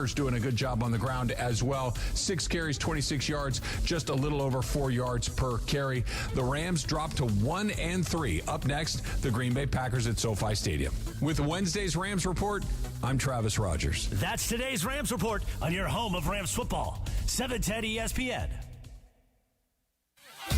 Doing a good job on the ground as well. 6 carries, 26 yards, just a little over 4 yards per carry. The Rams dropped to 1-3. Up next, the Green Bay Packers at SoFi Stadium. With Wednesday's Rams Report, I'm Travis Rogers. That's today's Rams Report on your home of Rams football. 710 ESPN.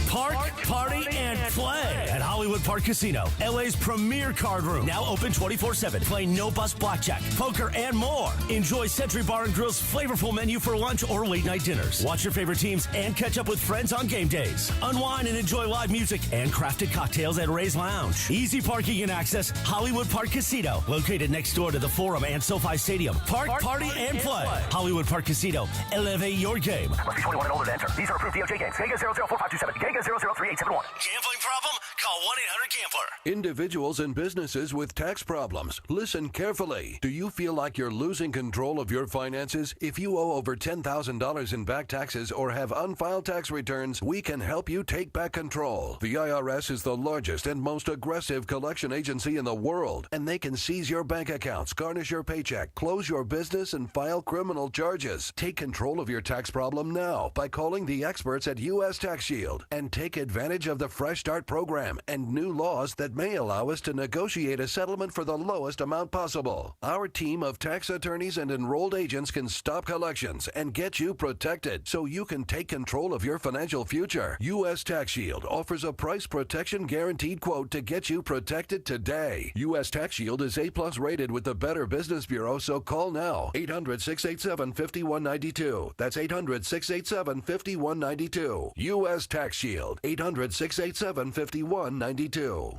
Park, party, and play at Hollywood Park Casino, LA's premier card room. Now open 24/7. Play no-bust blackjack, poker, and more. Enjoy Century Bar and Grill's flavorful menu for lunch or late-night dinners. Watch your favorite teams and catch up with friends on game days. Unwind and enjoy live music and crafted cocktails at Ray's Lounge. Easy parking and access, Hollywood Park Casino, located next door to the Forum and SoFi Stadium. Park, party, and play. Hollywood Park Casino. Elevate your game. Must be 21 and older to enter. These are approved DOJ games. Geico 004527. Geico 003871. Gambling problem? Call 1-800-GAMBLER. Individuals and businesses with tax problems, listen carefully. Do you feel like you're losing control of your finances? If you owe over $10,000 in back taxes or have unfiled tax returns, we can help you take back control. The IRS is the largest and most aggressive collection agency in the world, and they can seize your bank accounts, garnish your paycheck, close your business, and file criminal charges. Take control of your tax problem now by calling the experts at U.S. Tax Shield and take advantage of the Fresh Start program and new laws that may allow us to negotiate a settlement for the lowest amount possible. Our team of tax attorneys and enrolled agents can stop collections and get you protected so you can take control of your financial future. U.S. Tax Shield offers a price protection guaranteed quote to get you protected today. U.S. Tax Shield is A+ rated with the Better Business Bureau, so call now. 800-687-5192. That's 800-687-5192. U.S. Tax Shield. 800-687-5192.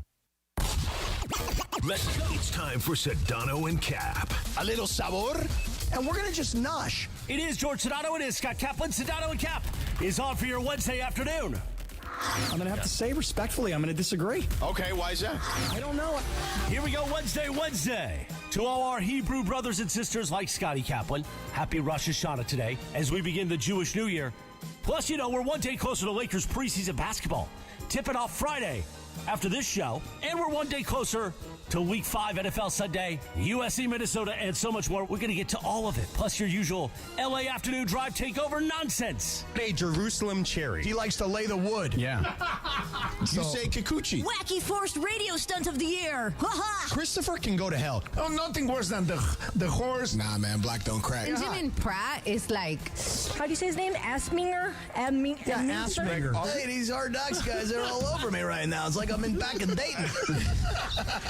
It's time for Sedano and Cap. A little sabor, and we're going to just nosh. It is George Sedano. It is Scott Kaplan. Sedano and Cap is on for your Wednesday afternoon. I'm going to have to say respectfully, I'm going to disagree. Okay, why is that? I don't know. Here we go, Wednesday. To all our Hebrew brothers and sisters like Scotty Kaplan, happy Rosh Hashanah today as we begin the Jewish New Year. Plus, we're one day closer to Lakers preseason basketball. Tip it off Friday after this show. And we're one day closer to Week 5 NFL Sunday, USC, Minnesota, and so much more. We're going to get to all of it. Plus your usual LA afternoon drive takeover nonsense. A Jerusalem cherry. He likes to lay the wood. Yeah. You say Kikuchi. Wacky forced radio stunt of the year. Christopher can go to hell. Oh, nothing worse than the horse. Nah, man, black don't crack. Benjamin Pratt is like, how do you say his name? Asminger? Asminger. Hey, these Hard Knocks guys are all over me right now. It's like I'm back in Dayton.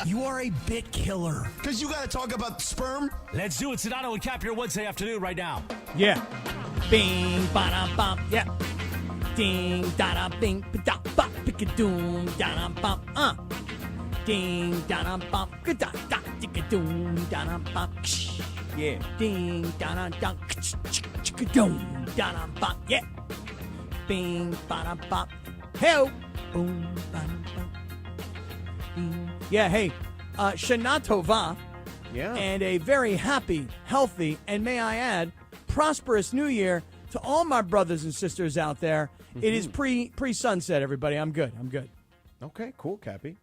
You are a bit killer. Because you got to talk about sperm. Let's do it. Sedano and Cap your Wednesday afternoon right now. Yeah. Bing, ba-da-bum. Yeah. Ding, da-da, bing, ba-da-ba, pick-a-doom, da-da-bum. Ding, da-da-bum, ga-da-da, tick-a-doom, da-da-bum. Yeah. Ding, da-da-da, chick-a-doom, da-da-bum. Yeah. Bing, ba-da-bum. Hey, boom, ba-da-bum. Yeah, hey, Shana Tova, and a very happy, healthy, and may I add, prosperous New Year to all my brothers and sisters out there. Mm-hmm. It is pre-sunset, everybody. I'm good. Okay, cool, Cappy.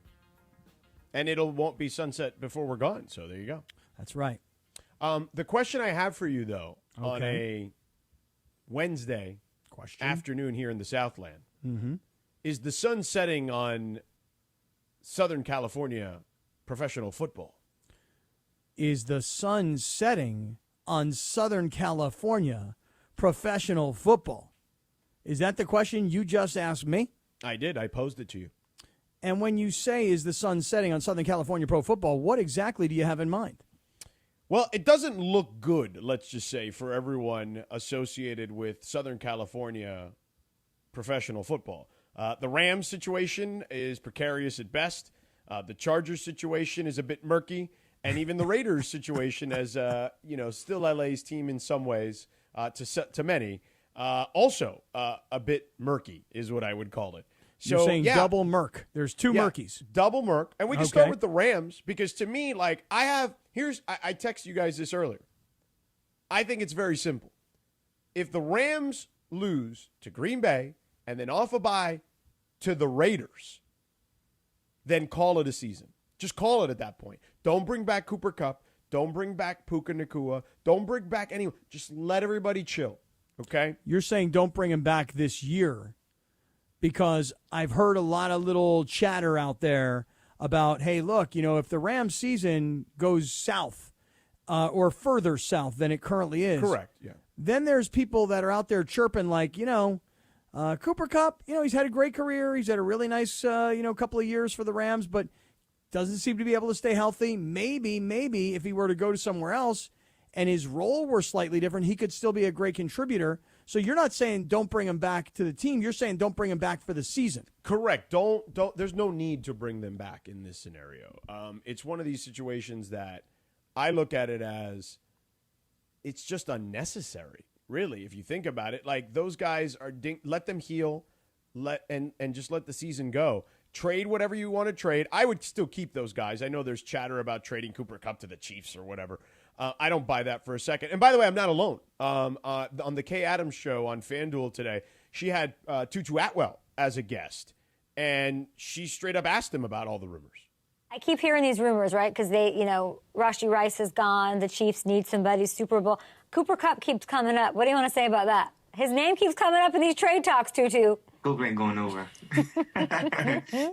And won't be sunset before we're gone, so there you go. That's right. The question I have for you, though, on a Wednesday afternoon here in the Southland, is the sun setting on Southern California professional football? Is the sun setting on Southern California professional football? Is that the question you just asked me? I did. I posed it to you. And when you say is the sun setting on Southern California pro football, what exactly do you have in mind? Well, it doesn't look good, let's just say, for everyone associated with Southern California professional football. The Rams situation is precarious at best. The Chargers situation is a bit murky. And even the Raiders situation as, still LA's team in some ways, to many, also a bit murky is what I would call it. So, you're saying double murk. There's two murkies. Double murk. And we can start with the Rams because to me, like, I texted you guys this earlier. I think it's very simple. If the Rams lose to Green Bay and then off a bye to the Raiders, then call it a season. Just call it at that point. Don't bring back Cooper Kupp. Don't bring back Puka Nacua. Don't bring back anyone. Just let everybody chill, okay? You're saying don't bring him back this year because I've heard a lot of little chatter out there about, hey, look, if the Rams season goes south or further south than it currently is. Correct, yeah. Then there's people that are out there chirping like, Cooper Kupp, he's had a great career. He's had a really nice, couple of years for the Rams, but doesn't seem to be able to stay healthy. Maybe if he were to go to somewhere else and his role were slightly different, he could still be a great contributor. So you're not saying don't bring him back to the team. You're saying don't bring him back for the season. Correct. Don't. There's no need to bring them back in this scenario. It's one of these situations that I look at it as it's just unnecessary, really, if you think about it. Like, those guys are let them heal, and just let the season go. Trade whatever you want to trade. I would still keep those guys. I know there's chatter about trading Cooper Kupp to the Chiefs or whatever. I don't buy that for a second. And by the way, I'm not alone. On the Kay Adams show on FanDuel today, she had Tutu Atwell as a guest, and she straight up asked him about all the rumors. I keep hearing these rumors, right? Because Rashee Rice is gone. The Chiefs need somebody. Super Bowl. Cooper Kupp keeps coming up. What do you want to say about that? His name keeps coming up in these trade talks, Tutu. Cooper ain't going nowhere.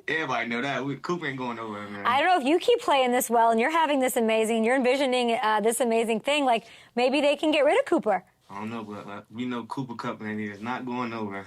Everybody know that. Cooper ain't going nowhere, man. I don't know if you keep playing this well and you're having this amazing, you're envisioning this amazing thing, like maybe they can get rid of Cooper. I don't know, but we know Cooper Kupp and he is not going nowhere.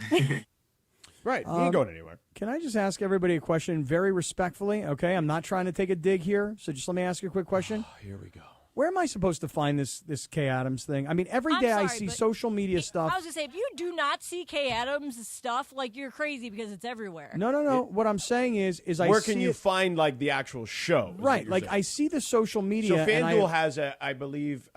Right, he ain't going anywhere. Can I just ask everybody a question very respectfully? Okay, I'm not trying to take a dig here, so just let me ask you a quick question. Here we go. Where am I supposed to find this Kay Adams thing? I mean, every day I see social media stuff. I was going to say, if you do not see Kay Adams' stuff, like, you're crazy because it's everywhere. No. What I'm saying is I see where can you find, like, the actual show? Right. Like, saying. I see the social media. So FanDuel has, I believe,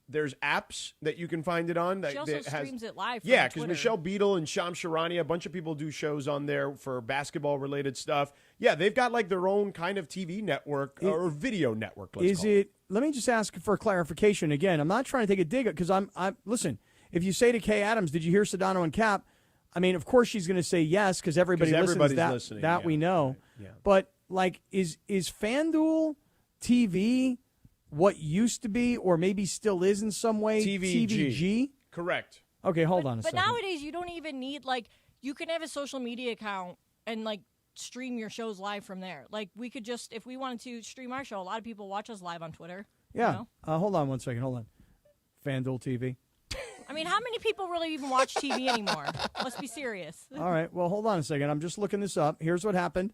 there's apps that you can find it on. She also streams it live from because Twitter. Michelle Beadle and Shams Charania, a bunch of people do shows on there for basketball-related stuff. Yeah, they've got, like, their own kind of TV network or video network, let's call it. Let me just ask for clarification again. I'm not trying to take a dig at because I'm listen. If you say to Kay Adams, "Did you hear Sedano and Cap?" I mean, of course she's going to say yes because everybody listens. That we know. Yeah. But like, is FanDuel TV what used to be, or maybe still is in some way? TVG. Correct. Okay, hold on a second. But nowadays, you don't even need you can have a social media account and stream your shows live from there. Like, we could just, if we wanted to stream our show, a lot of people watch us live on Twitter. Yeah. Hold on one second. Hold on. FanDuel TV. I mean, how many people really even watch TV anymore? Let's be serious. All right. Well, hold on a second. I'm just looking this up. Here's what happened.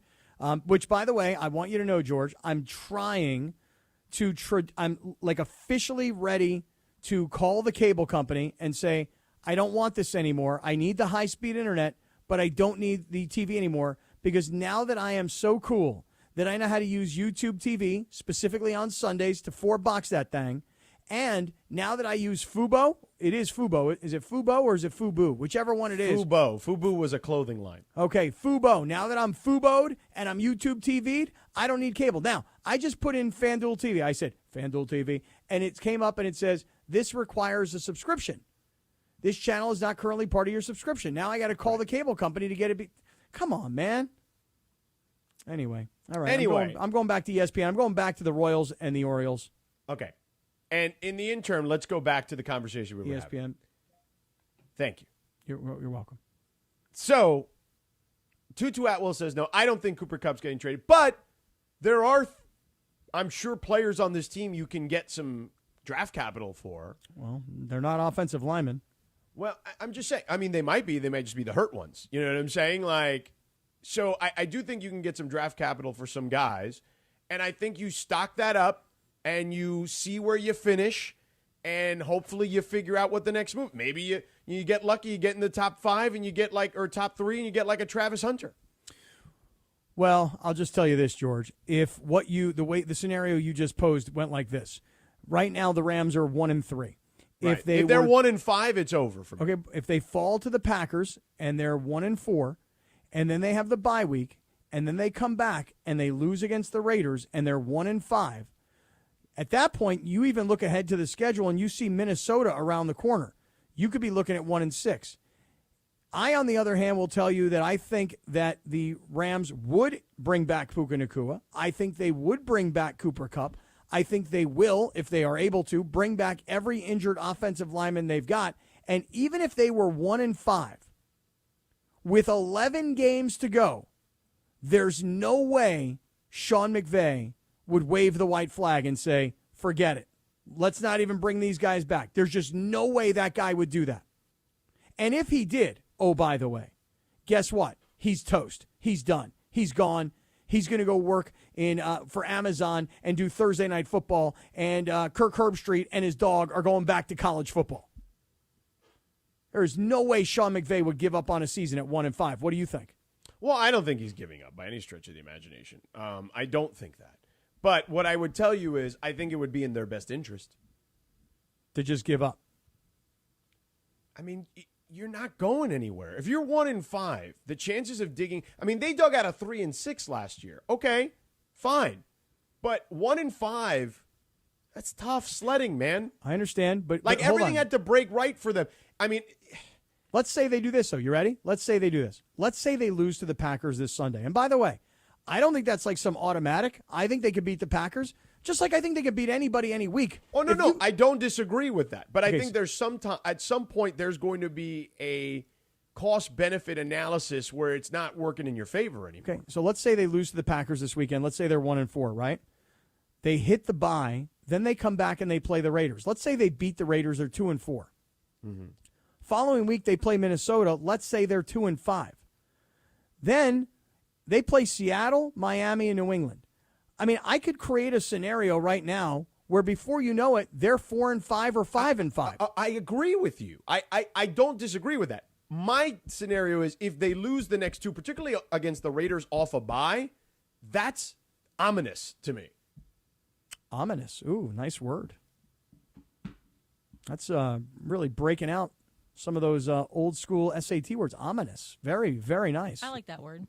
Which, by the way, I want you to know, George, I'm trying to, I'm officially ready to call the cable company and say, I don't want this anymore. I need the high-speed internet, but I don't need the TV anymore. Because now that I am so cool that I know how to use YouTube TV, specifically on Sundays, to 4-box that thing, and now that I use Fubo, it is Fubo. Is it Fubo or is it Fubu? Whichever one it is. Fubo. Fubu was a clothing line. Okay, Fubo. Now that I'm Fubo'd and I'm YouTube TV'd, I don't need cable. Now, I just put in FanDuel TV. I said, FanDuel TV, and it came up and it says, this requires a subscription. This channel is not currently part of your subscription. Now I got to call the cable company to get it. Come on, man. Anyway, all right. I'm going back to ESPN. I'm going back to the Royals and the Orioles. Okay. And in the interim, let's go back to the conversation we were having. ESPN. Thank you. You're welcome. So, Tutu Atwell says, no, I don't think Cooper Kupp's getting traded. But there are, I'm sure, players on this team you can get some draft capital for. Well, they're not offensive linemen. Well, I'm just saying. I mean, they might be. They might just be the hurt ones. You know what I'm saying? So I do think you can get some draft capital for some guys. And I think you stock that up and you see where you finish. And hopefully you figure out what the next move. Maybe you get lucky, you get in the top 5 and you get or top 3 and you get a Travis Hunter. Well, I'll just tell you this, George. If the scenario you just posed went like this, right now the Rams are 1-3. Right. If they're 1-5, it's over for me. Okay, if they fall to the Packers and they're 1-4, and then they have the bye week, and then they come back and they lose against the Raiders and they're 1-5. At that point, you even look ahead to the schedule and you see Minnesota around the corner. You could be looking at 1-6. I, on the other hand, will tell you that I think that the Rams would bring back Puka Nacua. I think they would bring back Cooper Kupp. I think they will, if they are able to, bring back every injured offensive lineman they've got. And even if they were 1-5, with 11 games to go, there's no way Sean McVay would wave the white flag and say, forget it. Let's not even bring these guys back. There's just no way that guy would do that. And if he did, oh, by the way, guess what? He's toast. He's done. He's gone. He's going to go work for Amazon and do Thursday Night Football, and Kirk Herbstreit and his dog are going back to college football. There's no way Sean McVay would give up on a season at 1-5. What do you think? Well, I don't think he's giving up by any stretch of the imagination. I don't think that. But what I would tell you is I think it would be in their best interest to just give up. I mean, you're not going anywhere. If you're 1-5, the chances of digging, I mean, they dug out a 3-6 last year. Okay, fine. But 1-5, that's tough sledding, man. I understand, but like everything had to break right for them. I mean, let's say they do this, though. You ready? Let's say they do this. Let's say they lose to the Packers this Sunday. And by the way, I don't think that's like some automatic. I think they could beat the Packers, just like I think they could beat anybody any week. Oh, no, I don't disagree with that. But okay, I think there's at some point there's going to be a cost-benefit analysis where it's not working in your favor anymore. Okay, so let's say they lose to the Packers this weekend. Let's say they're 1-4, right? They hit the bye, then they come back and they play the Raiders. Let's say they beat the Raiders, they're 2-4. Mm-hmm. Following week, they play Minnesota. Let's say they're 2-5. Then they play Seattle, Miami, and New England. I mean, I could create a scenario right now where before you know it, they're 4-5 or 5-5. I agree with you. I don't disagree with that. My scenario is if they lose the next two, particularly against the Raiders off a bye, that's ominous to me. Ominous. Ooh, nice word. That's really breaking out some of those old school SAT words. Ominous. Very, very nice. I like that word.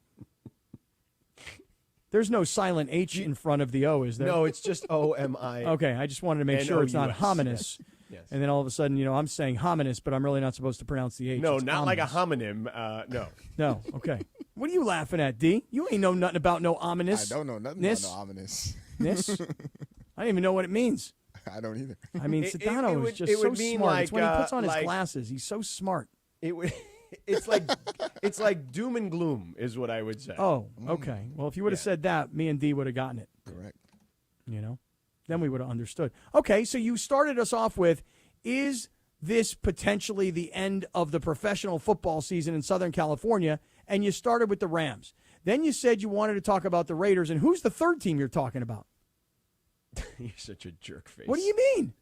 There's no silent H in front of the O, is there? No, it's just O-M-I. Okay, I just wanted to make sure it's not hominous. Yes. And then all of a sudden, I'm saying hominous, but I'm really not supposed to pronounce the H. No, it's not ominous. like a homonym. No. No, okay. What are you laughing at, D? You ain't know nothing about no ominous. I don't know nothing about no ominous. Nis? I don't even know what it means. I don't either. I mean, Sedano is just so smart. Like, it's when he puts on his glasses. He's so smart. It's like doom and gloom is what I would say. Oh, okay. Well, if you would have said that, me and D would have gotten it. Correct. Then we would have understood. Okay, so you started us off with, is this potentially the end of the professional football season in Southern California? And you started with the Rams. Then you said you wanted to talk about the Raiders. And who's the third team you're talking about? You're such a jerk face. What do you mean?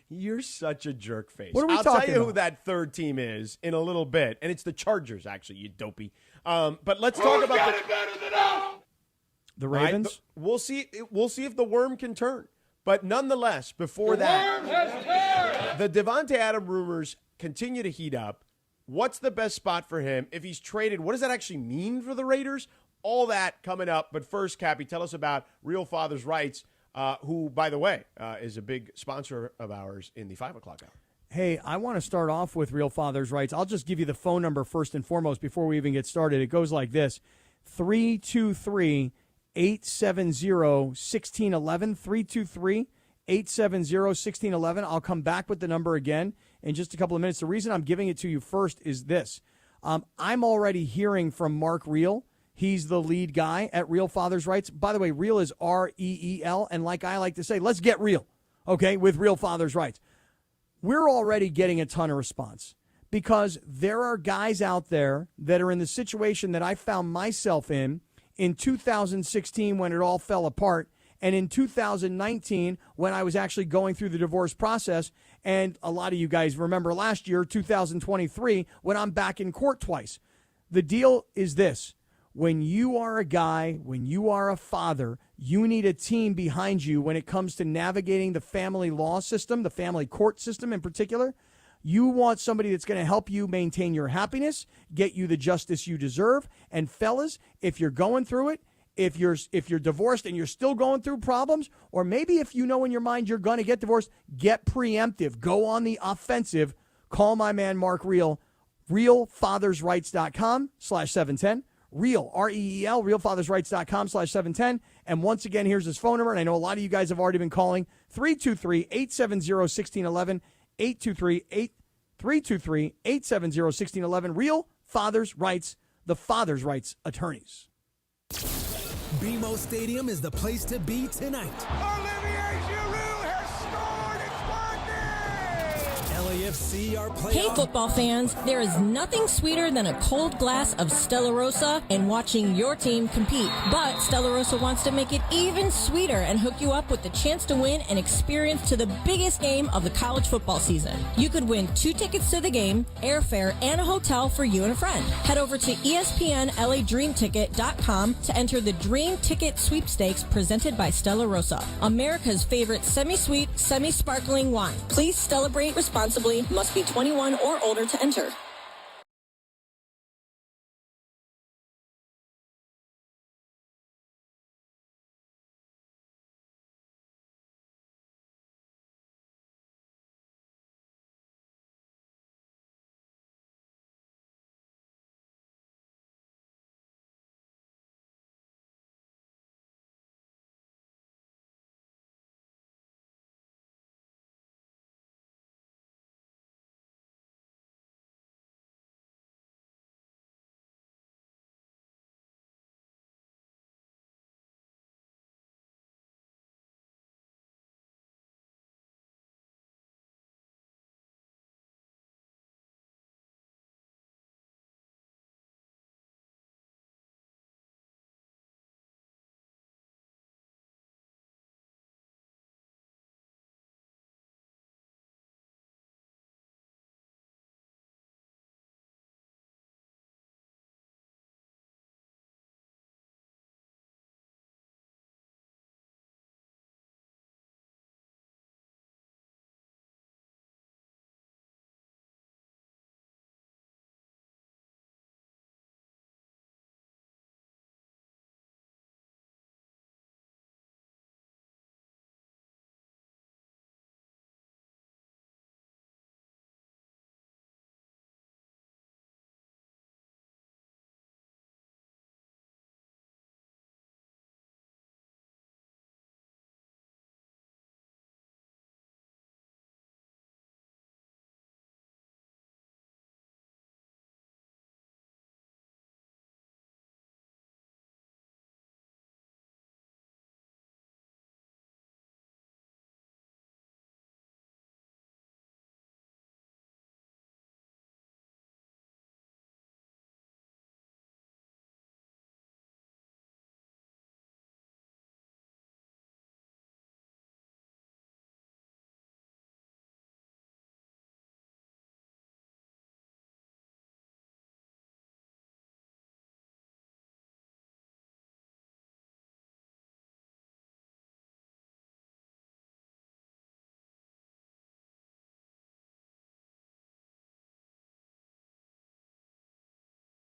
You're such a jerk face. What are we I'll talking tell you about? who that third team is in a little bit, and it's the Chargers, actually, you dopey. But let's talk about the Ravens. We'll see. We'll see if the worm can turn. But nonetheless, before that, the Devontae Adams rumors continue to heat up. What's the best spot for him if he's traded? What does that actually mean for the Raiders? All that coming up. But first, Cappy, tell us about Real Father's Rights. Who, by the way, is a big sponsor of ours in the 5 o'clock hour. Hey, I want to start off with Real Father's Rights. I'll just give you the phone number first and foremost before we even get started. It goes like this, 323-870-1611, 323-870-1611. I'll come back with the number again in just a couple of minutes. The reason I'm giving it to you first is this. I'm already hearing from Mark Reel. He's the lead guy at Real Father's Rights. By the way, Real is R-E-E-L, and like I like to say, let's get real, okay, with Real Father's Rights. We're already getting a ton of response because there are guys out there that are in the situation that I found myself in 2016 when it all fell apart, and in 2019 when I was actually going through the divorce process, and a lot of you guys remember last year, 2023, when I'm back in court twice. The deal is this. When you are a guy, when you are a father, you need a team behind you when it comes to navigating the family law system, the family court system in particular. You want somebody that's going to help you maintain your happiness, get you the justice you deserve. And fellas, if you're going through it, if you're divorced and you're still going through problems, or maybe if you know in your mind you're going to get divorced, get preemptive. Go on the offensive. Call my man Mark Reel, realfathersrights.com/710. REAL, REEL, realfathersrights.com/710. And once again, here's his phone number. And I know a lot of you guys have already been calling. 323-870-1611. 323-870-1611. Real Fathers Rights, the Fathers Rights Attorneys. BMO Stadium is the place to be tonight. LAFC are playing. Hey, football fans, there is nothing sweeter than a cold glass of Stella Rosa and watching your team compete. But Stella Rosa wants to make it even sweeter and hook you up with the chance to win an experience to the biggest game of the college football season. You could win 2 tickets to the game, airfare, and a hotel for you and a friend. Head over to ESPNLADreamTicket.com to enter the Dream Ticket Sweepstakes presented by Stella Rosa, America's favorite semi-sweet, semi-sparkling wine. Please celebrate responsibly. Must be 21 or older to enter.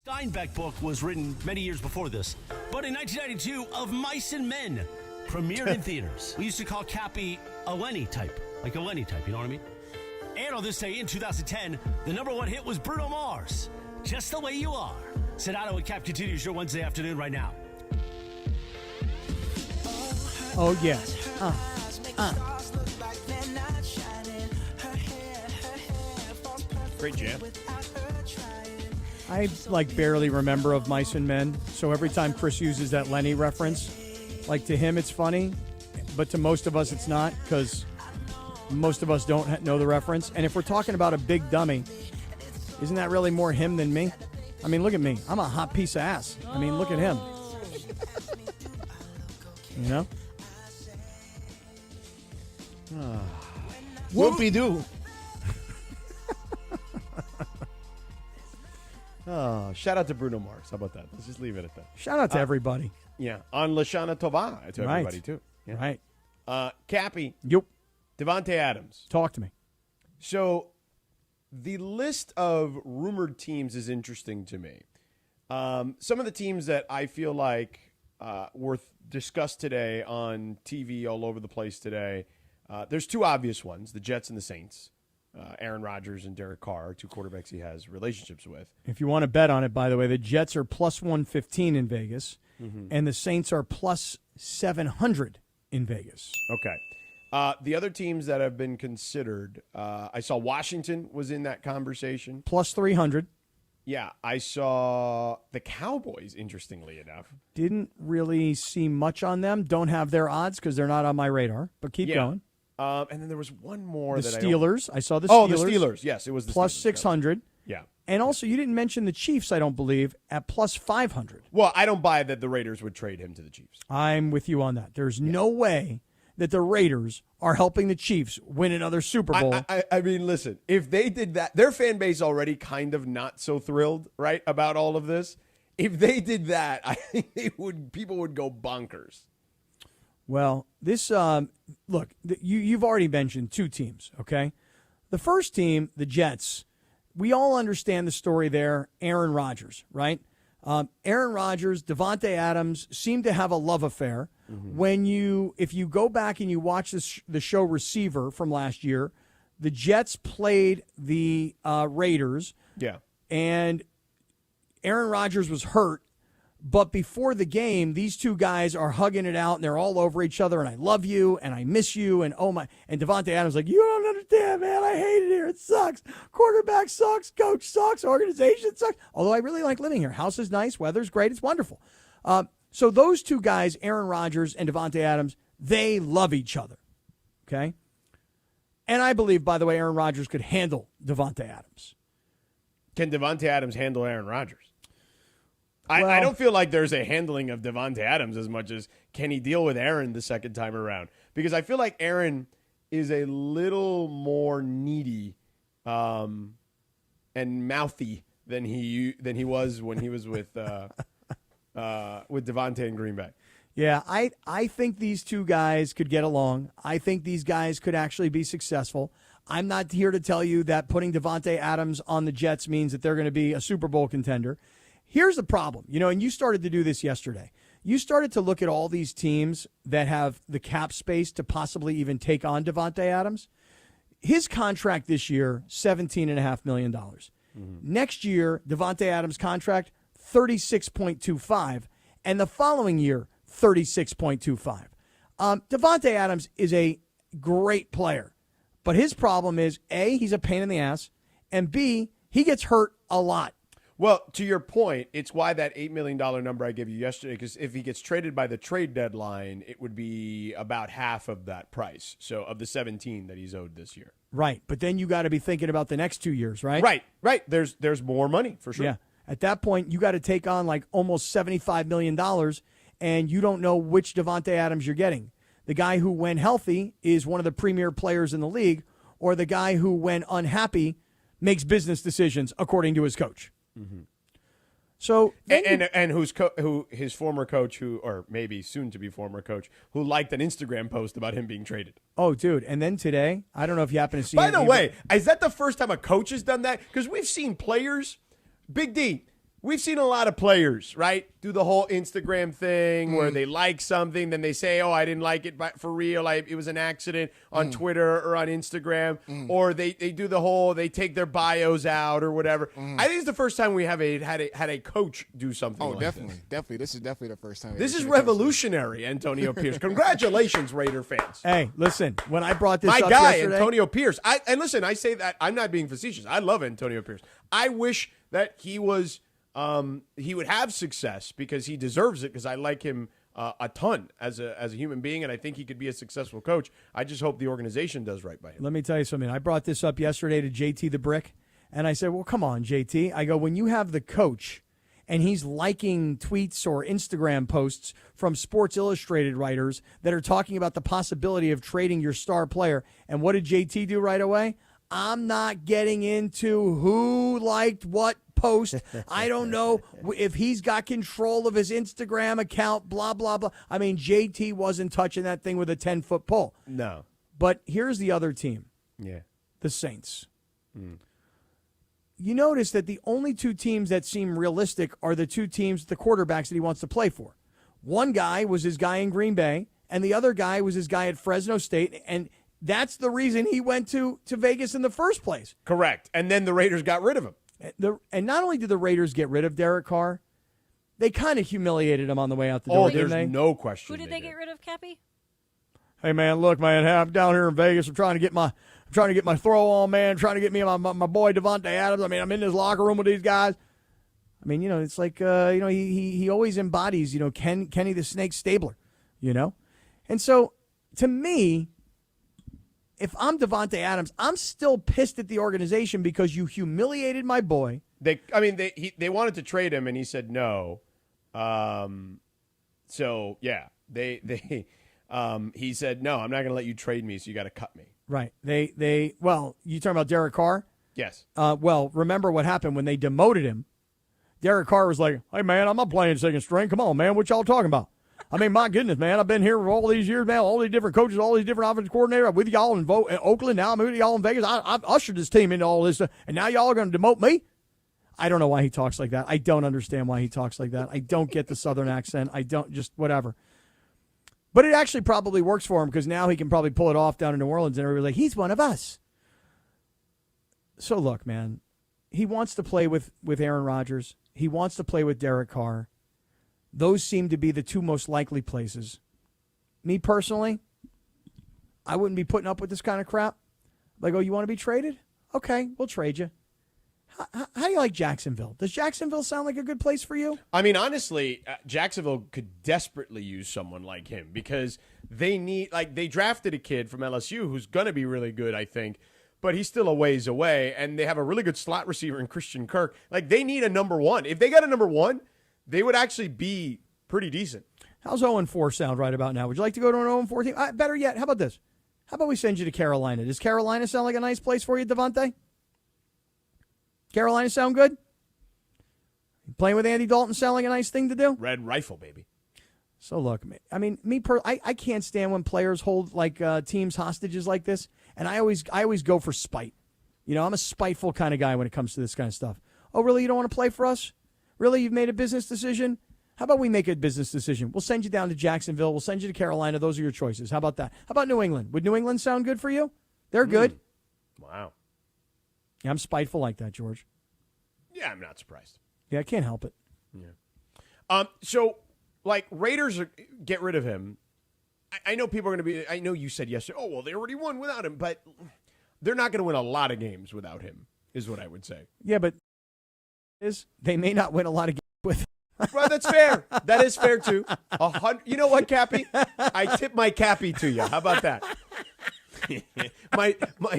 Steinbeck book was written many years before this, but in 1992, Of Mice and Men premiered in theaters. We used to call Cappy a Lenny type, like a Lenny type, you know what I mean? And on this day in 2010, the #1 hit was Bruno Mars, Just the Way You Are. Sedano and Cap continues your Wednesday afternoon right now. Oh, yeah. Great jam. I barely remember Of Mice and Men, so every time Chris uses that Lenny reference, to him it's funny, but to most of us it's not, because most of us don't know the reference. And if we're talking about a big dummy, isn't that really more him than me? I mean, look at me. I'm a hot piece of ass. I mean, look at him. You know? Whoopie-doo. Oh, shout out to Bruno Mars. How about that? Let's just leave it at that. Shout out to everybody. Yeah, on Lashana Tova to everybody, too. Yeah. Right. Cappy. Yep. Devontae Adams. Talk to me. So the list of rumored teams is interesting to me. Some of the teams that I feel like were discussed today on TV all over the place today, there's 2 obvious ones, the Jets and the Saints. Aaron Rodgers and Derek Carr are two quarterbacks he has relationships with. If you want to bet on it, by the way, the Jets are plus 115 in Vegas, and the Saints are plus 700 in Vegas. Okay. The other teams that have been considered, I saw Washington was in that conversation. Plus 300. Yeah, I saw the Cowboys, interestingly enough. Didn't really see much on them. Don't have their odds because they're not on my radar, but keep going. And then there was one more. The that Steelers. I saw the Steelers. Oh, the Steelers. Yes, it was the plus Steelers. 600. Yeah. And also, you didn't mention the Chiefs, I don't believe, at plus 500. Well, I don't buy that the Raiders would trade him to the Chiefs. I'm with you on that. There's no way that the Raiders are helping the Chiefs win another Super Bowl. I mean, listen, if they did that, their fan base already kind of not so thrilled, right, about all of this. If they did that, I think people would go bonkers. Well, this look, you've already mentioned two teams, okay? The first team, the Jets, we all understand the story there, Aaron Rodgers, right? Aaron Rodgers, Davante Adams seem to have a love affair. If you go back and you watch the show Receiver from last year, the Jets played the Raiders. Yeah. And Aaron Rodgers was hurt. But before the game, these two guys are hugging it out, and they're all over each other, and I love you, and I miss you, and oh my. And Davante Adams like, you don't understand, man. I hate it here. It sucks. Quarterback sucks. Coach sucks. Organization sucks. Although I really like living here. House is nice. Weather's great. It's wonderful. So those two guys, Aaron Rodgers and Davante Adams, they love each other, okay? And I believe, by the way, Aaron Rodgers could handle Davante Adams. Can Davante Adams handle Aaron Rodgers? I don't feel like there's a handling of Davante Adams as much as can he deal with Aaron the second time around? Because I feel like Aaron is a little more needy and mouthy than he was when he was with Davante in Green Bay. Yeah, I think these two guys could get along. I think these guys could actually be successful. I'm not here to tell you that putting Davante Adams on the Jets means that they're going to be a Super Bowl contender. Here's the problem, and you started to do this yesterday. You started to look at all these teams that have the cap space to possibly even take on Davante Adams. His contract this year, $17.5 million. Next year, Davante Adams' contract, $36.25. And the following year, $36.25. Davante Adams is a great player. But his problem is, A, he's a pain in the ass, and B, he gets hurt a lot. Well, to your point, it's why that $8 million number I gave you yesterday, because if he gets traded by the trade deadline, it would be about half of that price, so of the 17 that he's owed this year. Right, but then you got to be thinking about the next 2 years, right? Right. There's more money, for sure. Yeah. At that point, you got to take on like almost $75 million, and you don't know which Davante Adams you're getting. The guy who, when healthy, is one of the premier players in the league, or the guy who, when unhappy, makes business decisions according to his coach. So and who his former coach, or maybe soon to be former coach, who liked an Instagram post about him being traded. Oh, dude! And then today, I don't know if you happen to see. By the way, is that the first time a coach has done that? Because we've seen players, Big D. We've seen a lot of players, right, do the whole Instagram thing where they like something, then they say, oh, I didn't like it for real. It was an accident on Twitter or on Instagram. Or they do the whole, they take their bios out or whatever. I think it's the first time we have had a coach do something like definitely. this. Definitely. This is definitely the first time. This is revolutionary, Antonio Pierce. Congratulations, Raider fans. Hey, listen, when I brought this up guy, yesterday, Antonio Pierce. And listen, I say that, I'm not being facetious. I love Antonio Pierce. I wish that he was... he would have success because he deserves it, because I like him a ton as a human being, and I think he could be a successful coach. I just hope the organization does right by him. Let me tell you something. I brought this up yesterday to JT the Brick, and I said, well, come on, JT. I go, when you have the coach and he's liking tweets or Instagram posts from Sports Illustrated writers that are talking about the possibility of trading your star player, and what did JT do right away? I'm not getting into who liked what post. I don't know if he's got control of his Instagram account, blah, blah, blah. I mean, JT wasn't touching that thing with a 10-foot pole. No. But here's the other team. Yeah. The Saints. You notice that the only two teams that seem realistic are the two teams, the quarterbacks that he wants to play for. One guy was his guy in Green Bay, and the other guy was his guy at Fresno State, and That's the reason he went to Vegas in the first place. Correct. And then the Raiders got rid of him. And not only did the Raiders get rid of Derek Carr, they kind of humiliated him on the way out the door, didn't they? There's no question. Who did they get rid of, Cappy? Hey, man, look, man, I'm down here in Vegas. I'm trying to get my throw on, man. I'm trying to get me my boy Devontae Adams. I mean, I'm in this locker room with these guys. I mean, it's like, he always embodies, Kenny the Snake Stabler, And so, to me, if I'm Devontae Adams, I'm still pissed at the organization because you humiliated my boy. They wanted to trade him, and he said no. So, yeah, he said, no, I'm not going to let you trade me, so you got to cut me. Right. Well, you talking about Derek Carr? Yes. Well, remember what happened when they demoted him. Derek Carr was like, hey, man, I'm not playing second string. Come on, man. What y'all talking about? I mean, my goodness, man. I've been here for all these years, man. All these different coaches, all these different offensive coordinators. I'm with y'all in Oakland. Now I'm with y'all in Vegas. I've ushered this team into all this stuff. And now y'all are going to demote me? I don't know why he talks like that. I don't understand why he talks like that. I don't get the Southern accent. I don't, just whatever. But it actually probably works for him because now he can probably pull it off down in New Orleans and everybody's like, he's one of us. So look, man, he wants to play with Aaron Rodgers. He wants to play with Derek Carr. Those seem to be the two most likely places. Me personally, I wouldn't be putting up with this kind of crap. Like, oh, you want to be traded? Okay, we'll trade you. How do you like Jacksonville? Does Jacksonville sound like a good place for you? I mean, honestly, Jacksonville could desperately use someone like him because they drafted a kid from LSU who's going to be really good, I think, but he's still a ways away, and they have a really good slot receiver in Christian Kirk. Like, they need a number one. If they got a number one, they would actually be pretty decent. How's 0-4 sound right about now? Would you like to go to an 0-4 team? Better yet, how about this? How about we send you to Carolina? Does Carolina sound like a nice place for you, Devontae? Carolina sound good? Playing with Andy Dalton sound like a nice thing to do? Red Rifle, baby. So look, I mean, I can't stand when players hold like teams hostages like this, and I always go for spite. I'm a spiteful kind of guy when it comes to this kind of stuff. Oh, really? You don't want to play for us? Really? You've made a business decision? How about we make a business decision? We'll send you down to Jacksonville. We'll send you to Carolina. Those are your choices. How about that? How about New England? Would New England sound good for you? They're good. Wow. Yeah, I'm spiteful like that, George. Yeah, I'm not surprised. Yeah, I can't help it. Yeah. So, like, Raiders get rid of him. I know people are going to be. I know you said yesterday, oh, well, they already won without him, but they're not going to win a lot of games without him, is what I would say. Yeah, but they may not win a lot of games with him. Well, that's fair. That is fair, too. You know what, Cappy? I tip my Cappy to you. How about that? my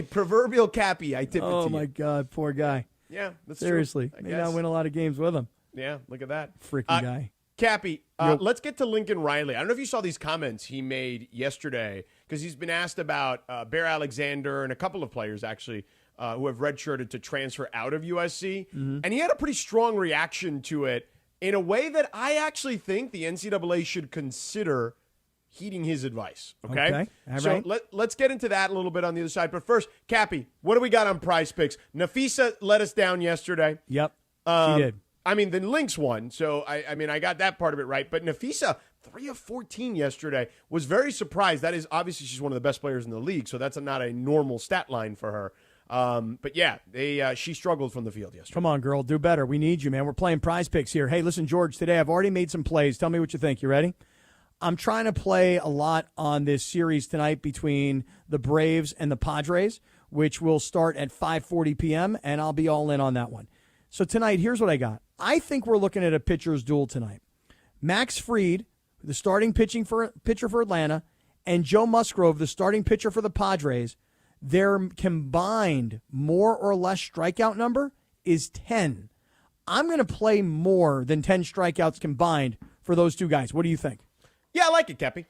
proverbial Cappy, I tip it to you. Oh, my God, poor guy. Yeah, that's seriously. true. May not win a lot of games with him. Yeah, look at that. Freaking guy. Cappy, let's get to Lincoln Riley. I don't know if you saw these comments he made yesterday because he's been asked about Bear Alexander and a couple of players, actually, who have redshirted to transfer out of USC. Mm-hmm. And he had a pretty strong reaction to it in a way that I actually think the NCAA should consider heeding his advice. Okay? All so right. let's get into that a little bit on the other side. But first, Cappy, what do we got on Prize Picks? Nafisa let us down yesterday. Yep, she did. I mean, the Lynx won, so I got that part of it right. But Nafisa, 3 of 14 yesterday, was very surprised. That is, obviously, she's one of the best players in the league, so that's not a normal stat line for her. But yeah, she struggled from the field yesterday. Come on, girl, do better. We need you, man. We're playing Prize Picks here. Hey, listen, George, today I've already made some plays. Tell me what you think. You ready? I'm trying to play a lot on this series tonight between the Braves and the Padres, which will start at 5:40 p.m., and I'll be all in on that one. So tonight, here's what I got. I think we're looking at a pitcher's duel tonight. Max Fried, the starting pitcher for Atlanta, and Joe Musgrove, the starting pitcher for the Padres, their combined more or less strikeout number is 10. I'm going to play more than 10 strikeouts combined for those two guys. What do you think? Yeah, I like it, Kepi.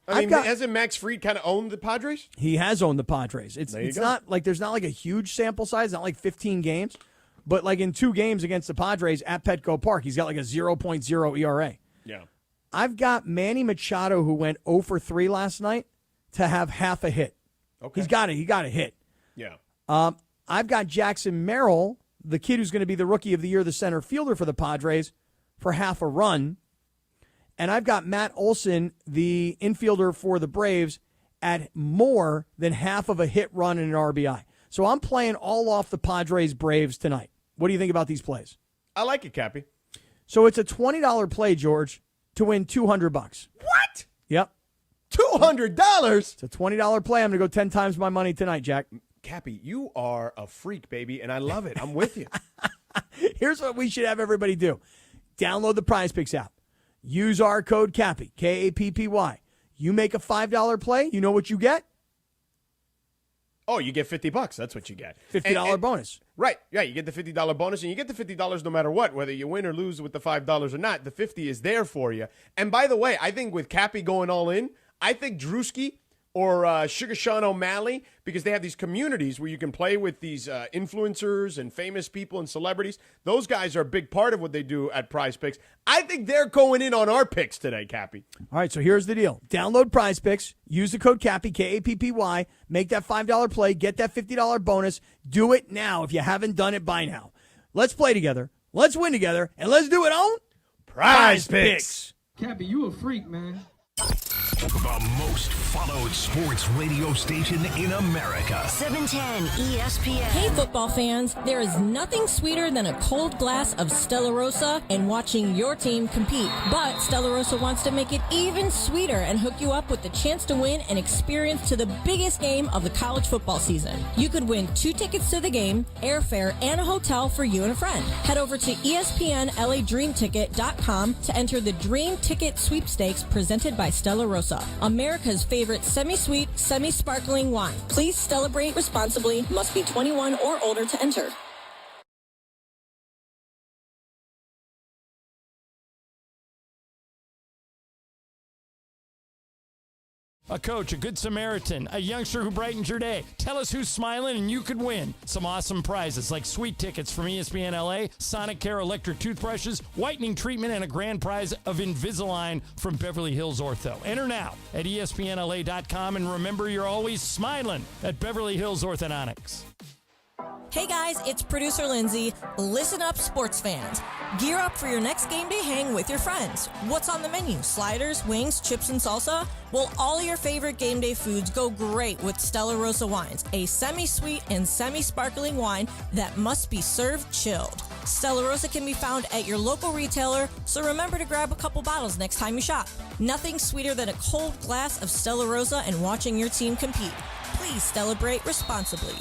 Hasn't Max Fried kind of owned the Padres? He has owned the Padres. It's not like there's not like a huge sample size, not like 15 games, but like in 2 games against the Padres at Petco Park, he's got like a 0.0 ERA. Yeah. I've got Manny Machado, who went 0 for 3 last night, to have half a hit. Okay. He got a hit. Yeah. I've got Jackson Merrill, the kid who's going to be the Rookie of the Year, the center fielder for the Padres, for half a run. And I've got Matt Olson, the infielder for the Braves, at more than half of a hit run and an RBI. So I'm playing all off the Padres Braves tonight. What do you think about these plays? I like it, Cappy. So it's a $20 play, George, to win $200. What? Yep. $200? It's a $20 play. I'm going to go 10 times my money tonight, Jack. Cappy, you are a freak, baby, and I love it. I'm with you. Here's what we should have everybody do. Download the Prize Picks app. Use our code Cappy, K-A-P-P-Y. You make a $5 play, you know what you get? Oh, you get $50. That's what you get. $50 bonus. Right. Yeah, you get the $50 bonus, and you get the $50 no matter what, whether you win or lose with the $5 or not. The $50 is there for you. And by the way, I think with Cappy going all in, I think Drewski or Sugar Sean O'Malley, because they have these communities where you can play with these influencers and famous people and celebrities. Those guys are a big part of what they do at Prize Picks. I think they're going in on our picks today, Cappy. All right, so here's the deal. Download Prize Picks. Use the code Cappy, K-A-P-P-Y. Make that $5 play. Get that $50 bonus. Do it now if you haven't done it by now. Let's play together. Let's win together. And let's do it on Prize Picks. Cappy, you a freak, man. The most followed sports radio station in America. 710 ESPN. Hey, football fans. There is nothing sweeter than a cold glass of Stella Rosa and watching your team compete. But Stella Rosa wants to make it even sweeter and hook you up with the chance to win an experience to the biggest game of the college football season. You could win 2 tickets to the game, airfare, and a hotel for you and a friend. Head over to ESPNLADreamTicket.com to enter the Dream Ticket Sweepstakes presented by Stella Rosa, America's favorite semi-sweet, semi-sparkling wine. Please celebrate responsibly. Must be 21 or older to enter. A coach, a good Samaritan, a youngster who brightens your day. Tell us who's smiling and you could win some awesome prizes like sweet tickets from ESPN LA, Sonic Care electric toothbrushes, whitening treatment, and a grand prize of Invisalign from Beverly Hills Ortho. Enter now at ESPNLA.com and remember you're always smiling at Beverly Hills Orthodontics. Hey guys, it's producer Lindsay. Listen up, sports fans. Gear up for your next game day hang with your friends. What's on the menu? Sliders, wings, chips, and salsa? Well, all your favorite game day foods go great with Stella Rosa wines, a semi-sweet and semi-sparkling wine that must be served chilled. Stella Rosa can be found at your local retailer, so remember to grab a couple bottles next time you shop. Nothing sweeter than a cold glass of Stella Rosa and watching your team compete. Please celebrate responsibly.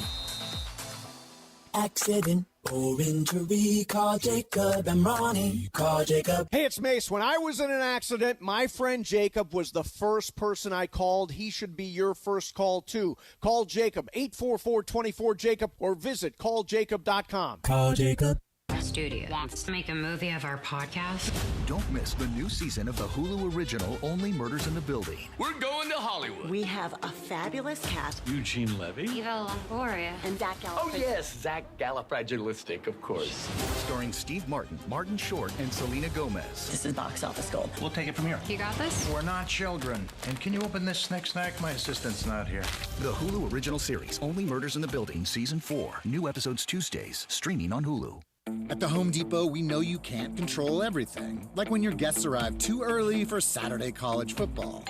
Accident or injury, call Jacob and Bronny. Call Jacob. Hey, it's Mace. When I was in an accident, my friend Jacob was the first person I called. He should be your first call, too. Call Jacob, 844-24-JACOB, or visit calljacob.com. Call Jacob. Studio wants to make a movie of our podcast. Don't miss the new season of the Hulu original Only Murders in the Building. We're going to Hollywood. We have a fabulous cast. Eugene Levy. Eva Longoria. And Zach Galifianakis. Oh, yes, Zach Galifianakis, of course. Starring Steve Martin, Martin Short, and Selena Gomez. This is box office gold. We'll take it from here. You got this? We're not children. And can you open this snack? My assistant's not here. The Hulu original series Only Murders in the Building, Season 4. New episodes Tuesdays, streaming on Hulu. At the Home Depot, we know you can't control everything, like when your guests arrive too early for Saturday college football.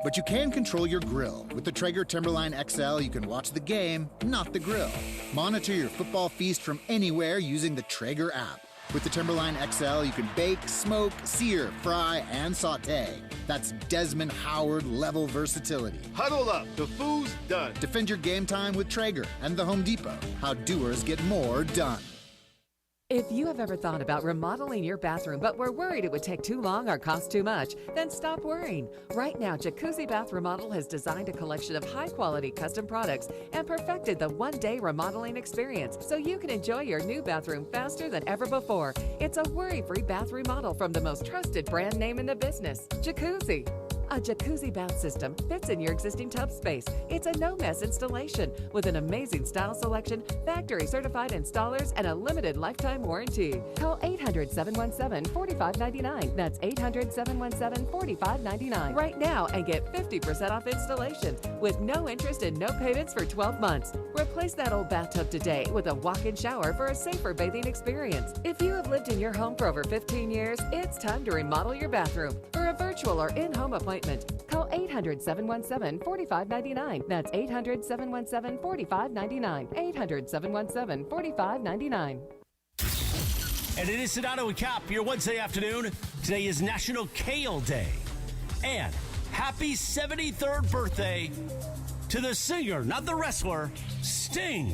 But you can control your grill. With the Traeger Timberline XL, you can watch the game, not the grill. Monitor your football feast from anywhere using the Traeger app. With the Timberline XL, you can bake, smoke, sear, fry, and saute. That's Desmond Howard-level versatility. Huddle up. The food's done. Defend your game time with Traeger and the Home Depot. How doers get more done. If you have ever thought about remodeling your bathroom but were worried it would take too long or cost too much, then stop worrying. Right now, Jacuzzi Bath Remodel has designed a collection of high-quality custom products and perfected the one-day remodeling experience so you can enjoy your new bathroom faster than ever before. It's a worry-free bath remodel from the most trusted brand name in the business, Jacuzzi. A jacuzzi bath system fits in your existing tub space. It's a no-mess installation with an amazing style selection, factory-certified installers, and a limited lifetime warranty. Call 800-717-4599. That's 800-717-4599 right now and get 50% off installation with no interest and no payments for 12 months. Replace that old bathtub today with a walk-in shower for a safer bathing experience. If you have lived in your home for over 15 years, it's time to remodel your bathroom. For a virtual or in-home appointment, appointment. Call 800-717-4599. That's 800-717-4599. 800-717-4599. And it is Sedano Kap, your Wednesday afternoon. Today is National Kale Day. And happy 73rd birthday to the singer, not the wrestler, Sting.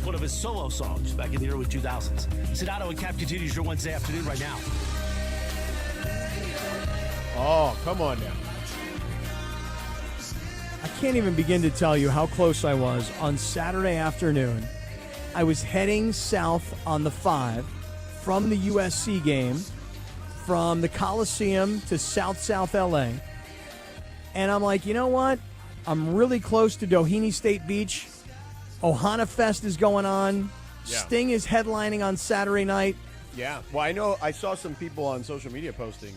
One of his solo songs back in the early 2000s. Sedano and Kap continues your Wednesday afternoon right now. Oh, come on now. I can't even begin to tell you how close I was on Saturday afternoon. I was heading south on the 5 from the USC game, from the Coliseum to South LA. And I'm like, you know what? I'm really close to Doheny State Beach. Ohana Fest is going on. Yeah. Sting is headlining on Saturday night. Yeah. Well, I know I saw some people on social media posting,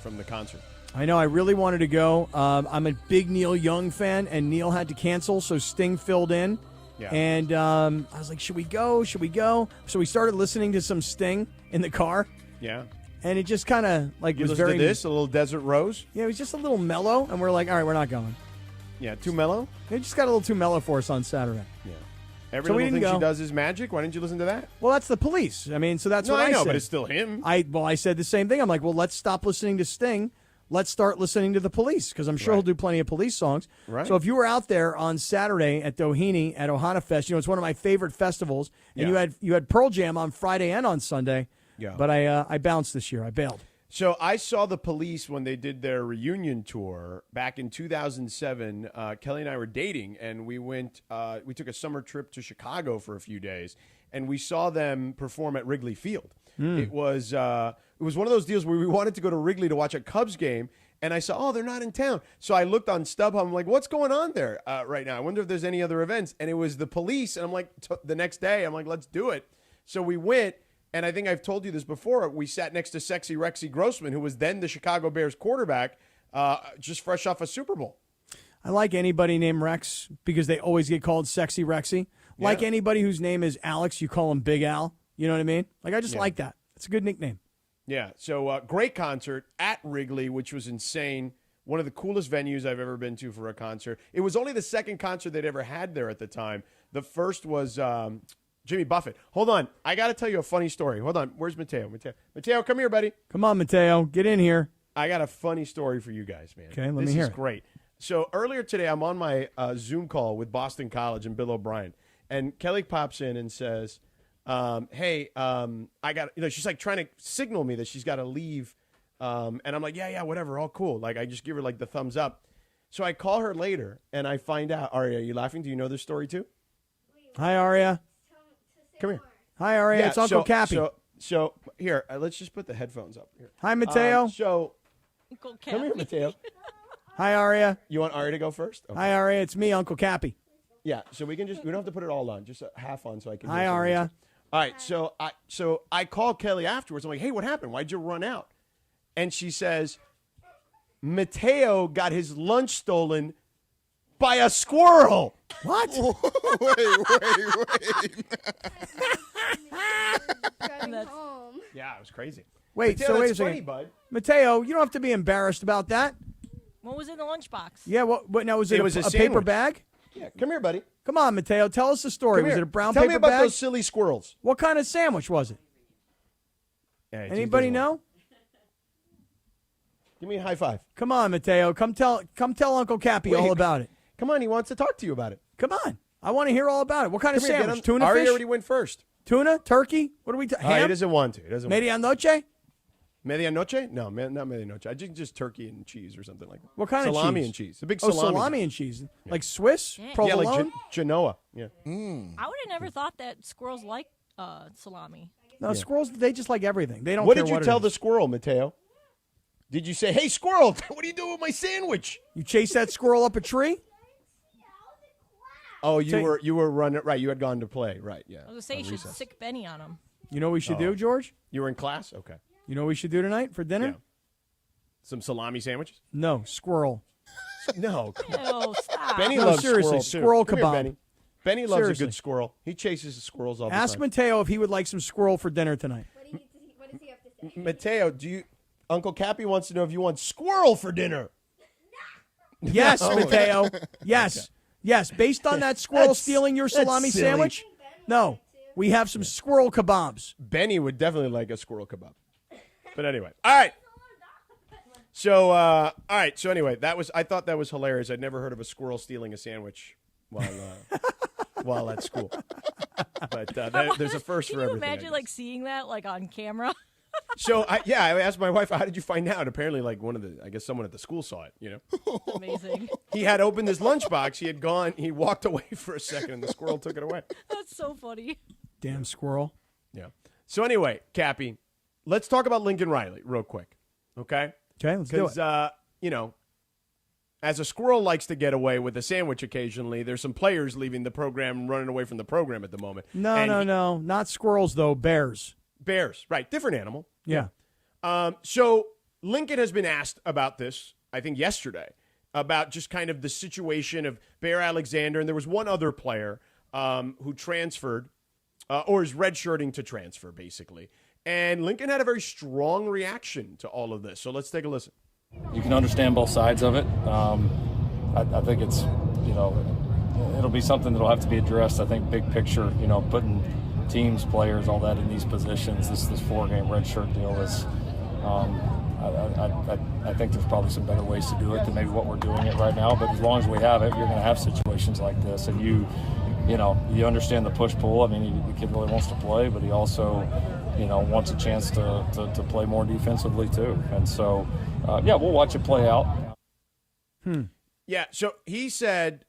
from the concert. I know. I really wanted to go. I'm a big Neil Young fan, and Neil had to cancel, so Sting filled in. Yeah. And I was like, should we go? Should we go? So we started listening to some Sting in the car. Yeah. And it just kind of like You was listen very to this, a little Desert Rose? Yeah, it was just a little mellow, and we're like, all right, we're not going. Yeah, too mellow? It just got a little too mellow for us on Saturday. Yeah. Every So we little didn't thing she go. does is magic. Why didn't you listen to that? Well, that's the Police. I mean, so that's No, what I know, said. but it's still him. I said the same thing. I'm like, well, let's stop listening to Sting. Let's start listening to the Police, because I'm sure he'll do plenty of Police songs. Right. So if you were out there on Saturday at Doheny at Ohana Fest, it's one of my favorite festivals, and you had Pearl Jam on Friday and on Sunday. Yeah. But I bounced this year. I bailed. So I saw the Police when they did their reunion tour back in 2007. Kelly and I were dating, and we went. We took a summer trip to Chicago for a few days, and we saw them perform at Wrigley Field. It was one of those deals where we wanted to go to Wrigley to watch a Cubs game, and I saw, they're not in town. So I looked on StubHub. I'm like, what's going on there right now? I wonder if there's any other events. And it was the Police, and I'm like, the next day, I'm like, let's do it. So we went. And I think I've told you this before. We sat next to Sexy Rexy Grossman, who was then the Chicago Bears quarterback, just fresh off a Super Bowl. I like anybody named Rex because they always get called Sexy Rexy. Like anybody whose name is Alex, you call him Big Al. You know what I mean? Like, I just like that. It's a good nickname. Yeah. So great concert at Wrigley, which was insane. One of the coolest venues I've ever been to for a concert. It was only the second concert they'd ever had there at the time. The first was Jimmy Buffett. Hold on. I got to tell you a funny story. Hold on. Where's Mateo? Mateo, come here, buddy. Come on, Mateo. Get in here. I got a funny story for you guys, man. Okay, let me hear it. This is great. So earlier today, I'm on my Zoom call with Boston College and Bill O'Brien. And Kelly pops in and says, hey, I got, she's like trying to signal me that she's got to leave. And I'm like, yeah, whatever. All cool. Like, I just give her like the thumbs up. So I call her later and I find out, Aria, are you laughing? Do you know this story too? Hi, Aria. Come here. Hi, Aria. Yeah, it's Uncle Cappy. So here, let's just put the headphones up here. Hi, Mateo. Uncle Cappy. Come here, Mateo. Hi, Aria. You want Aria to go first? Okay. Hi, Aria. It's me, Uncle Cappy. Yeah, so we don't have to put it all on, just half on so I can. Hi, Aria. All right, so I call Kelly afterwards. I'm like, hey, what happened? Why'd you run out? And she says, Mateo got his lunch stolen by a squirrel. What? Wait. Yeah, it was crazy. Wait, Mateo, so wait a that's funny, second. bud. Mateo, you don't have to be embarrassed about that. What was in the lunchbox? Yeah, what now, was it was a a paper sandwich. bag? Yeah, come here, buddy. Come on, Mateo, tell us the story. Come Was here. it a brown Tell paper me about bag? those silly squirrels. What kind of sandwich was it? Yeah, Anybody know? Give me a high five. Come on, Mateo. Come tell Uncle Cappy all about it. Come on, he wants to talk to you about it. Come on. I want to hear all about it. What kind of Come here, sandwich? Tuna Ari fish? already went first. Tuna? Turkey? What are we talking? He doesn't want to. He doesn't want to. Medianoche? Medianoche? No, not medianoche. I think just turkey and cheese or something like that. What kind salami of cheese? and cheese. The big Oh, salami. salami and cheese. Like Swiss? Yeah. Provolone? Yeah, like Genoa. Yeah. I would have never thought that squirrels like salami. No, squirrels, they just like everything. They don't What care did you what tell it the is. squirrel, Mateo? Did you say, hey, squirrel, what are you doing with my sandwich? You chase that squirrel up a tree? Oh, you were running. Right, you had gone to play. Right, yeah. I was going to say you should sick Benny on him. You know what we should do, George? You were in class? Okay. You know what we should do tonight for dinner? Yeah. Some salami sandwiches? No, squirrel. No. Ew, stop. Benny No, loves seriously, squirrel, too. squirrel Come here, kebab. Benny. Benny loves Seriously. a good squirrel. He chases the squirrels all the Ask time. Mateo if he would like some squirrel for dinner tonight. Mateo, do you... Uncle Cappy wants to know if you want squirrel for dinner. Yes, No. Mateo. Yes. Okay. Yes. Based on that squirrel stealing your that's salami silly. sandwich? No. We have some squirrel kebabs. Benny would definitely like a squirrel kebab. But anyway. All right. So, So anyway, I thought that was hilarious. I'd never heard of a squirrel stealing a sandwich while at school. But there's a first Can for you everything. imagine like seeing that like on camera? So I asked my wife, how did you find out? Apparently, like someone at the school saw it, you know. Amazing. He had opened his lunchbox. He walked away for a second and the squirrel took it away. That's so funny. Damn squirrel. Yeah. So anyway, Cappy, let's talk about Lincoln Riley real quick. Okay? Okay, let's do it. Because, as a squirrel likes to get away with a sandwich occasionally, there's some players leaving the program and running away from the program at the moment. No. Not squirrels, though. Bears. Bears, right. Different animal. Yeah. So Lincoln has been asked about this, I think yesterday, about just kind of the situation of Bear Alexander. And there was one other player who transferred or is redshirting to transfer, basically. And Lincoln had a very strong reaction to all of this. So let's take a listen. You can understand both sides of it. I think it's, it'll be something that'll have to be addressed. I think big picture, putting teams, players, all that in these positions, this 4-game redshirt deal is, I think there's probably some better ways to do it than maybe what we're doing it right now. But as long as we have it, you're going to have situations like this. And you understand the push-pull. I mean, the kid really wants to play, but he also, wants a chance to play more defensively too. And so, we'll watch it play out. Yeah, so he said,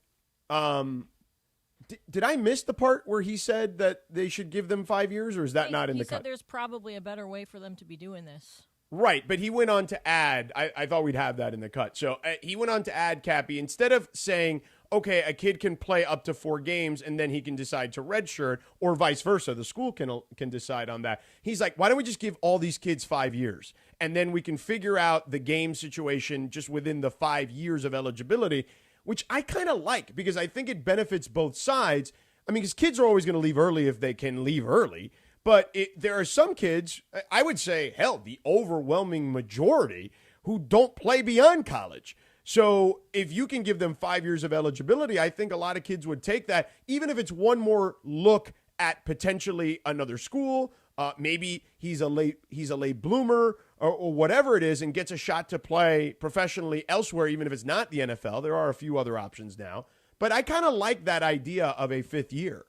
did I miss the part where he said that they should give them 5 years, or is that not in the cut? He said there's probably a better way for them to be doing this. Right, but he went on to add, I thought we'd have that in the cut. So he went on to add, Cappy, instead of saying, okay, a kid can play up to 4 games and then he can decide to redshirt, or vice versa, the school can decide on that. He's like, why don't we just give all these kids 5 years? And then we can figure out the game situation just within the 5 years of eligibility, which I kind of like because I think it benefits both sides. I mean, because kids are always going to leave early if they can leave early. But there are some kids, I would say, hell, the overwhelming majority who don't play beyond college. So if you can give them 5 years of eligibility, I think a lot of kids would take that, even if it's one more look at potentially another school. Maybe he's a late bloomer or whatever it is and gets a shot to play professionally elsewhere, even if it's not the NFL. There are a few other options now. But I kind of like that idea of a 5th year.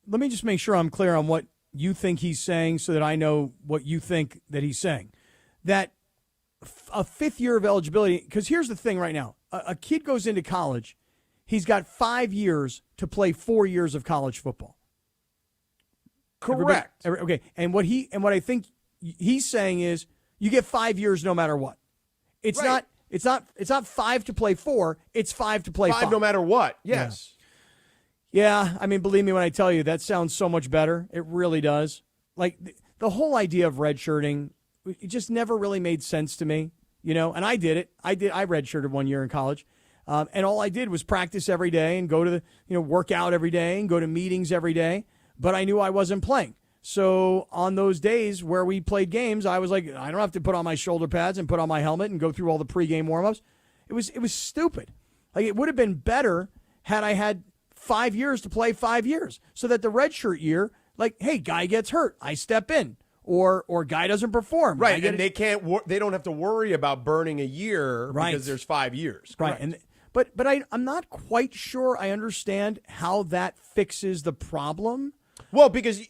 Let me just make sure I'm clear on what you think he's saying so that I know what you think that he's saying. That a 5th year of eligibility, because here's the thing right now. A kid goes into college, he's got 5 years to play 4 years of college football. Correct. Okay. And what I think he's saying is you get 5 years no matter what. It's right. not 5 to play 4, it's 5 to play 5. No matter what. Yes. Yeah, I mean, believe me when I tell you, that sounds so much better. It really does. Like, the whole idea of redshirting, it just never really made sense to me, and I did it. I redshirted 1 year in college, and all I did was practice every day and go to work out every day and go to meetings every day, but I knew I wasn't playing. So on those days where we played games, I was like, I don't have to put on my shoulder pads and put on my helmet and go through all the pregame warmups. It was stupid. Like, it would have been better had I had 5 years to play 5 years, so that the redshirt year, like, hey, guy gets hurt, I step in, or guy doesn't perform, right? And they don't have to worry about burning a year, right? Because there's 5 years, right? And but I'm not quite sure I understand how that fixes the problem. Well, because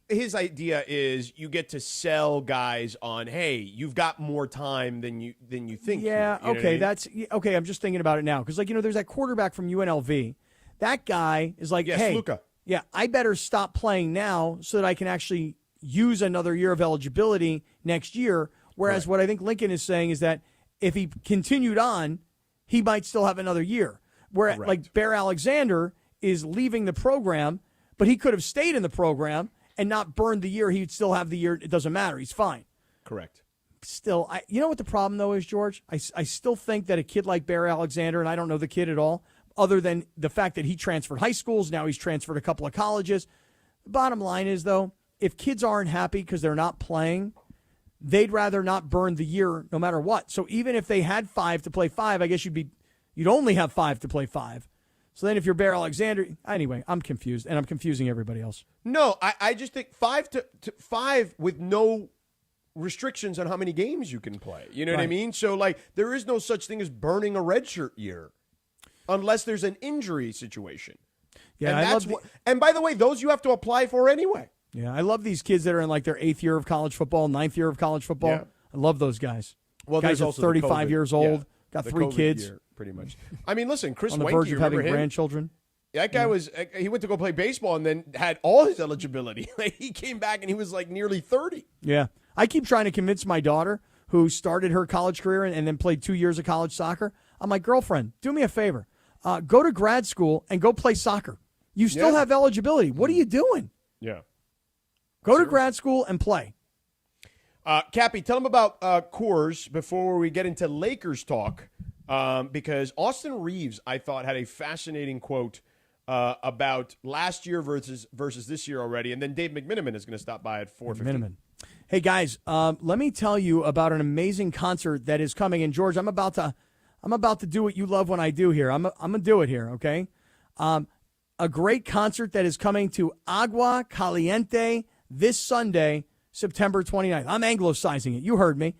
his idea is you get to sell guys on, hey, you've got more time than you think. Yeah, you know okay, I mean? that's okay. I'm just thinking about it now because, there's that quarterback from UNLV. That guy is like, yes, hey, Luka. Yeah, I better stop playing now so that I can actually use another year of eligibility next year. Whereas what I think Lincoln is saying is that if he continued on, he might still have another year. Where like Bear Alexander is leaving the program, but he could have stayed in the program and not burned the year. He'd still have the year. It doesn't matter. He's fine. Correct. Still, you know what the problem, though, is, George? I still think that a kid like Bear Alexander, and I don't know the kid at all, other than the fact that he transferred high schools, now he's transferred a couple of colleges. The bottom line is, though, if kids aren't happy because they're not playing, they'd rather not burn the year no matter what. So even if they had 5 to play 5, I guess you'd only have 5 to play 5. So then if you're Bear Alexander, anyway, I'm confused, and I'm confusing everybody else. No, I just think 5 to 5 with no restrictions on how many games you can play. You know what I mean? So, like, there is no such thing as burning a redshirt year unless there's an injury situation. Yeah, and and by the way, those you have to apply for anyway. Yeah, I love these kids that are in like their 8th year of college football, 9th year of college football. Yeah. I love those guys. Well, guys there's are also 35 years old, got the 3 COVID kids. Year, pretty much. I mean, listen, Chris on the Wenke, verge of having him? grandchildren. That guy he went to go play baseball and then had all his eligibility. Like, he came back and he was like nearly 30. Yeah. I keep trying to convince my daughter, who started her college career and then played 2 years of college soccer. I'm like, girlfriend, do me a favor. Go to grad school and go play soccer. You still have eligibility. What are you doing? Yeah. Go to grad school and play. Cappy, tell them about Coors before we get into Lakers talk, because Austin Reeves, I thought, had a fascinating quote about last year versus this year already, and then Dave McMiniman is going to stop by at 4:15. Hey, guys, let me tell you about an amazing concert that is coming. And, George, I'm about to do what you love when I do here. I'm going to do it here, okay? A great concert that is coming to Agua Caliente this Sunday, September 29th. I'm anglicizing it. You heard me.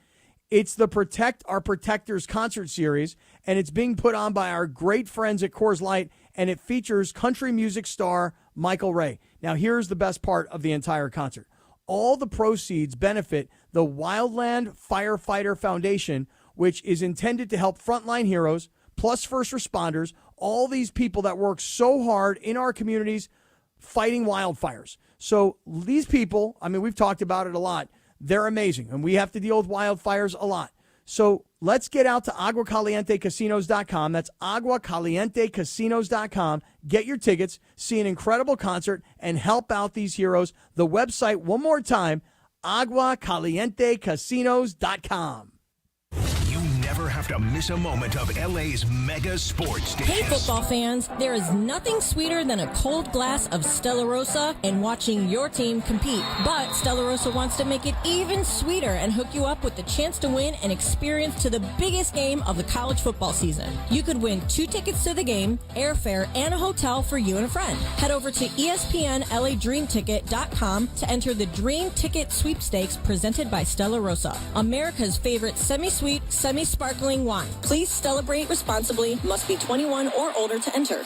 It's the Protect Our Protectors concert series, and it's being put on by our great friends at Coors Light, and it features country music star Michael Ray. Now, here's the best part of the entire concert. All the proceeds benefit the Wildland Firefighter Foundation, which is intended to help frontline heroes, plus first responders, all these people that work so hard in our communities fighting wildfires. So these people, I mean, we've talked about it a lot. They're amazing, and we have to deal with wildfires a lot. So let's get out to aguacalientecasinos.com. That's aguacalientecasinos.com. Get your tickets, see an incredible concert, and help out these heroes. The website, one more time, aguacalientecasinos.com. Never have to miss a moment of LA's mega sports station. Hey, football fans, there is nothing sweeter than a cold glass of Stella Rosa and watching your team compete. But Stella Rosa wants to make it even sweeter and hook you up with the chance to win an experience to the biggest game of the college football season. You could win 2 tickets to the game, airfare, and a hotel for you and a friend. Head over to ESPNLADreamTicket.com to enter the Dream Ticket Sweepstakes presented by Stella Rosa, America's favorite semi-sweet, sparkling wine. Please celebrate responsibly. Must be 21 or older to enter.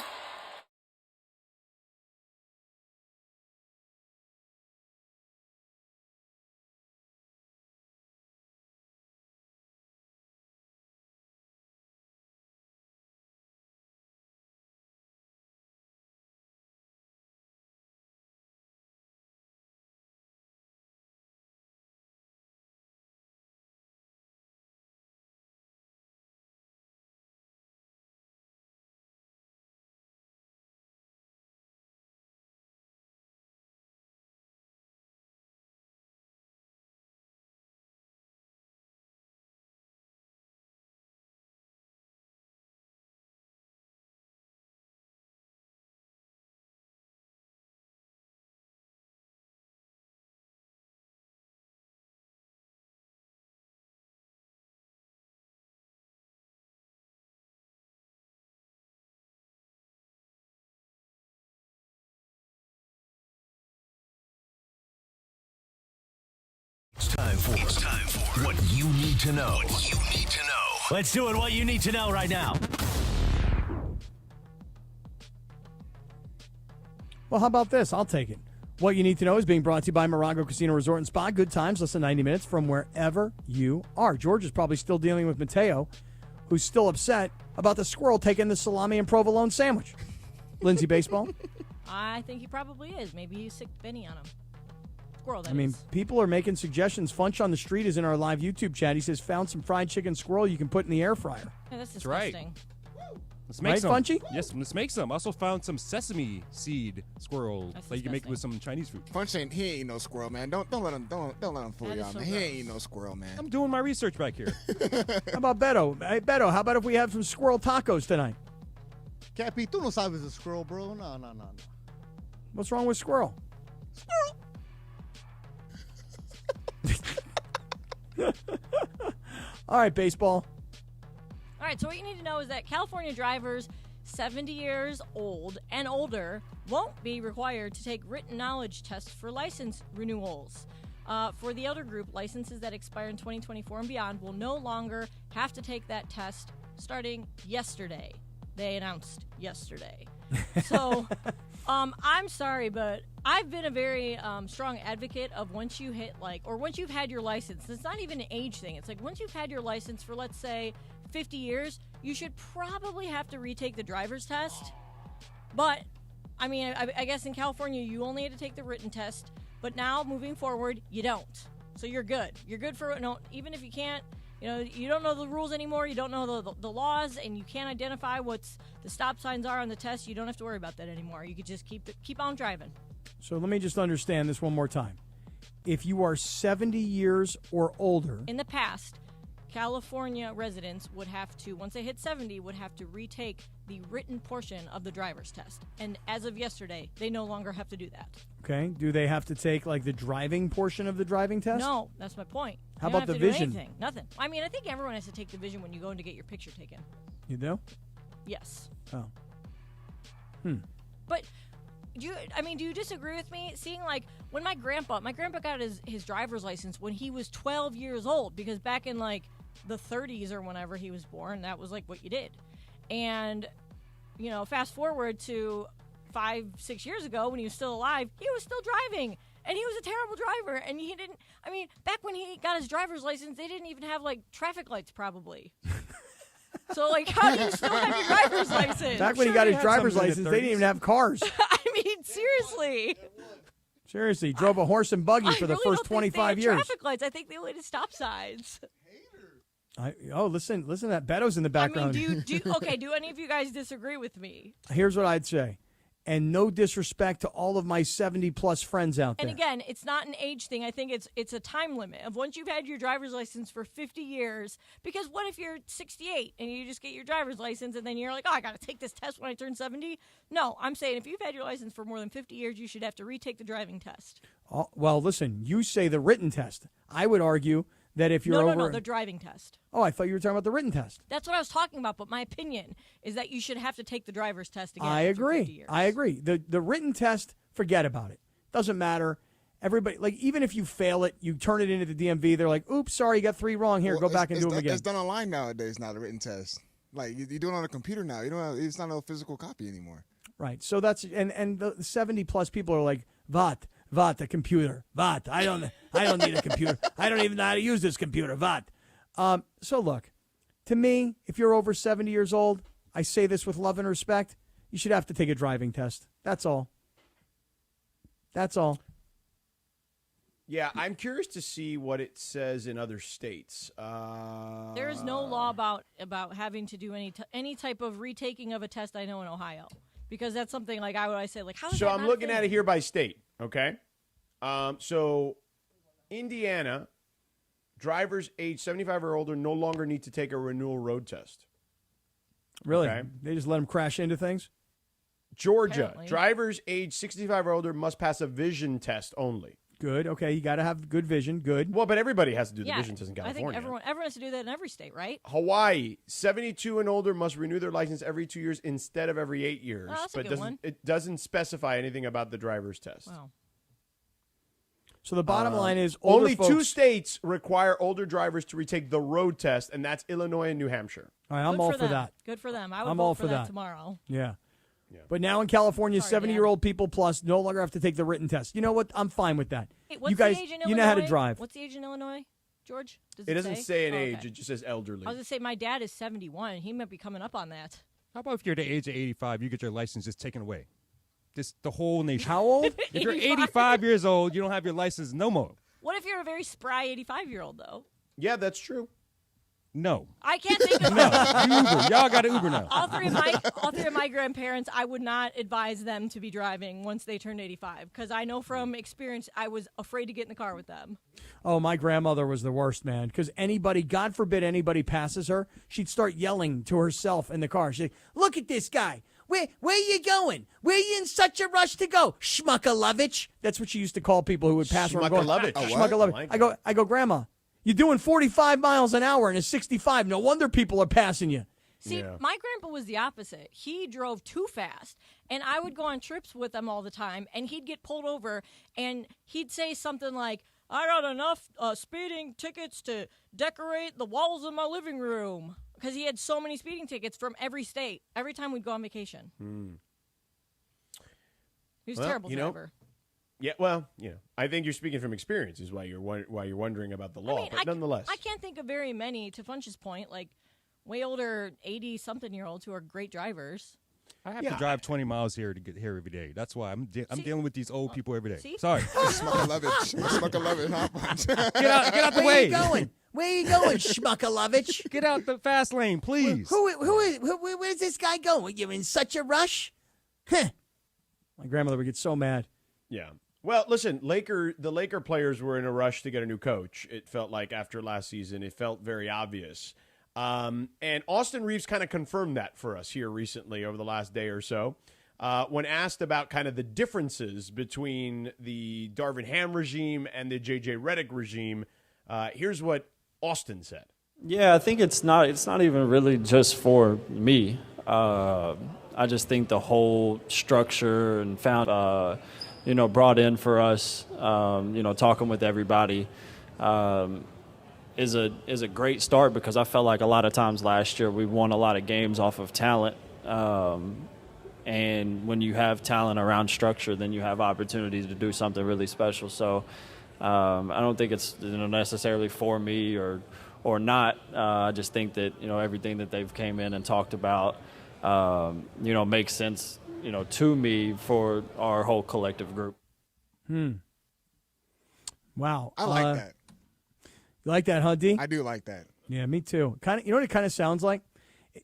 It's time for what you need to know. Let's do it. What you need to know right now. Well, how about this? I'll take it. What you need to know is being brought to you by Morongo Casino Resort and Spa. Good times, less than 90 minutes from wherever you are. George is probably still dealing with Mateo, who's still upset about the squirrel taking the salami and provolone sandwich. Lindsay, baseball? I think he probably is. Maybe he's sick Benny on him. Squirrel, that I mean, is. people are making suggestions. Funch on the Street is in our live YouTube chat. He says, found some fried chicken squirrel you can put in the air fryer. Yeah, that's That's right. disgusting. Let's make Right, some. Funchy? Yes, let's make some. Also found some sesame seed squirrel That's that you can make disgusting. with some Chinese food. Funch ain't he ain't no squirrel, man. Don't let him fool That you is out, so man. He gross. ain't no squirrel, man. I'm doing my research back here. How about Beto? Hey, Beto, how about if we have some squirrel tacos tonight? Cappy, tú no sabes de squirrel, bro. No. What's wrong with squirrel? All right, baseball. All right, so what you need to know is that California drivers 70 years old and older won't be required to take written knowledge tests for license renewals. For the other group, licenses that expire in 2024 and beyond will no longer have to take that test starting yesterday. They announced yesterday. So, I'm sorry, but I've been a very strong advocate of once you hit once you've had your license, it's not even an age thing. It's like once you've had your license for, let's say, 50 years, you should probably have to retake the driver's test. But, I mean, I guess in California, you only had to take the written test. But now, moving forward, you don't. So you're good. You're good for, even if you can't, you don't know the rules anymore, you don't know the laws, and you can't identify what the stop signs are on the test, you don't have to worry about that anymore. You could just keep on driving. So let me just understand this one more time. If you are 70 years or older... In the past, California residents would have to, once they hit 70, would have to retake the written portion of the driver's test. And as of yesterday, they no longer have to do that. Okay. Do they have to take, the driving portion of the driving test? No, that's my point. How you don't about the have to do vision? anything. Nothing. I mean, I think everyone has to take the vision when you go in to get your picture taken. You do? Yes. Oh. But... Do you disagree with me? Seeing when my grandpa got his driver's license when he was 12 years old, because back in the 30s or whenever he was born, that was what you did. And, fast forward to 5-6 years ago when he was still alive, he was still driving. And he was a terrible driver. And he didn't, back when he got his driver's license, they didn't even have traffic lights probably. So, how do you still have your driver's license? Back when he got his driver's license, they didn't even have cars. Seriously. Seriously, drove a horse and buggy for the first 25 years. Traffic lights. I think they only had stop signs. Listen to that. Beto's in the background. Do any of you guys disagree with me? Here's what I'd say. And no disrespect to all of my 70-plus friends out there. And again, it's not an age thing. I think it's a time limit of once you've had your driver's license for 50 years. Because what if you're 68 and you just get your driver's license and then you're like, I got to take this test when I turn 70? No, I'm saying if you've had your license for more than 50 years, you should have to retake the driving test. Well, listen, you say the written test. I would argue that if you're No, the driving test. Oh, I thought you were talking about the written test. That's what I was talking about, but my opinion is that you should have to take the driver's test again. I agree. 50 years. I agree. The written test, forget about it. Doesn't matter. Everybody, even if you fail it, you turn it into the DMV, they're like, oops, sorry, you got 3 wrong. Here, go back and do them again. It's done online nowadays, not a written test. You do it on a computer now. It's not a physical copy anymore. Right. So that's, and the 70-plus people are like, What, a computer. What? I don't need a computer. I don't even know how to use this computer. What? So look, to me, if you're over 70 years old, I say this with love and respect, you should have to take a driving test. That's all. That's all. Yeah, I'm curious to see what it says in other states. There is no law about having to do any type of retaking of a test. I know in Ohio, because that's something I say how. So I'm looking at it here by state. Okay, so Indiana drivers age 75 or older no longer need to take a renewal road test. Really? Okay. They just let them crash into things? Georgia, Apparently. drivers age 65 or older must pass a vision test only. Good. Okay, you got to have good vision. Good. Well, but everybody has to do the vision test in California. I think everyone has to do that in every state, right? Hawaii, 72 and older must renew their license every 2 years instead of every 8 years. Oh, that's a but good one. It doesn't specify anything about the driver's test. Wow. So the bottom line is only folks, 2 states require older drivers to retake the road test, and that's Illinois and New Hampshire. All right, I'm all for that. Good for them. I would I'm vote all for for that that tomorrow. Yeah. But now in California, Sorry, 70-year-old people plus no longer have to take the written test. You know what? I'm fine with that. Hey, what's you guys, the age in you know how to Illinois? drive. What's the age in Illinois, George? It doesn't say an age. Okay. It just says elderly. I was going to say my dad is 71. He might be coming up on that. How about if you're the age of 85, you get your license just taken away? Just the whole nation. How old? If you're 85 years old, you don't have your license no more. What if you're a very spry 85-year-old, though? Yeah, that's true. No. I can't think of No. Uber. Y'all got an Uber now. all three of my grandparents, I would not advise them to be driving once they turned 85 because I know from experience I was afraid to get in the car with them. Oh, my grandmother was the worst, man, because anybody, God forbid anybody passes her, she'd start yelling to herself in the car. She'd say, look at this guy. Where you going? Where you in such a rush to go? Schmuckalovich. That's what she used to call people who would pass her. Schmuckalovich. Schmuckalovich. I go, Grandma, You're doing 45 miles an hour and a 65. No wonder people are passing you. See, my grandpa was the opposite. He drove too fast, and I would go on trips with him all the time, and he'd get pulled over, and he'd say something like, I got enough speeding tickets to decorate the walls of my living room, because he had so many speeding tickets from every state every time we'd go on vacation. He was a terrible driver. Yeah, well, I think you're speaking from experience is why you're wondering about the law, but nonetheless. I can't think of very many, to Funch's point, like way older 80-something-year-olds who are great drivers. I have to drive 20 miles here to get here every day. That's why I'm dealing with these old people every day. See? Sorry. Schmuckalovich, huh? Get out the way. Where are you going, Schmuckalovich? Get out the fast lane, please. Where's this guy going? You're in such a rush? Huh. My grandmother would get so mad. Yeah. Well, listen, the Laker players were in a rush to get a new coach. It felt like after last season, it felt very obvious. And Austin Reeves kind of confirmed that for us here recently over the last day or so. When asked about kind of the differences between the Darvin Ham regime and the J.J. Redick regime, here's what Austin said. Yeah, I think it's not even really just for me. I just think the whole structure and brought in for us, talking with everybody, is a great start because I felt like a lot of times last year we won a lot of games off of talent. And when you have talent around structure, then you have opportunities to do something really special. So I don't think it's necessarily for me or not. I just think that, everything that they've came in and talked about, makes sense, to me for our whole collective group. Wow. I like that. You like that, huh, D? I do like that. Yeah, me too. Kind of. You know what it kind of sounds like?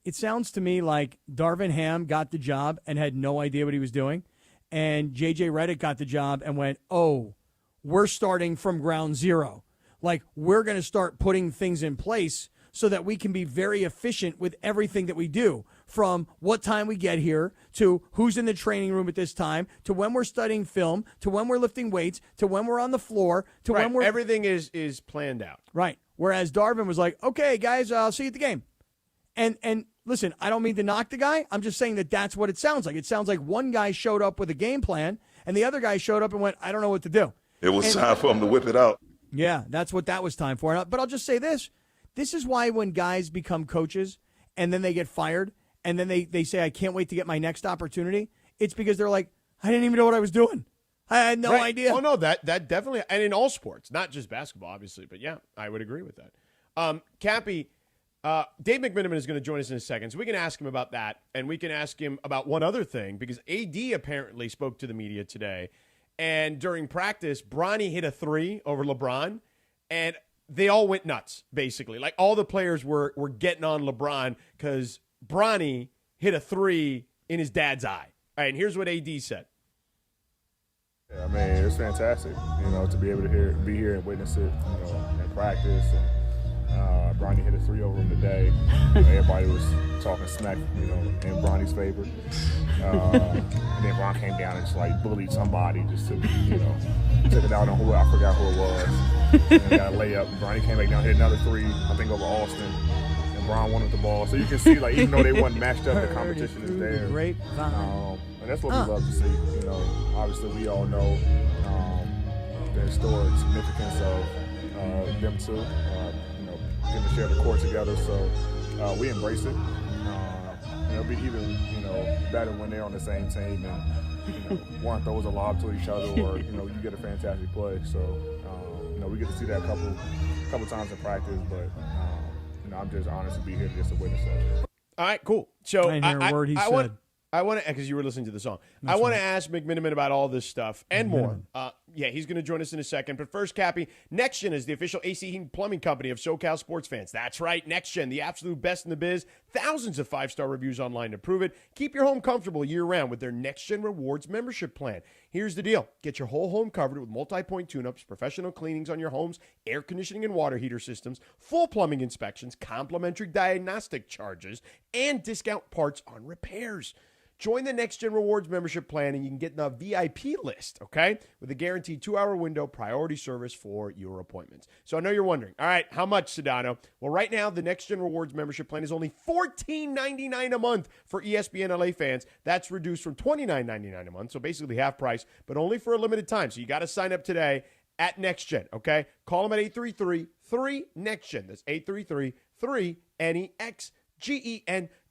It sounds to me like Darvin Ham got the job and had no idea what he was doing, and J.J. Redick got the job and went, oh, we're starting from ground zero. Like, we're going to start putting things in place so that we can be very efficient with everything that we do, from what time we get here to who's in the training room at this time to when we're studying film to when we're lifting weights to when we're on the floor to when we're... Everything is planned out. Right. Whereas Darvin was like, okay, guys, I'll see you at the game. And listen, I don't mean to knock the guy. I'm just saying that that's what it sounds like. It sounds like one guy showed up with a game plan and the other guy showed up and went, I don't know what to do. It was time for him to whip it out. Yeah, that's what that was time for. But I'll just say this. This is why when guys become coaches and then they get fired and then they say, I can't wait to get my next opportunity, it's because they're like, I didn't even know what I was doing. I had no idea. Oh, no, that definitely, and in all sports, not just basketball, obviously, but yeah, I would agree with that. Cappy, Dave McMiniman is going to join us in a second, so we can ask him about that, and we can ask him about one other thing, because AD apparently spoke to the media today, and during practice, Bronny hit a three over LeBron, and they all went nuts, basically. Like, all the players were getting on LeBron because Bronny hit a three in his dad's eye. All right, and here's what AD said. Yeah, I mean, it's fantastic, to be able to be here and witness it, in practice. And Bronny hit a three over him today. Everybody was talking smack, in Bronny's favor. And then Bron came down and just bullied somebody, just took it out on I forgot who it was. And got a layup. Bronny came back down, hit another three, I think over Austin. And Bron wanted the ball. So you can see, even though they wasn't matched up, the competition is there. Great. And that's what we love to see. Obviously we all know the historic significance of them two. Getting to share the court together, so we embrace it. It'll be even, better when they're on the same team and one throws a lob to each other, or you get a fantastic play. So we get to see that a couple times in practice, but I'm just honored to be here just to witness that. All right, cool. So I didn't hear a word he said. I want to, because you were listening to the song. I want to ask McMiniman about all this stuff and more. He's going to join us in a second. But first, Cappy, NextGen is the official AC Heating Plumbing Company of SoCal sports fans. That's right, NextGen, the absolute best in the biz. Thousands of 5-star reviews online to prove it. Keep your home comfortable year-round with their NextGen Rewards membership plan. Here's the deal. Get your whole home covered with multi-point tune-ups, professional cleanings on your home's air conditioning and water heater systems, full plumbing inspections, complimentary diagnostic charges, and discount parts on repairs. Join the Next Gen Rewards membership plan, and you can get the VIP list, okay, with a guaranteed 2-hour window priority service for your appointments. So I know you're wondering, all right, how much, Sedano? Well, right now, the Next Gen Rewards membership plan is only $14.99 a month for ESPN LA fans. That's reduced from $29.99 a month, so basically half price, but only for a limited time. So you got to sign up today at NextGen, okay? Call them at 833-3-NEXTGen. That's 833-3-NEXGEN.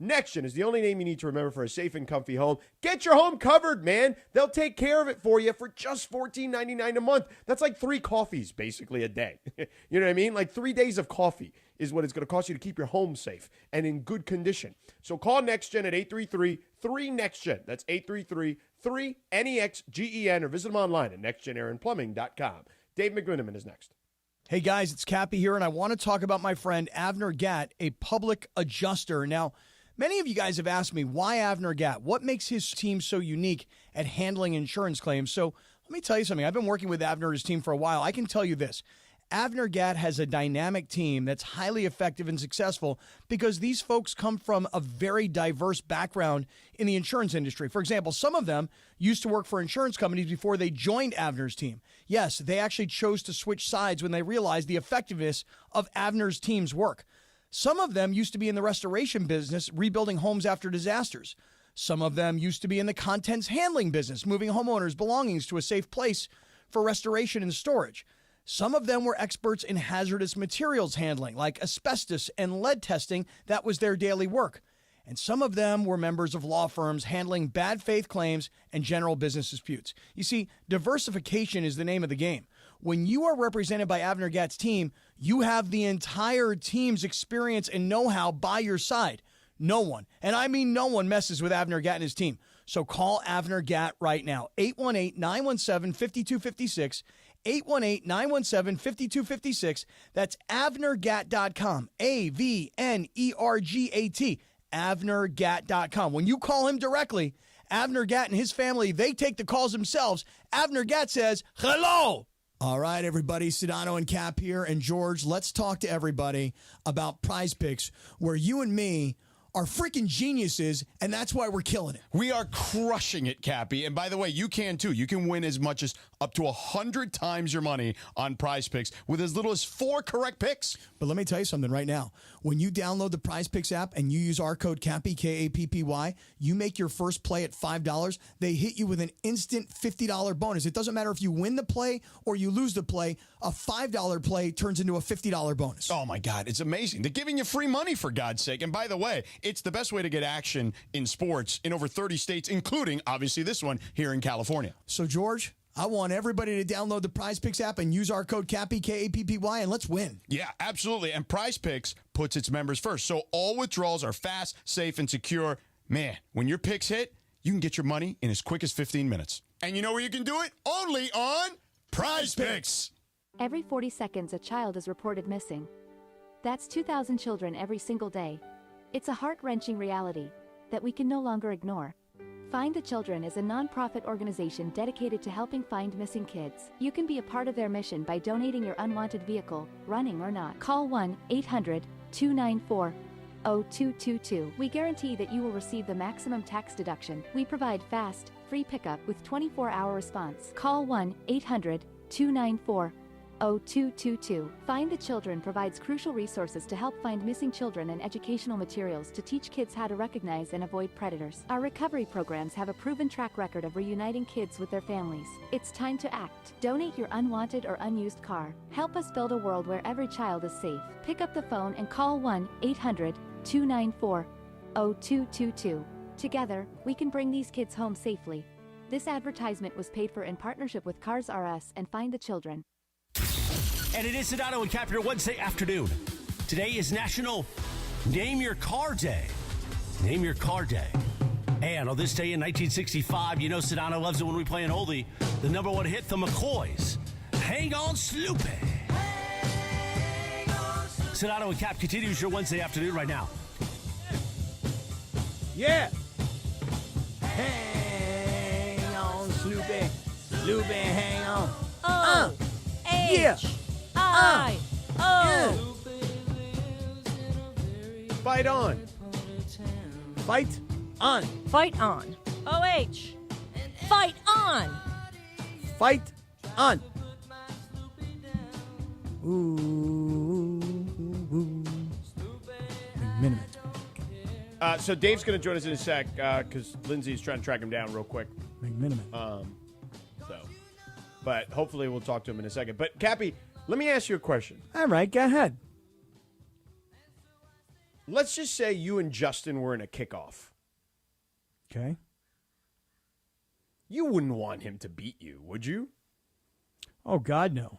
NextGen is the only name you need to remember for a safe and comfy home. Get your home covered, man. They'll take care of it for you for just $14.99 a month. That's like 3 coffees, basically, a day. You know what I mean? Like 3 days of coffee is what it's going to cost you to keep your home safe and in good condition. So call NextGen at 833-3-NEXTGen. That's 833-3-NEXGEN, or visit them online at nextgenairandplumbing.com. Dave McGlinneman is next. Hey guys, it's Cappy here, and I want to talk about my friend Avner Gatt, a public adjuster. Now, many of you guys have asked me, why Avner Gatt? What makes his team so unique at handling insurance claims? So let me tell you something. I've been working with Avner and his team for a while. I can tell you this. Avner Gatt has a dynamic team that's highly effective and successful because these folks come from a very diverse background in the insurance industry. For example, some of them used to work for insurance companies before they joined Avner's team. Yes, they actually chose to switch sides when they realized the effectiveness of Avner's team's work. Some of them used to be in the restoration business, rebuilding homes after disasters. Some of them used to be in the contents handling business, moving homeowners' belongings to a safe place for restoration and storage. Some of them were experts in hazardous materials handling, like asbestos and lead testing. That was their daily work. And some of them were members of law firms handling bad faith claims and general business disputes. You see, diversification is the name of the game. When you are represented by Avner Gatt's team, you have the entire team's experience and know-how by your side. No one, and I mean no one, messes with Avner Gatt and his team. So call Avner Gatt right now, 818-917-5256, 818-917-5256. That's AvnerGatt.com, AVNERGAT, AvnerGatt.com. When you call him directly, Avner Gatt and his family, they take the calls themselves. Avner Gatt says, hello. All right, everybody, Sedano and Cap here. And George, let's talk to everybody about Prize Picks, where you and me are freaking geniuses, and that's why we're killing it. We are crushing it, Cappy. And by the way, you can too. You can win as much as up to 100 times your money on Prize Picks with as little as 4 correct picks. But let me tell you something right now. When you download the Prize Picks app and you use our code Cappy, K-A-P-P-Y, you make your first play at $5, they hit you with an instant $50 bonus. It doesn't matter if you win the play or you lose the play. A $5 play turns into a $50 bonus. Oh, my God. It's amazing. They're giving you free money, for God's sake. And by the way, it's the best way to get action in sports in over 30 states, including, obviously, this one here in California. So, George, I want everybody to download the Prize Picks app and use our code Cappy, K-A-P-P-Y, and let's win. Yeah, absolutely. And Prize Picks puts its members first. So all withdrawals are fast, safe, and secure. Man, when your picks hit, you can get your money in as quick as 15 minutes. And you know where you can do it? Only on Prize Picks. Every 40 seconds, a child is reported missing. That's 2,000 children every single day. It's a heart-wrenching reality that we can no longer ignore. Find the Children is a non-profit organization dedicated to helping find missing kids. You can be a part of their mission by donating your unwanted vehicle, running or not. Call 1-800-294-0222. We guarantee that you will receive the maximum tax deduction. We provide fast, free pickup with 24-hour response. Call 1-800-294-0222. Find the Children provides crucial resources to help find missing children and educational materials to teach kids how to recognize and avoid predators. Our recovery programs have a proven track record of reuniting kids with their families. It's time to act. Donate your unwanted or unused car. Help us build a world where every child is safe. Pick up the phone and call 1-800-294-0222. Together, we can bring these kids home safely. This advertisement was paid for in partnership with Cars R Us and Find the Children. And it is Sedano and Cap here Wednesday afternoon. Today is National Name Your Car Day. Name Your Car Day. And on this day in 1965, you know Sedano loves it when we play an oldie. The number one hit, the McCoys. Hang on, Sloopy. Sedano and Cap continues your Wednesday afternoon right now. Yeah. Hang on, Sloopy. Sloopy, hang on. Yeah. Fight on. Fight on. Fight on. OH. Fight on. Fight on. Ooh. McMiniman. So Dave's going to join us in a sec because Lindsay's trying to track him down real quick. McMiniman. But hopefully we'll talk to him in a second. But Cappy, let me ask you a question. All right, go ahead. Let's just say you and Justin were in a kickoff. Okay. You wouldn't want him to beat you, would you? Oh, God, no.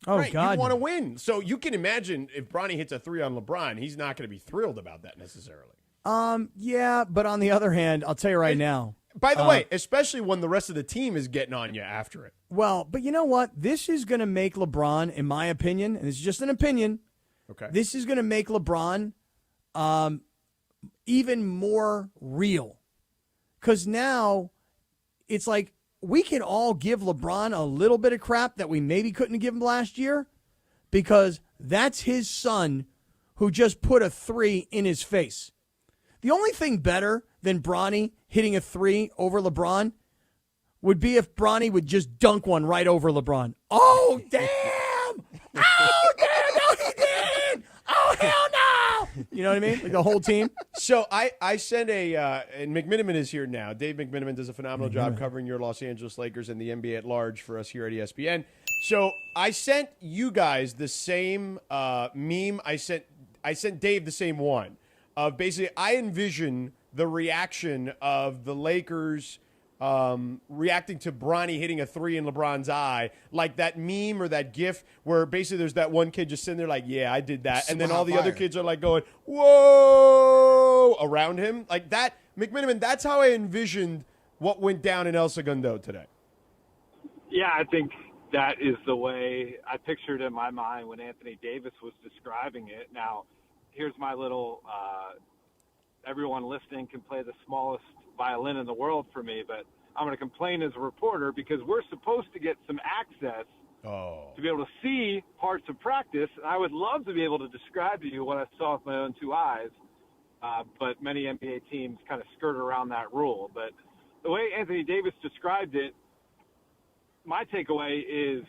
Oh, right, God, you want to no. win. So you can imagine if Bronny hits a 3 on LeBron, he's not going to be thrilled about that necessarily. Yeah, but on the other hand, I'll tell you right now. By the way, especially when the rest of the team is getting on you after it. Well, but you know what? This is going to make LeBron, in my opinion, and it's just an opinion. Okay. This is going to make LeBron even more real. Because now it's like we can all give LeBron a little bit of crap that we maybe couldn't give him last year because that's his son who just put a 3 in his face. The only thing better than Bronny hitting a 3 over LeBron would be if Bronny would just dunk one right over LeBron. Oh, damn! Oh, damn! No, he didn't! Oh, hell no! You know what I mean? Like the whole team. So I sent and McMiniman is here now. Dave McMiniman does a phenomenal job covering your Los Angeles Lakers and the NBA at large for us here at ESPN. So I sent you guys the same meme. I sent Dave the same one. Basically, I envision the reaction of the Lakers reacting to Bronny hitting a 3 in LeBron's eye, like that meme or that GIF where basically there's that one kid just sitting there like, yeah, I did that. And then all the other kids are like going, whoa, around him. Like that, McMiniman, that's how I envisioned what went down in El Segundo today. Yeah, I think that is the way I pictured in my mind when Anthony Davis was describing it. Now, here's my little everyone listening can play the smallest violin in the world for me, but I'm going to complain as a reporter because we're supposed to get some access to be able to see parts of practice. And I would love to be able to describe to you what I saw with my own 2 eyes, but many NBA teams kind of skirt around that rule. But the way Anthony Davis described it, my takeaway is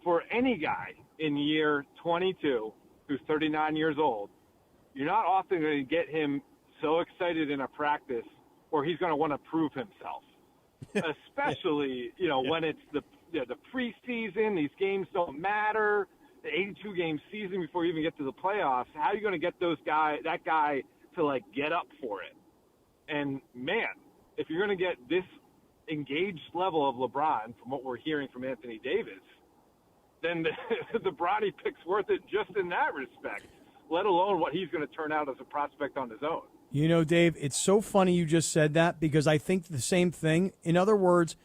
for any guy in year 22 who's 39 years old, you're not often going to get him so excited in a practice or he's going to want to prove himself, especially, when it's the preseason, these games don't matter, the 82-game season before you even get to the playoffs. How are you going to get that guy to, get up for it? And, man, if you're going to get this engaged level of LeBron from what we're hearing from Anthony Davis, then the Bronny pick's worth it just in that respect, let alone what he's going to turn out as a prospect on his own. You know, Dave, it's so funny you just said that because I think the same thing. In other words,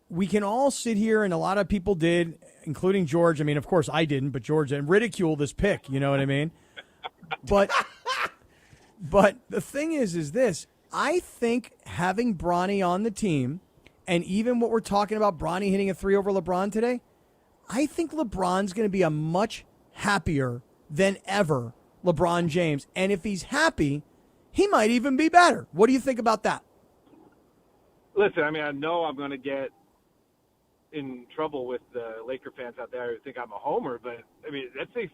we can all sit here, and a lot of people did, including George. I mean, of course I didn't, but George, and ridicule this pick. You know what I mean? But the thing is this. I think having Bronny on the team, and even what we're talking about, Bronny hitting a 3 over LeBron today, I think LeBron's going to be a much happier than ever LeBron James. And if he's happy, he might even be better. What do you think about that? Listen, I mean, I know I'm going to get in trouble with the Laker fans out there who think I'm a homer, but, I mean, that's a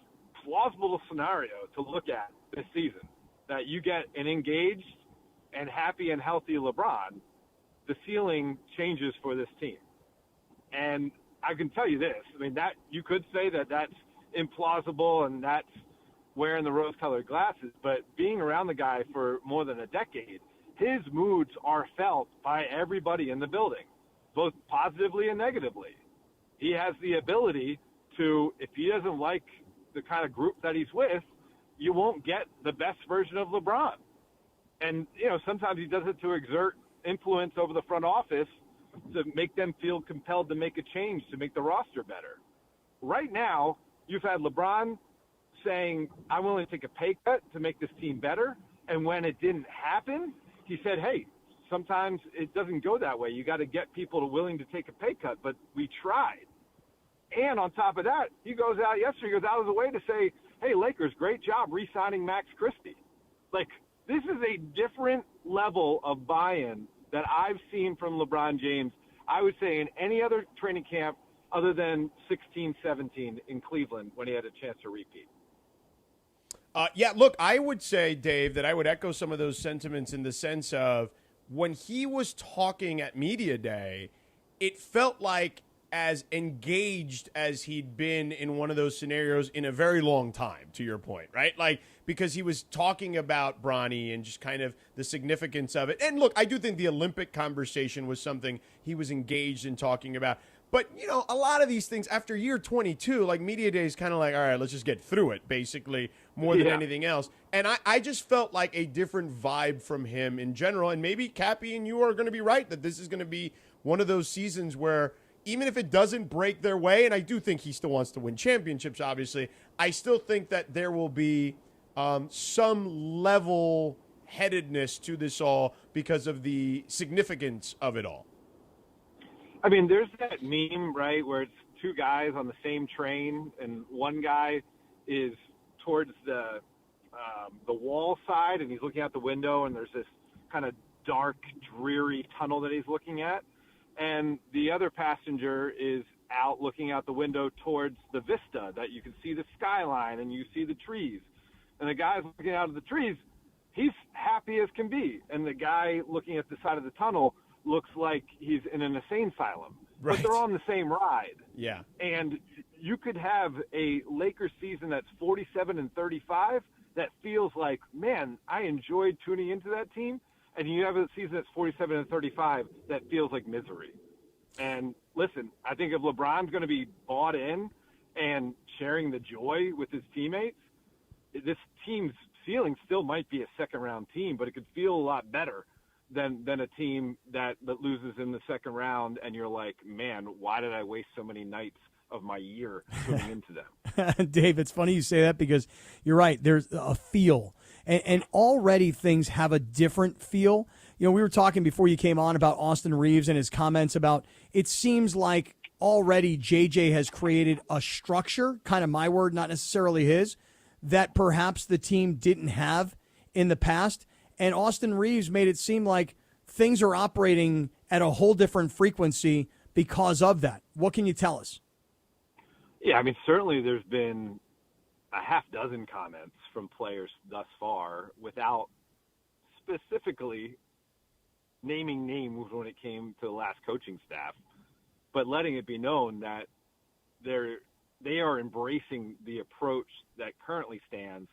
plausible scenario to look at this season, that you get an engaged and happy and healthy LeBron, the ceiling changes for this team. And I can tell you this, I mean, that you could say that that's implausible and that's wearing the rose-colored glasses, but being around the guy for more than a decade, his moods are felt by everybody in the building, both positively and negatively. He has the ability to, if he doesn't like the kind of group that he's with, you won't get the best version of LeBron. And, sometimes he does it to exert influence over the front office to make them feel compelled to make a change, to make the roster better. Right now, you've had LeBron saying, I'm willing to take a pay cut to make this team better. And when it didn't happen, he said, hey, sometimes it doesn't go that way. You got to get people willing to take a pay cut, but we tried. And on top of that, he goes out of the way to say, hey, Lakers, great job re-signing Max Christie. Like, This is a different level of buy-in that I've seen from LeBron James, I would say, in any other training camp other than 16-17 in Cleveland when he had a chance to repeat. Yeah, look, I would say, Dave, that I would echo some of those sentiments in the sense of when he was talking at Media Day, it felt like as engaged as he'd been in one of those scenarios in a very long time, to your point, right? Like, because he was talking about Bronny and just kind of the significance of it. And look, I do think the Olympic conversation was something he was engaged in talking about. But, you know, a lot of these things after year 22, like Media Day is kind of like, all right, let's just get through it, basically, more than anything else. And I just felt like a different vibe from him in general. And maybe Cappy and you are going to be right that this is going to be one of those seasons where even if it doesn't break their way, and I do think he still wants to win championships, obviously, I still think that there will be some level-headedness to this all because of the significance of it all. I mean, there's that meme, right, where it's two guys on the same train, and one guy is towards the wall side, and he's looking out the window, and there's this kind of dark, dreary tunnel that he's looking at, and the other passenger is out looking out the window towards the vista that you can see the skyline and you see the trees. And the guy looking out of the trees, he's happy as can be, and the guy looking at the side of the tunnel looks like he's in an insane asylum. Right. But they're on the same ride. Yeah. And you could have a Lakers season that's 47-35 that feels like, man, I enjoyed tuning into that team. And you have a season that's 47-35 that feels like misery. And listen, I think if LeBron's going to be bought in and sharing the joy with his teammates, this team's ceiling still might be a second-round team, but it could feel a lot better than a team that loses in the second round, and you're like, man, why did I waste so many nights of my year tuning into them? Dave, it's funny you say that because you're right. There's a feel, and already things have a different feel. You know, we were talking before you came on about Austin Reeves and his comments about it seems like already JJ has created a structure, kind of my word, not necessarily his, that perhaps the team didn't have in the past. And Austin Reeves made it seem like things are operating at a whole different frequency because of that. What can you tell us? Yeah, I mean, certainly there's been a half dozen comments from players thus far without specifically naming names when it came to the last coaching staff, but letting it be known that they are embracing the approach that currently stands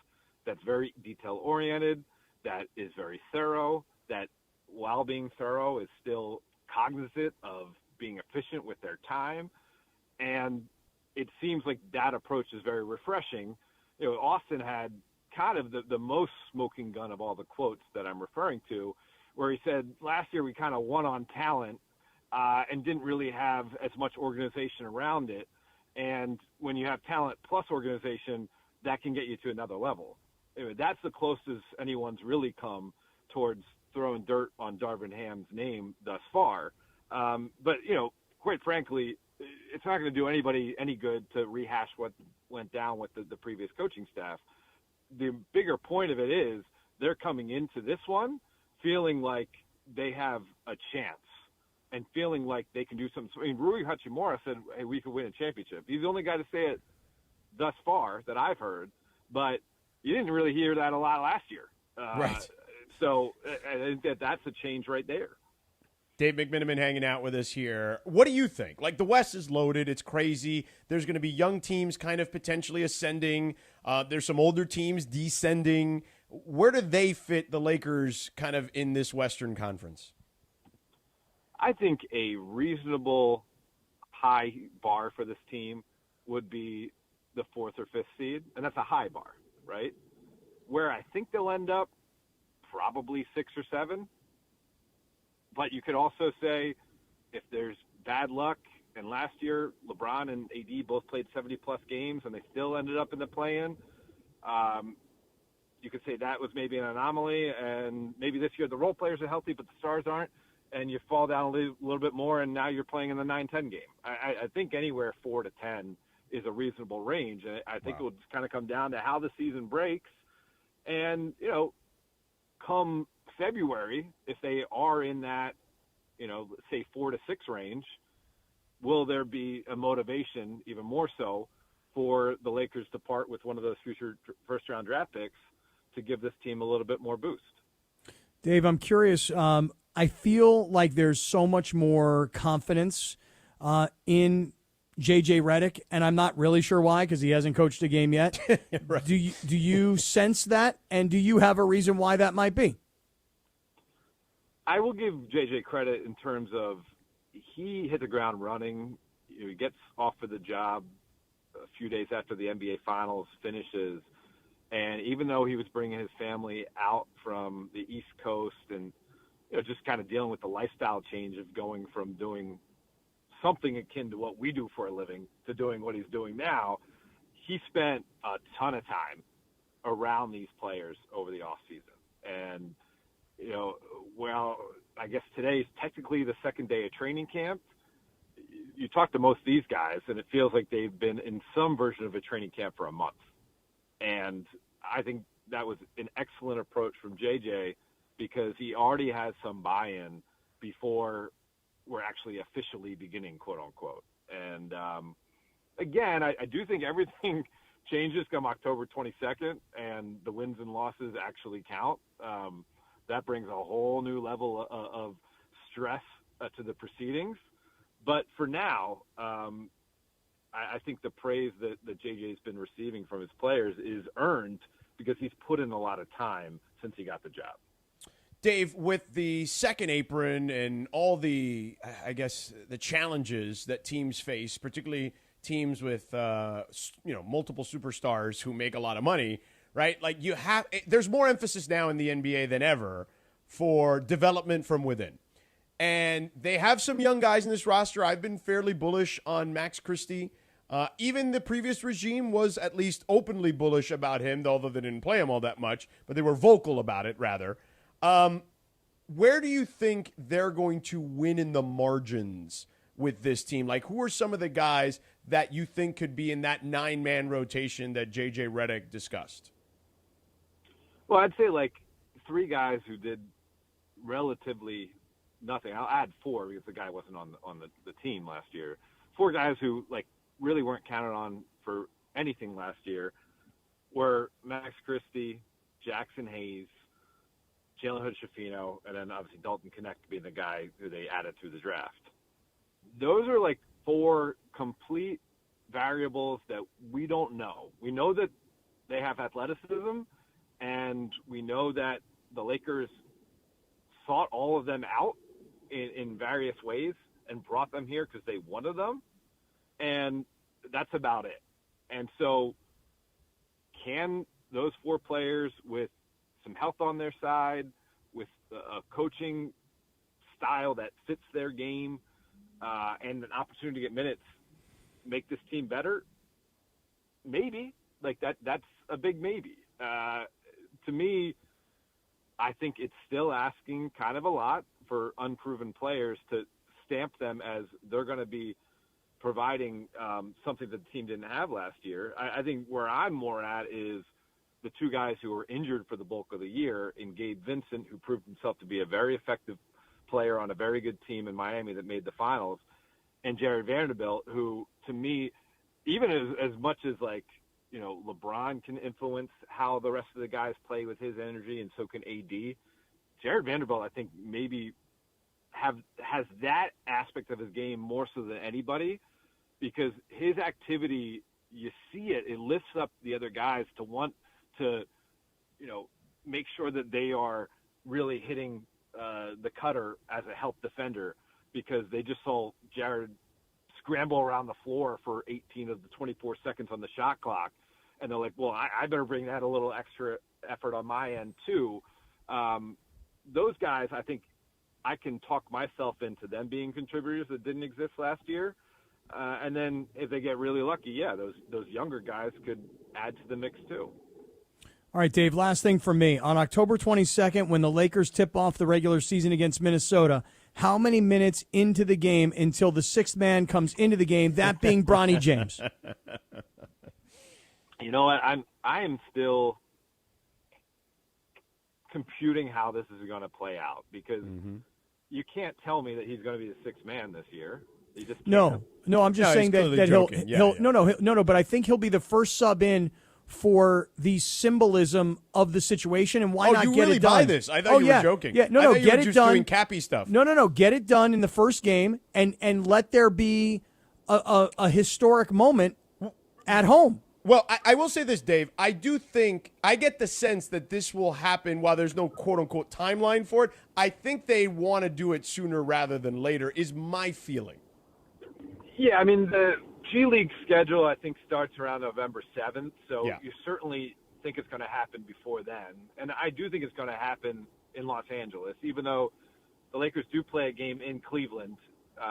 that's very detail-oriented, that is very thorough, that while being thorough is still cognizant of being efficient with their time. And it seems like that approach is very refreshing. You know, Austin had kind of the most smoking gun of all the quotes that I'm referring to, where he said, last year we kind of won on talent and didn't really have as much organization around it. And when you have talent plus organization, that can get you to another level. Anyway, that's the closest anyone's really come towards throwing dirt on Darvin Ham's name thus far. But, you know, quite frankly, it's not going to do anybody any good to rehash what went down with the previous coaching staff. The bigger point of it is they're coming into this one feeling like they have a chance and feeling like they can do something. I mean, Rui Hachimura said, hey, we could win a championship. He's the only guy to say it thus far that I've heard, but you didn't really hear that a lot last year. Right. So I think that's a change right there. Dave McMiniman hanging out with us here. What do you think? Like, the West is loaded. It's crazy. There's going to be young teams kind of potentially ascending. There's some older teams descending. Where do they fit the Lakers kind of in this Western Conference? I think a reasonable high bar for this team would be the 4th or 5th seed, and that's a high bar, right? Where I think they'll end up, probably 6 or 7. But you could also say if there's bad luck, and last year LeBron and AD both played 70-plus games and they still ended up in the play-in, you could say that was maybe an anomaly, and maybe this year the role players are healthy but the stars aren't, and you fall down a little bit more, and now you're playing in the 9-10 game. I think anywhere 4 to 10 is a reasonable range, and I think it will just kind of come down to how the season breaks. And, you know, come February, if they are in that, say 4 to 6 range, will there be a motivation, even more so, for the Lakers to part with one of those future first-round draft picks to give this team a little bit more boost? Dave, I'm curious. I feel like there's so much more confidence in J.J. Redick, and I'm not really sure why because he hasn't coached a game yet. Right. Do you sense that, and do you have a reason why that might be? I will give J.J. credit in terms of he hit the ground running. He gets off of the job a few days after the NBA Finals finishes, and even though he was bringing his family out from the East Coast and just kind of dealing with the lifestyle change of going from doing something akin to what we do for a living to doing what he's doing now, he spent a ton of time around these players over the offseason. And, well, I guess today's technically the second day of training camp. You talk to most of these guys, and it feels like they've been in some version of a training camp for a month. And I think that was an excellent approach from JJ because he already has some buy-in before we're actually officially beginning, quote unquote. And again, I do think everything changes come October 22nd and the wins and losses actually count. That brings a whole new level of stress to the proceedings. But for now, I think the praise that JJ's been receiving from his players is earned because he's put in a lot of time since he got the job. Dave, with the second apron and all the, I guess, the challenges that teams face, particularly teams with, multiple superstars who make a lot of money, right? Like there's more emphasis now in the NBA than ever for development from within. And they have some young guys in this roster. I've been fairly bullish on Max Christie. Even the previous regime was at least openly bullish about him, although they didn't play him all that much, but they were vocal about it, rather. Where do you think they're going to win in the margins with this team? Like, who are some of the guys that you think could be in that 9-man rotation that J.J. Redick discussed? Well, I'd say like 3 guys who did relatively nothing. I'll add 4 because the guy wasn't on the team last year. 4 guys who really weren't counted on for anything last year were Max Christie, Jackson Hayes, Jalen Hood-Schifino, and then obviously Dalton Knecht being the guy who they added through the draft. Those are 4 complete variables that we don't know. We know that they have athleticism, and we know that the Lakers sought all of them out in various ways and brought them here because they wanted them, and that's about it. And so can those 4 players with some health on their side, with a coaching style that fits their game, and an opportunity to get minutes, make this team better? Maybe. That's a big maybe. To me, I think it's still asking kind of a lot for unproven players to stamp them as they're going to be providing something that the team didn't have last year. I think where I'm more at is the 2 guys who were injured for the bulk of the year in Gabe Vincent, who proved himself to be a very effective player on a very good team in Miami that made the finals, and Jared Vanderbilt, who to me, even as much as LeBron can influence how the rest of the guys play with his energy, and so can AD, Jared Vanderbilt, I think maybe has that aspect of his game more so than anybody, because his activity, you see it lifts up the other guys to want to, make sure that they are really hitting the cutter as a help defender, because they just saw Jared scramble around the floor for 18 of the 24 seconds on the shot clock. And they're like, well, I better bring that a little extra effort on my end too. Those guys, I think I can talk myself into them being contributors that didn't exist last year. And then if they get really lucky, yeah, those younger guys could add to the mix too. All right, Dave, last thing from me. On October 22nd, when the Lakers tip off the regular season against Minnesota, how many minutes into the game until the 6th man comes into the game, that being Bronny James? You know what? I am still computing how this is going to play out because you can't tell me that he's going to be the sixth man this year. You just can't. No, I'm just saying that he'll but I think he'll be the first sub in for the symbolism of the situation, and why not you get really it done? buy this? I thought you were joking. Yeah, I thought you get were it just done. doing Cappy stuff. No, get it done in the first game, and let there be a historic moment at home. Well, I will say this, Dave. I do think I get the sense that this will happen while there's no quote-unquote timeline for it. I think they want to do it sooner rather than later is my feeling. Yeah, I mean, the G League schedule, I think, starts around November 7th, so you certainly think it's going to happen before then. And I do think it's going to happen in Los Angeles, even though the Lakers do play a game in Cleveland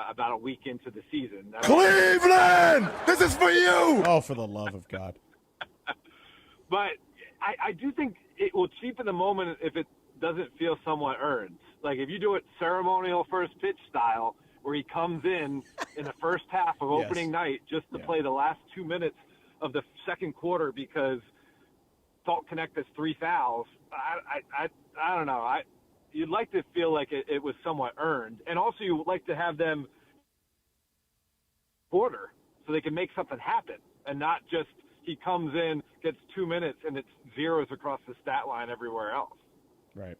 about a week into the season. Cleveland! This is for you! Oh, for the love of God. But I do think it will cheapen the moment if it doesn't feel somewhat earned. Like, if you do it ceremonial first pitch style, where he comes in the first half of opening night just to play the last 2 minutes of the second quarter because Salt Connect has 3 fouls. I don't know. You'd like to feel like it was somewhat earned. And also you would like to have them quarter so they can make something happen and not just he comes in, gets 2 minutes, and it's zeros across the stat line everywhere else. Right.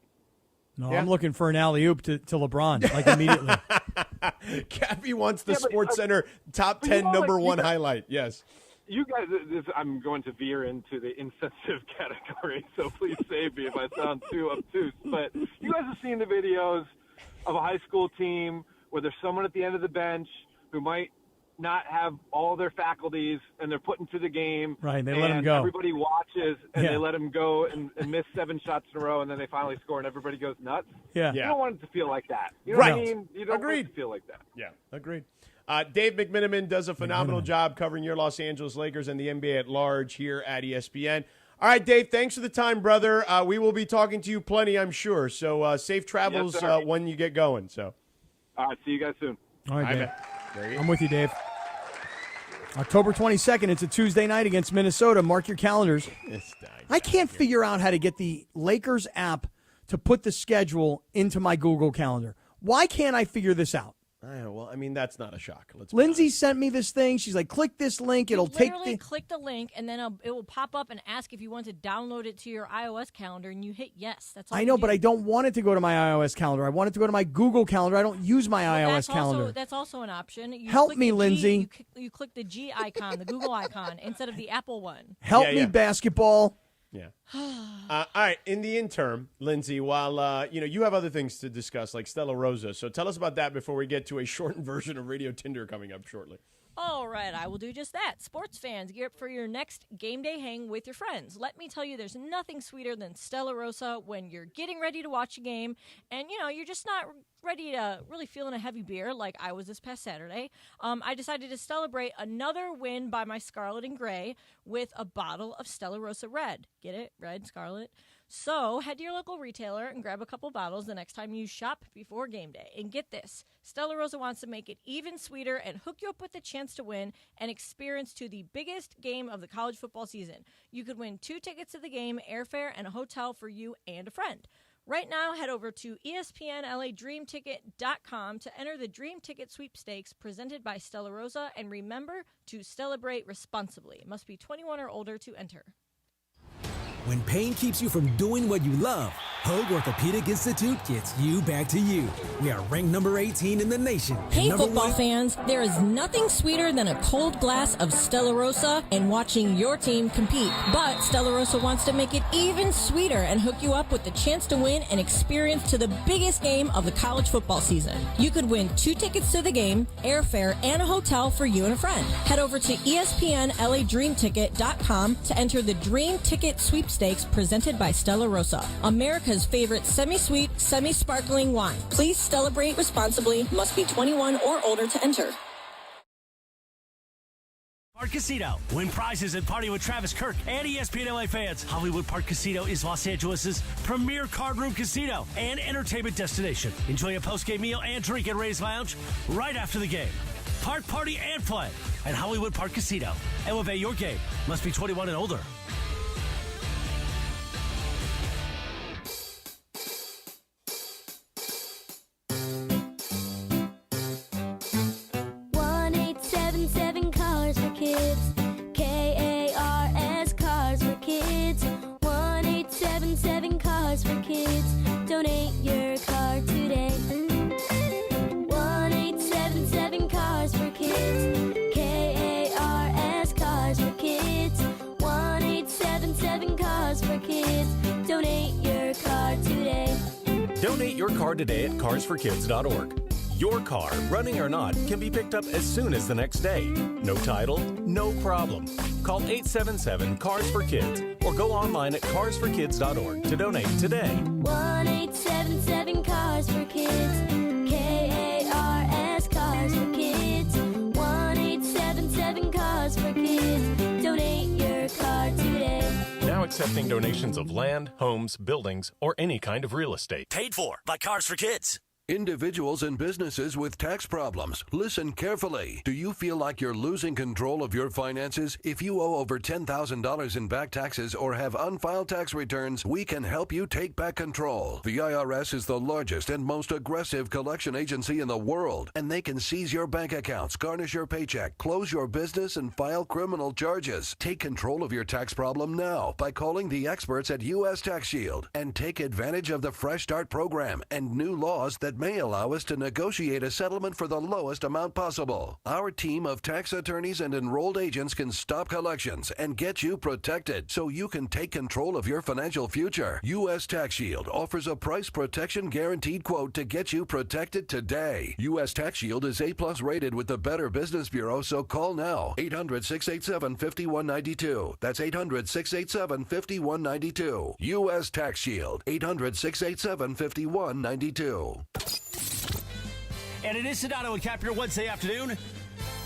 No, I'm looking for an alley-oop to LeBron, like immediately. Cappy wants the Sports Center top 10 number one highlight. Yes. You guys, I'm going to veer into the insensitive category, so please save me if I sound too obtuse. But you guys have seen the videos of a high school team where there's someone at the end of the bench who might not have all their faculties, and they're put into the game. Right, they let him go. Everybody watches, and they let him go and miss 7 shots in a row, and then they finally score, and everybody goes nuts. Yeah. You don't want it to feel like that. You know what I mean? You don't want it to feel like that. Yeah, agreed. Dave McMiniman does a phenomenal job covering your Los Angeles Lakers and the NBA at large here at ESPN. All right, Dave, thanks for the time, brother. We will be talking to you plenty, I'm sure. So safe travels when you get going. So, all right, see you guys soon. All right, Dave. I'm with you, Dave. October 22nd, it's a Tuesday night against Minnesota. Mark your calendars. I can't figure out how to get the Lakers app to put the schedule into my Google Calendar. Why can't I figure this out? Well, I mean, that's not a shock. Lindsay sent me this thing. She's like, click this link. It'll take literally click the link, and then it will pop up and ask if you want to download it to your iOS calendar, and you hit yes. That's all I know, but I don't want it to go to my iOS calendar. I want it to go to my Google Calendar. I don't use my iOS calendar. That's also an option. Help me, Lindsay. You click the G icon, the Google icon, instead of the Apple one. Help me, basketball. Yeah. All right. In the interim, Lindsay, while you have other things to discuss, like Stella Rosa, so tell us about that before we get to a shortened version of Radio Tinder coming up shortly. All right, I will do just that. Sports fans, gear up for your next game day hang with your friends. Let me tell you, there's nothing sweeter than Stella Rosa when you're getting ready to watch a game and, you're just not ready to really feeling a heavy beer like I was this past Saturday. I decided to celebrate another win by my Scarlet and Gray with a bottle of Stella Rosa Red. Get it? Red, Scarlet. So head to your local retailer and grab a couple bottles the next time you shop before game day. And get this, Stella Rosa wants to make it even sweeter and hook you up with the chance to win an experience to the biggest game of the college football season. You could win 2 tickets to the game, airfare, and a hotel for you and a friend. Right now, head over to ESPNLADreamTicket.com to enter the Dream Ticket Sweepstakes presented by Stella Rosa, and remember to celebrate responsibly. Must be 21 or older to enter. When pain keeps you from doing what you love, Hoag Orthopedic Institute gets you back to you. We are ranked number 18 in the nation. Hey, football fans, there is nothing sweeter than a cold glass of Stella Rosa and watching your team compete. But Stella Rosa wants to make it even sweeter and hook you up with the chance to win an experience to the biggest game of the college football season. You could win 2 tickets to the game, airfare, and a hotel for you and a friend. Head over to ESPNLADreamTicket.com to enter the Dream Ticket Sweepstakes presented by Stella Rosa, America's favorite semi-sweet, semi-sparkling wine. Please celebrate responsibly. Must be 21 or older to enter. Park Casino. Win prizes and party with Travis Kirk and ESPN LA fans. Hollywood Park Casino is Los Angeles' premier card room casino and entertainment destination. Enjoy a post-game meal and drink at Ray's Lounge right after the game. Park, party, and play at Hollywood Park Casino. Elevate your game. Must be 21 and older. your car today at carsforkids.org. Your car, running or not, can be picked up as soon as the next day. No title, no problem. Call 877-CARS-FOR-KIDS or go online at carsforkids.org to donate today. 1-877-CARS-FOR-KIDS. K-A-R-S, Cars for Kids. 1-877-CARS-FOR-KIDS. Donate your car today. Now accepting donations of land, homes, buildings, or any kind of real estate. Paid for by Cars for Kids. Individuals and businesses with tax problems, listen carefully. Do you feel like you're losing control of your finances? If you owe over $10,000 in back taxes or have unfiled tax returns, we can help you take back control. The IRS is the largest and most aggressive collection agency in the world, and they can seize your bank accounts, garnish your paycheck, close your business, and file criminal charges. Take control of your tax problem now by calling the experts at U.S. Tax Shield and take advantage of the Fresh Start program and new laws that may allow us to negotiate a settlement for the lowest amount possible. Our team of tax attorneys and enrolled agents can stop collections and get you protected so you can take control of your financial future. U.S. Tax Shield offers a price protection guaranteed quote to get you protected today. U.S. Tax Shield is A+ rated with the Better Business Bureau, so call now. 800-687-5192. That's 800-687-5192. U.S. Tax Shield. 800-687-5192. And it is Sedano and Kap here Wednesday afternoon.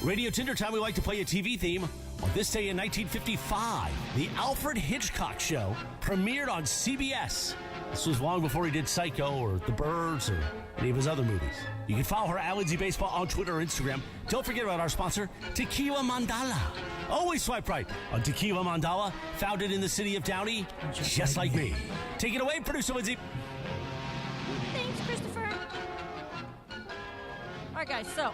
Radio Tinder time, we like to play a TV theme. On this day in 1955, the Alfred Hitchcock Show premiered on CBS. This was long before he did Psycho or The Birds or any of his other movies. You can follow her at Lindsay Baseball on Twitter or Instagram. Don't forget about our sponsor, Tequila Mandala. Always swipe right on Tequila Mandala, founded in the city of Downey, just like me. Take it away, producer Lindsay. Thanks, Christopher. All right, guys, so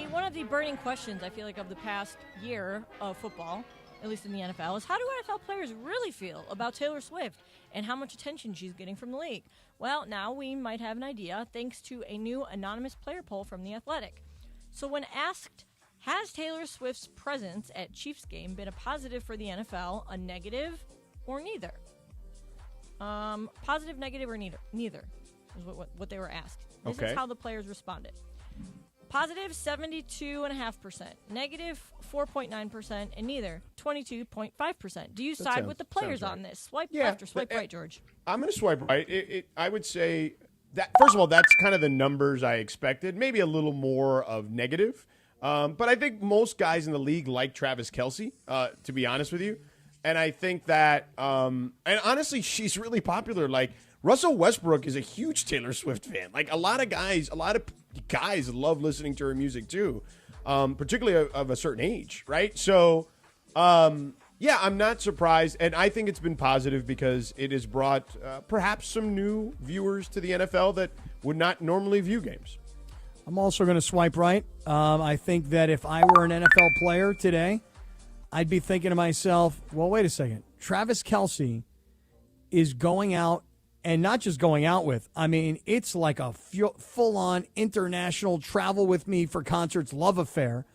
one of the burning questions, I feel like, of the past year of football, at least in the NFL, is how do NFL players really feel about Taylor Swift and how much attention she's getting from the league? Well, now we might have an idea thanks to a new anonymous player poll from The Athletic. So when asked, has Taylor Swift's presence at Chiefs game been a positive for the NFL, a negative, or neither? Positive, negative, or neither is what they were asked. This is how the players responded. Positive, 72.5%. Negative, 4.9%. And neither, 22.5%. Do you side with the players on this? Swipe left or swipe right, George? I'm going to swipe right. I would say that, first of all, that's kind of the numbers I expected. Maybe a little more of negative. But I think most guys in the league like Travis Kelce, to be honest with you. And I think that, and honestly, she's really popular. Like, Russell Westbrook is a huge Taylor Swift fan. Like, a lot of guys love listening to her music too, particularly of a certain age, right? So, I'm not surprised, and I think it's been positive because it has brought perhaps some new viewers to the NFL that would not normally view games. I'm also going to swipe right. I think that if I were an NFL player today, I'd be thinking to myself, well, wait a second. Travis Kelce is going out. And not just going out with, I mean, it's like a full-on international travel with me for concerts love affair.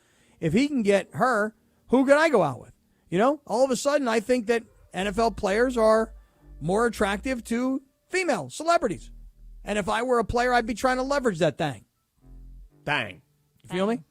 If he can get her, who could I go out with? You know, all of a sudden, I think that NFL players are more attractive to female celebrities. And if I were a player, I'd be trying to leverage that thing. Bang. You feel me?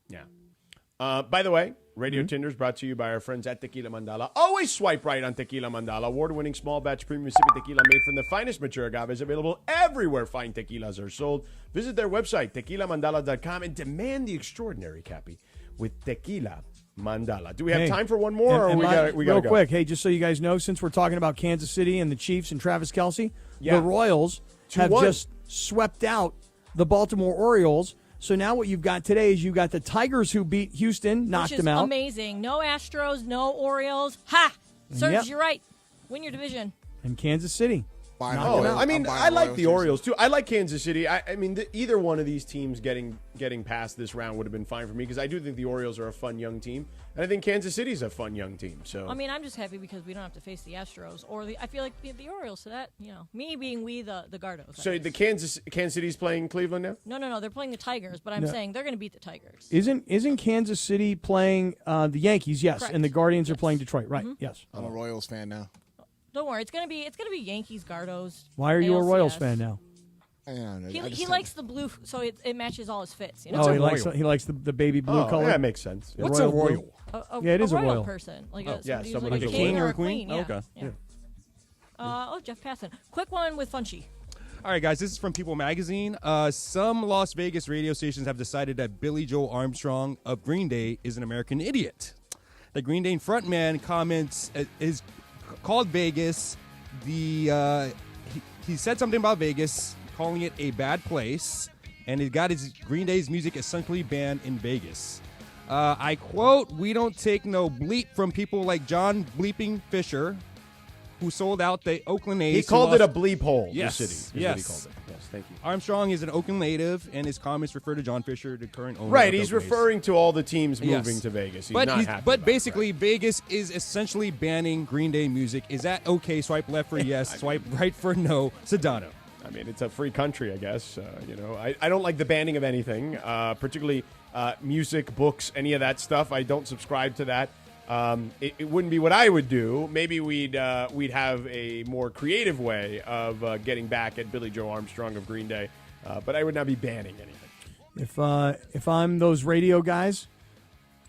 Yeah. By the way, Radio Tinder is brought to you by our friends at Tequila Mandala. Always swipe right on Tequila Mandala. Award-winning small batch premium sipping tequila made from the finest mature agave is available everywhere fine tequilas are sold. Visit their website, tequilamandala.com, and demand the extraordinary, Cappy, with Tequila Mandala. Do we have time for one more? Or we got to go? Quick, hey, just so you guys know, since we're talking about Kansas City and the Chiefs and Travis Kelce, the Royals have just swept out the Baltimore Orioles. So now what you've got today is you've got the Tigers who beat Houston, knocked them out. Which is amazing. No Astros, no Orioles. Ha! Serves you right. Win your division. And Kansas City. I mean, I like the Orioles, too. I like Kansas City. I mean, either one of these teams getting past this round would have been fine for me because I do think the Orioles are a fun young team. And I think Kansas City's a fun young team. So I mean, I'm just happy because we don't have to face the Astros or I feel like the Orioles. So that, me being the Gardos. So the Kansas City's playing Cleveland now? No. They're playing the Tigers, but I'm saying they're going to beat the Tigers. Isn't Kansas City playing the Yankees? Yes. Correct. And the Guardians are playing Detroit. Right. Yes. I'm a Royals fan now. Don't worry, it's gonna be Yankees, Gardos. Why are you a ALCS. Royals fan now? He likes the blue, so it matches all his fits. You know? Oh, he likes the baby blue color. Yeah, that makes sense. What's a royal? It is a royal person, like someone like who's a a king or a queen. queen. Okay. Yeah. Jeff Passan. Quick one with Funchy. All right, guys, this is from People Magazine. Some Las Vegas radio stations have decided that Billy Joe Armstrong of Green Day is an American idiot. The Green Day frontman comments is called Vegas. He said something about Vegas, calling it a bad place, and he got his Green Day's music essentially banned in Vegas. I quote, "We don't take no bleep from people like John Bleeping Fisher, who sold out the Oakland A's." He called it a bleep hole, yes, the city. Is yes. what he called it. Yes, thank you. Armstrong is an Oakland native, and his comments refer to John Fisher, the current owner. Right, of the he's Oakland A's. referring to all the teams moving Yes. to Vegas. He's but not happy but about basically, Vegas is essentially banning Green Day music. Is that okay? Swipe left for yes, swipe right for no. Sedano. I mean, it's a free country, I guess. I don't like the banning of anything, particularly music, books, any of that stuff. I don't subscribe to that. It wouldn't be what I would do. Maybe we'd have a more creative way of getting back at Billy Joe Armstrong of Green Day, but I would not be banning anything. If I'm those radio guys,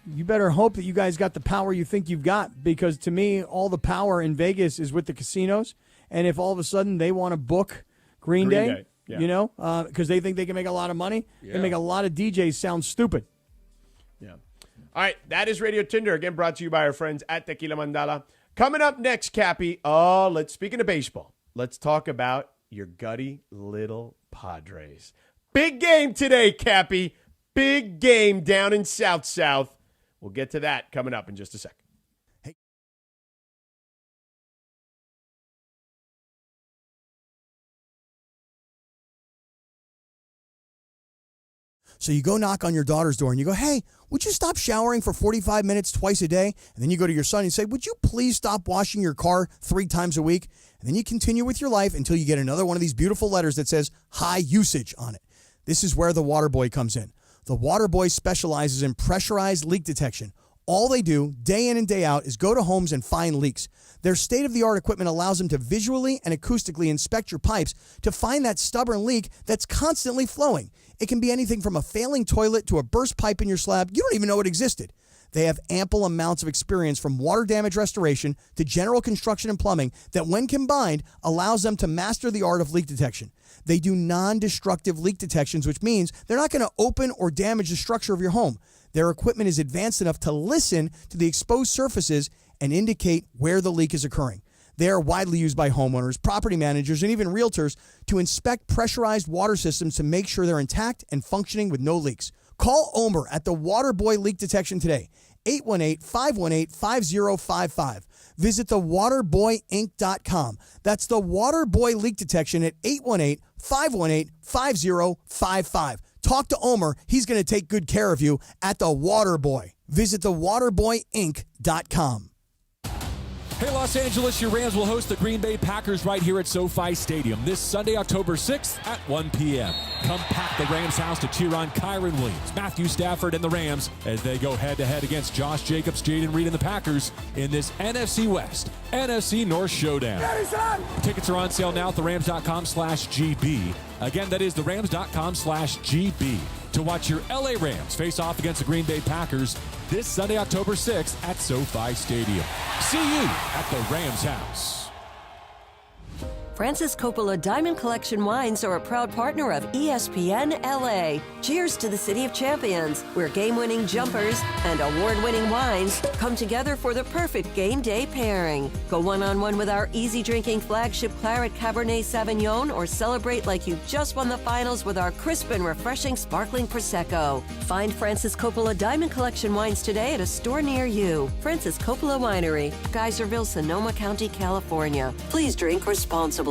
you better hope that you guys got the power you think you've got, because to me, all the power in Vegas is with the casinos. And if all of a sudden they want to book Green Day, yeah. Because they think they can make a lot of money, they make a lot of DJs sound stupid. Yeah. All right, that is Radio Tinder, again brought to you by our friends at Tequila Mandala. Coming up next, Cappy, speaking of baseball, let's talk about your gutty little Padres. Big game today, Cappy. Big game down in South. We'll get to that coming up in just a second. So you go knock on your daughter's door and you go, "Hey, would you stop showering for 45 minutes twice a day?" And then you go to your son and say, "Would you please stop washing your car 3 times a week?" And then you continue with your life until you get another one of these beautiful letters that says high usage on it. This is where the Water Boy comes in. The Water Boy specializes in pressurized leak detection. All they do, day in and day out, is go to homes and find leaks. Their state-of-the-art equipment allows them to visually and acoustically inspect your pipes to find that stubborn leak that's constantly flowing. It can be anything from a failing toilet to a burst pipe in your slab. You don't even know it existed. They have ample amounts of experience from water damage restoration to general construction and plumbing that, when combined, allows them to master the art of leak detection. They do non-destructive leak detections, which means they're not going to open or damage the structure of your home. Their equipment is advanced enough to listen to the exposed surfaces and indicate where the leak is occurring. They are widely used by homeowners, property managers, and even realtors to inspect pressurized water systems to make sure they're intact and functioning with no leaks. Call Omer at the Waterboy Leak Detection today, 818-518-5055. Visit thewaterboyinc.com. That's the Waterboy Leak Detection at 818-518-5055. Talk to Omer. He's going to take good care of you at the Waterboy. Visit thewaterboyinc.com. Hey, Los Angeles, your Rams will host the Green Bay Packers right here at SoFi Stadium this Sunday, October 6th at 1 p.m. Come pack the Rams house to cheer on Kyron Williams, Matthew Stafford, and the Rams as they go head-to-head against Josh Jacobs, Jaden Reed, and the Packers in this NFC West, NFC North showdown. Tickets are on sale now at therams.com/GB. Again, that is therams.com/GB. To watch your LA Rams face off against the Green Bay Packers this Sunday, October 6th at SoFi Stadium. See you at the Rams house. Francis Coppola Diamond Collection Wines are a proud partner of ESPN LA. Cheers to the City of Champions, where game-winning jumpers and award-winning wines come together for the perfect game day pairing. Go one-on-one with our easy-drinking flagship Claret Cabernet Sauvignon, or celebrate like you just won the finals with our crisp and refreshing sparkling Prosecco. Find Francis Coppola Diamond Collection Wines today at a store near you. Francis Coppola Winery, Geyserville, Sonoma County, California. Please drink responsibly.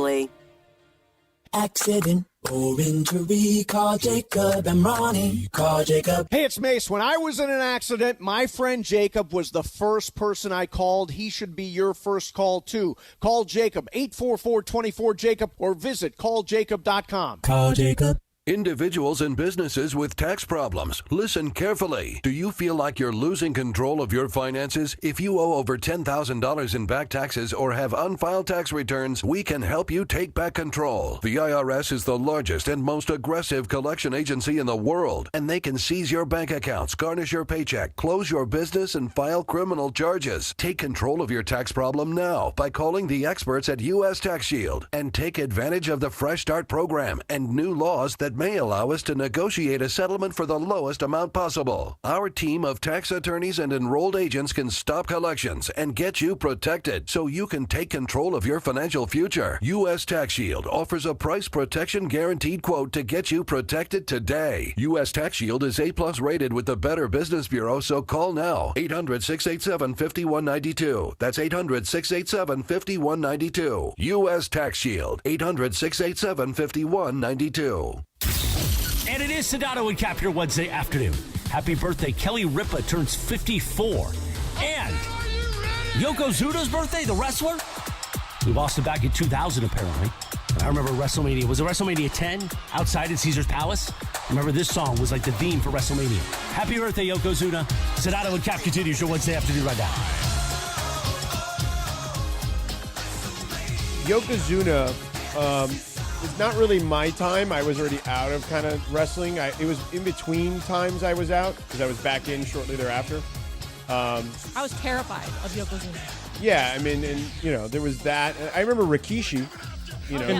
Accident or injury, call Jacob and Bronny. Call Jacob. Hey, it's Mace. When I was in an accident, my friend Jacob was the first person I called. He should be your first call, too. Call Jacob, 844-24-JACOB, or visit calljacob.com. Call Jacob. Individuals and businesses with tax problems, listen carefully. Do you feel like you're losing control of your finances? If you owe over $10,000 in back taxes or have unfiled tax returns, we can help you take back control. The IRS is the largest and most aggressive collection agency in the world, and they can seize your bank accounts, garnish your paycheck, close your business, and file criminal charges. Take control of your tax problem now by calling the experts at U.S. Tax Shield and take advantage of the Fresh Start program and new laws that may allow us to negotiate a settlement for the lowest amount possible. Our team of tax attorneys and enrolled agents can stop collections and get you protected so you can take control of your financial future. U.S. Tax Shield offers a price protection guaranteed quote to get you protected today. U.S. Tax Shield is A+ rated with the Better Business Bureau, so call now. 800-687-5192. That's 800-687-5192. U.S. Tax Shield. 800-687-5192. And it is Sedano and Kap here Wednesday afternoon. Happy birthday. Kelly Ripa turns 54. And Yokozuna's birthday, the wrestler. We lost him back in 2000, apparently. And I remember WrestleMania. Was it WrestleMania 10 outside in Caesar's Palace? I remember this song was like the theme for WrestleMania. Happy birthday, Yokozuna. Sedano and Kap continues your Wednesday afternoon right now. Yokozuna, it's not really my time. I was already out of kind of wrestling. It was in between times I was out because I was back in shortly thereafter. I was terrified of Yokozuna. Yeah, I mean, and there was that. I remember Rikishi. And I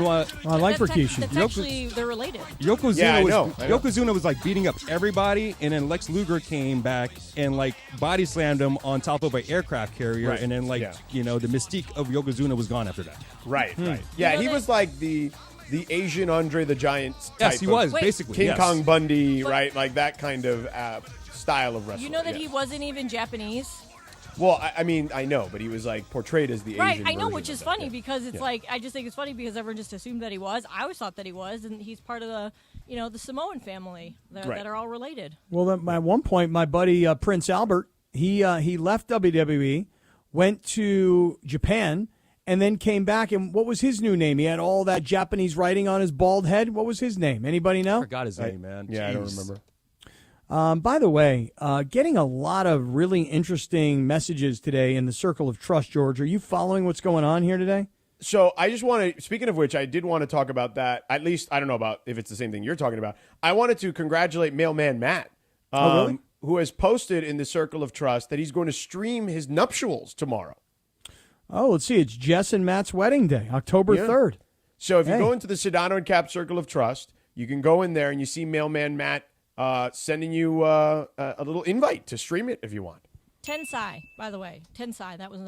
like Rikishi. That's actually, they're related. Yokozuna was like beating up everybody, and then Lex Luger came back and like body slammed him on top of an aircraft carrier, and then the mystique of Yokozuna was gone after that. Right. Yeah, he was like the Asian Andre the Giant type. Yes, he was, basically. King Kong Bundy, right? Like that kind of style of wrestling. You know that he wasn't even Japanese? Well, I mean, I know, but he was like portrayed as the Asian Right, I know, version which is of funny that. because it's like, I just think it's funny because everyone just assumed that he was. I always thought that he was, and he's part of the, the Samoan family that are all related. Well, at one point, my buddy Prince Albert, he left WWE, went to Japan, and then came back. And what was his new name? He had all that Japanese writing on his bald head. What was his name? Anybody know? I forgot his name, man. Yeah, Jeez. I don't remember. By the way, getting a lot of really interesting messages today in the Circle of Trust, George. Are you following what's going on here today? So I just want to, speaking of which, I did want to talk about that. At least, I don't know about if it's the same thing you're talking about. I wanted to congratulate Mailman Matt, really? who has posted in the Circle of Trust that he's going to stream his nuptials tomorrow. Oh, let's see. It's Jess and Matt's wedding day, October 3rd. So if you go into the Sedano and Kap Circle of Trust, you can go in there and you see Mailman Matt sending you a little invite to stream it if you want. Tensai, by the way. Tensai. That was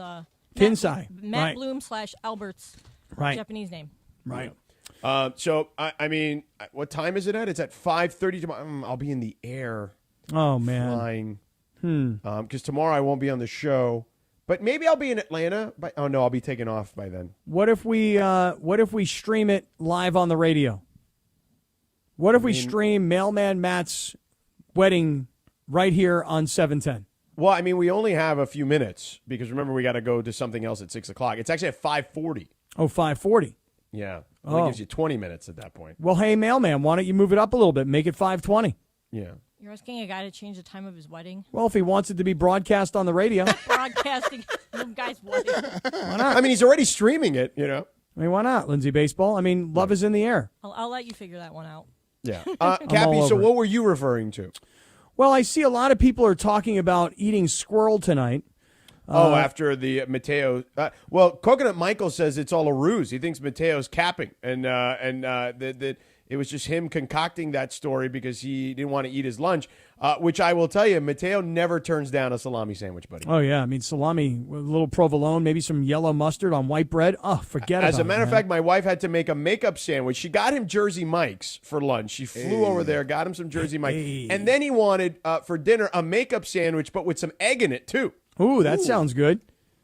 Tensai. Matt Right. Bloom / Albert's Japanese name. Right. So, I mean, what time is it at? It's at 5:30 tomorrow. I'll be in the air. Oh, man. Flying. Because tomorrow I won't be on the show. But maybe I'll be in Atlanta. Oh, no, I'll be taking off by then. What if we stream it live on the radio? What if we stream Mailman Matt's wedding right here on 710? Well, I mean, we only have a few minutes because remember we got to go to something else at 6 o'clock. It's actually at 5:40. Oh, 5:40. Yeah, it gives you 20 minutes at that point. Well, hey, Mailman, why don't you move it up a little bit? Make it 5:20. Yeah. You're asking a guy to change the time of his wedding? Well, if he wants it to be broadcast on the radio. Broadcasting some guy's wedding. Why not? I mean, he's already streaming it, I mean, why not, Lindsay Baseball? I mean, love is in the air. I'll let you figure that one out. Yeah. Cappy, so what were you referring to? Well, I see a lot of people are talking about eating squirrel tonight. After the Mateo. Well, Coconut Michael says it's all a ruse. He thinks Mateo's capping, and that it was just him concocting that story because he didn't want to eat his lunch. Which I will tell you, Mateo never turns down a salami sandwich, buddy. Oh yeah, I mean salami with a little provolone, maybe some yellow mustard on white bread. Oh, forget about it. As a matter of fact, my wife had to make a makeup sandwich. She got him Jersey Mike's for lunch. She flew over there, got him some Jersey Mike's, and then he wanted for dinner a makeup sandwich, but with some egg in it too. Ooh, that sounds good.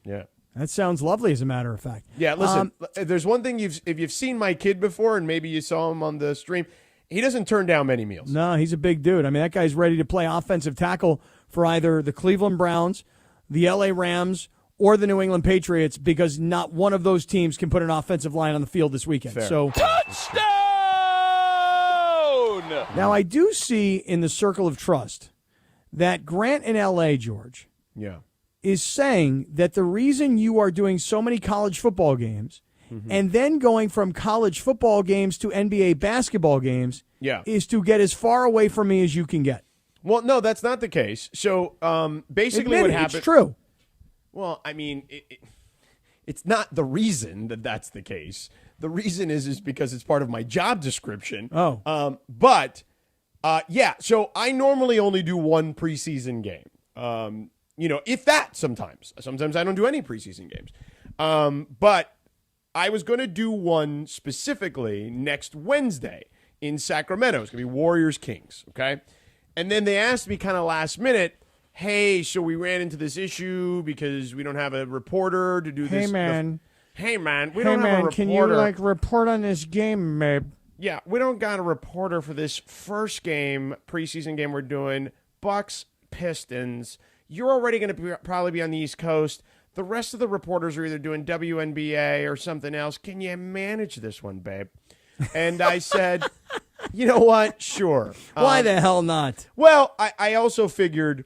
Yeah. That sounds lovely, as a matter of fact. Yeah, listen, there's one thing if you've seen my kid before and maybe you saw him on the stream, he doesn't turn down many meals. No, he's a big dude. I mean, that guy's ready to play offensive tackle for either the Cleveland Browns, the LA Rams, or the New England Patriots because not one of those teams can put an offensive line on the field this weekend. Fair. So Touchdown! Now, I do see in the circle of trust that Grant in L.A., George, is saying that the reason you are doing so many college football games and then going from college football games to NBA basketball games is to get as far away from me as you can get. Well, no, that's not the case. So basically what happened... It's true. Well, I mean, it's not the reason that that's the case. The reason is because it's part of my job description. Oh. So I normally only do one preseason game. If that sometimes. Sometimes I don't do any preseason games. But I was going to do one specifically next Wednesday in Sacramento. It's going to be Warriors-Kings, okay? And then they asked me kind of last minute, hey, so we ran into this issue because we don't have a reporter to do this. Hey, man, we don't have a reporter. Can you, report on this game, babe? Yeah, we don't got a reporter for this first game, preseason game we're doing. Bucks, Pistons. You're already going to probably be on the East Coast. The rest of the reporters are either doing WNBA or something else. Can you manage this one, babe? And I said, you know what? Sure. Why the hell not? Well, I also figured,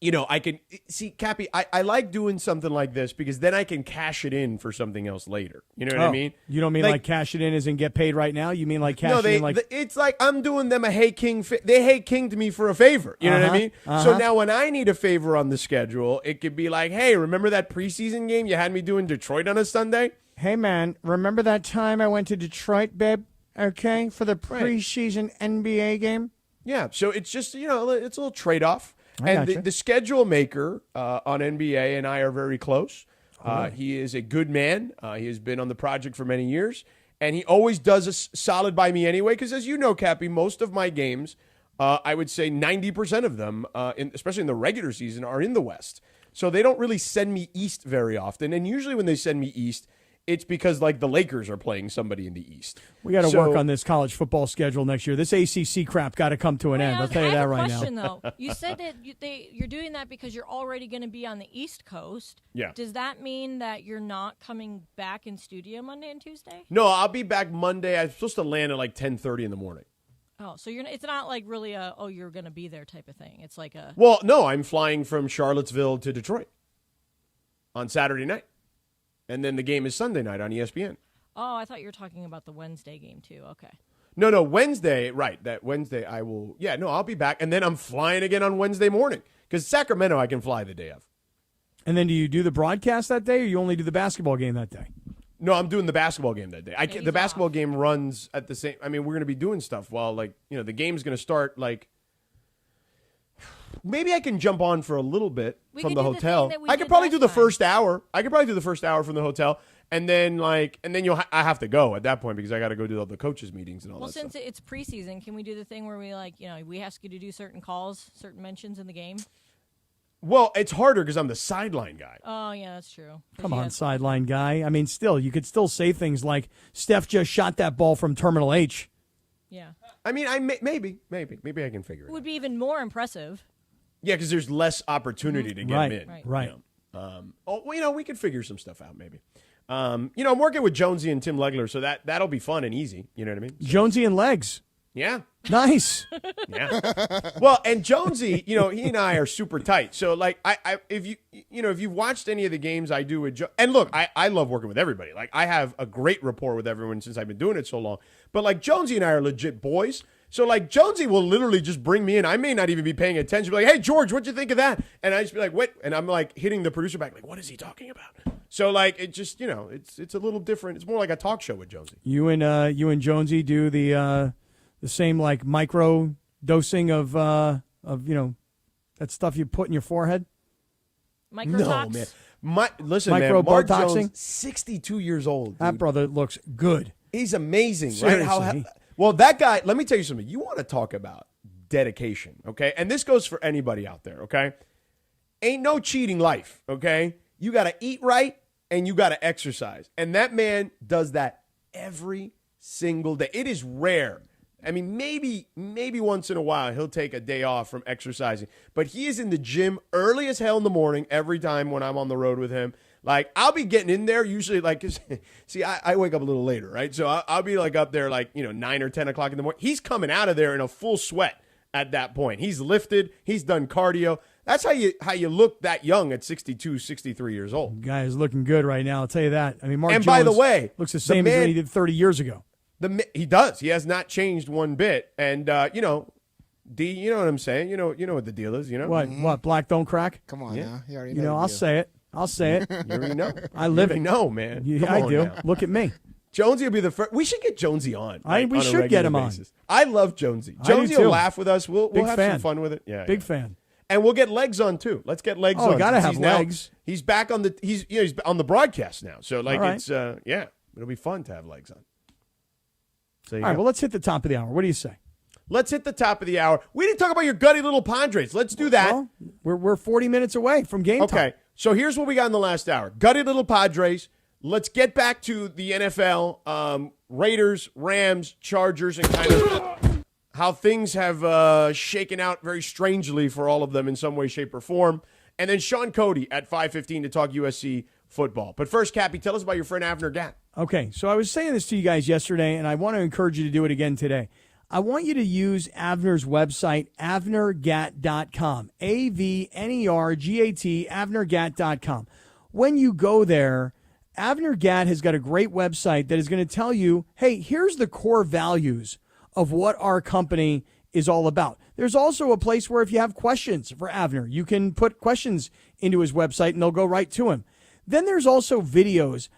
I can see, Cappy, I like doing something like this because then I can cash it in for something else later. You know what I mean? You don't mean like cash it in as in get paid right now? You mean like cash it in like... it's like I'm doing them a Hey King. They Hey Kinged me for a favor. You know what I mean? So now when I need a favor on the schedule, it could be like, hey, remember that preseason game you had me doing Detroit on a Sunday? Hey, man, remember that time I went to Detroit, babe? Okay, for the preseason NBA game? Yeah, so it's just, it's a little trade-off. And the schedule maker on NBA and I are very close. He is a good man. He has been on the project for many years. And he always does a solid by me anyway, because as you know, Cappy, most of my games, I would say 90% of them, especially in the regular season, are in the West. So they don't really send me east very often. And usually when they send me east, it's because, the Lakers are playing somebody in the East. We got to work on this college football schedule next year. This ACC crap got to come to an end. I'll tell you that right now. I have a question, though. You said that you're doing that because you're already going to be on the East Coast. Yeah. Does that mean that you're not coming back in studio Monday and Tuesday? No, I'll be back Monday. I'm supposed to land at 10:30 in the morning. Oh, so it's not really you're going to be there type of thing. It's like a... Well, no, I'm flying from Charlottesville to Detroit on Saturday night. And then the game is Sunday night on ESPN. Oh, I thought you were talking about the Wednesday game, too. Okay. No, Wednesday, right. That Wednesday I will, I'll be back. And then I'm flying again on Wednesday morning. Because Sacramento I can fly the day of. And then do you do the broadcast that day, or you only do the basketball game that day? No, I'm doing the basketball game that day. The basketball game runs at the same, we're going to be doing stuff while, the game's going to start, maybe I can jump on for a little bit from the hotel. I could probably do the first hour. I could probably do the first hour from the hotel, and then I have to go at that point because I got to go do all the coaches meetings and all that stuff. Well, since it's preseason, can we do the thing where we we ask you to do certain calls, certain mentions in the game? Well, it's harder because I'm the sideline guy. Oh yeah, that's true. Come on, sideline guy. I mean, you could still say things like Steph just shot that ball from Terminal H. Yeah. I mean, maybe I can figure it. It would be even more impressive. Yeah, because there's less opportunity to get in. Right. We could figure some stuff out maybe. I'm working with Jonesy and Tim Legler, so that'll be fun and easy. You know what I mean? So. Jonesy and Legs. Yeah. Nice. Yeah. Well, and Jonesy, he and I are super tight. So if you've watched any of the games I do with and look, I love working with everybody. I have a great rapport with everyone since I've been doing it so long. But Jonesy and I are legit boys. So, Jonesy will literally just bring me in. I may not even be paying attention. Be like, hey, George, what'd you think of that? And I just be like, what? And I'm, hitting the producer back, what is he talking about? So, it just, it's a little different. It's more like a talk show with Jonesy. You and Jonesy do the same, micro dosing of that stuff you put in your forehead? Microtox? No, man. Listen, Micro man, Mark Bartoxing? Jones, 62 years old. Dude. That brother looks good. He's amazing, Seriously. right? Well, that guy, let me tell you something. You want to talk about dedication, okay? And this goes for anybody out there, okay? Ain't no cheating life, okay? You got to eat right and you got to exercise. And that man does that every single day. It is rare. I mean, maybe once in a while he'll take a day off from exercising. But he is in the gym early as hell in the morning every time when I'm on the road with him. Like, I'll be getting in there usually, like, see, I wake up a little later, right? So I'll be, like, up there, like, 9 or 10 o'clock in the morning. He's coming out of there in a full sweat at that point. He's lifted. He's done cardio. That's how you look that young at 62, 63 years old. Guy is looking good right now, I'll tell you that. I mean, Mark And Jones by the way, looks the same as when he did 30 years ago. He does. He has not changed one bit. And, D, you know what I'm saying? You know what the deal is, What, black don't crack? Come on now. You already You know know, the I'll deal. say it. I'll say it. You already know. I live you it. know, man. Yeah, Come I on do. now. Look at me. Jonesy will be the first. We should get Jonesy on. We on a should get him regular basis. I love Jonesy. I do Jonesy will too. laugh with us. We'll Big have fan. some fun with it. Yeah, Big yeah. fan. And we'll get Legs on too. Let's get Legs on. Gotta since have Legs. He's back on the. He's on the broadcast now. So like All right. it's it'll be fun to have Legs on. So All right, well, let's hit the top of the hour. What do you say? Let's hit the top of the hour. We didn't talk about your gutty little Padres. Let's do that. Well, we're 40 minutes away from game time. Okay, so here's what we got in the last hour. Gutty little Padres. Let's get back to the NFL. Raiders, Rams, Chargers, and kind of how things have shaken out very strangely for all of them in some way, shape, or form. And then Sean Cody at 5:15 to talk USC football. But first, Cappy, tell us about your friend Avner Gatt. Okay, so I was saying this to you guys yesterday, and I want to encourage you to do it again today. I want you to use Avner's website, avnergat.com, AVNERGAT, avnergat.com. When you go there, Avner Gatt has got a great website that is going to tell you, hey, here's the core values of what our company is all about. There's also a place where if you have questions for Avner, you can put questions into his website and they'll go right to him. Then there's also videos.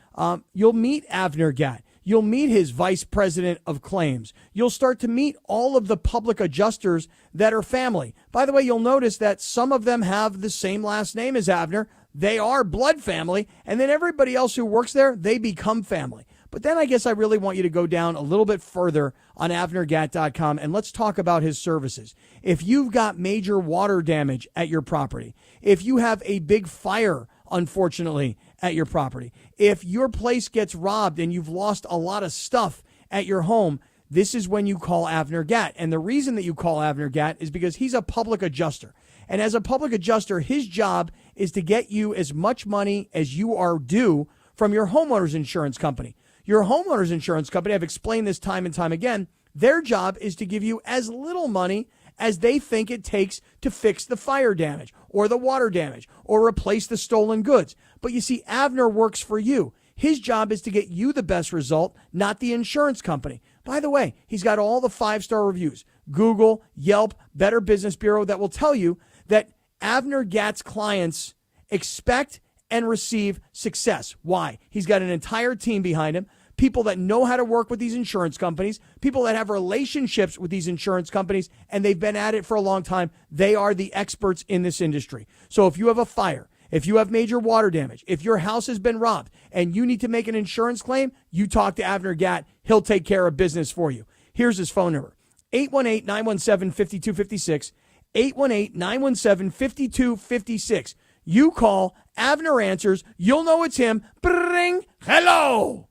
You'll meet Avner Gatt. You'll meet his vice president of claims. You'll start to meet all of the public adjusters that are family. By the way, you'll notice that some of them have the same last name as Avner. They are blood family. And then everybody else who works there, they become family. But then I guess I really want you to go down a little bit further on avnergat.com and let's talk about his services. If you've got major water damage at your property, if you have a big fire, unfortunately, at your property, if your place gets robbed and you've lost a lot of stuff at your home, this is when you call Avner Gatt. And the reason that you call Avner Gatt is because he's a public adjuster. And as a public adjuster, his job is to get you as much money as you are due from your homeowner's insurance company. Your homeowner's insurance company, I've explained this time and time again, their job is to give you as little money as they think it takes to fix the fire damage or the water damage or replace the stolen goods. But you see, Avner works for you. His job is to get you the best result, not the insurance company. By the way, he's got all the 5-star reviews, Google, Yelp, Better Business Bureau, that will tell you that Avner Gatt's clients expect and receive success. Why? He's got an entire team behind him, people that know how to work with these insurance companies, people that have relationships with these insurance companies, and they've been at it for a long time. They are the experts in this industry. So if you have a fire, if you have major water damage, if your house has been robbed and you need to make an insurance claim, you talk to Avner Gatt. He'll take care of business for you. Here's his phone number, 818-917-5256, 818-917-5256. You call, Avner answers, you'll know it's him. Bring, hello.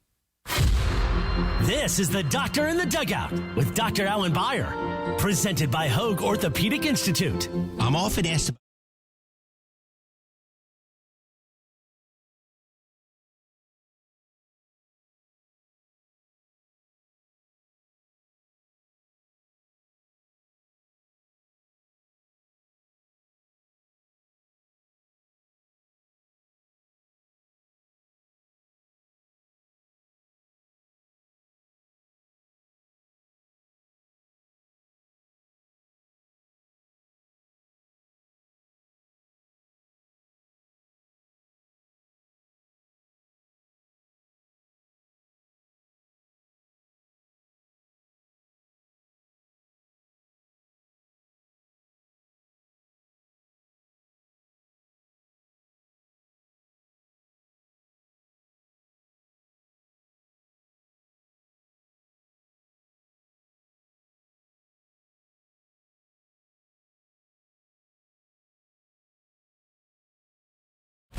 This is the Doctor in the Dugout with Dr. Alan Byer, presented by Hoag Orthopedic Institute. I'm often asked about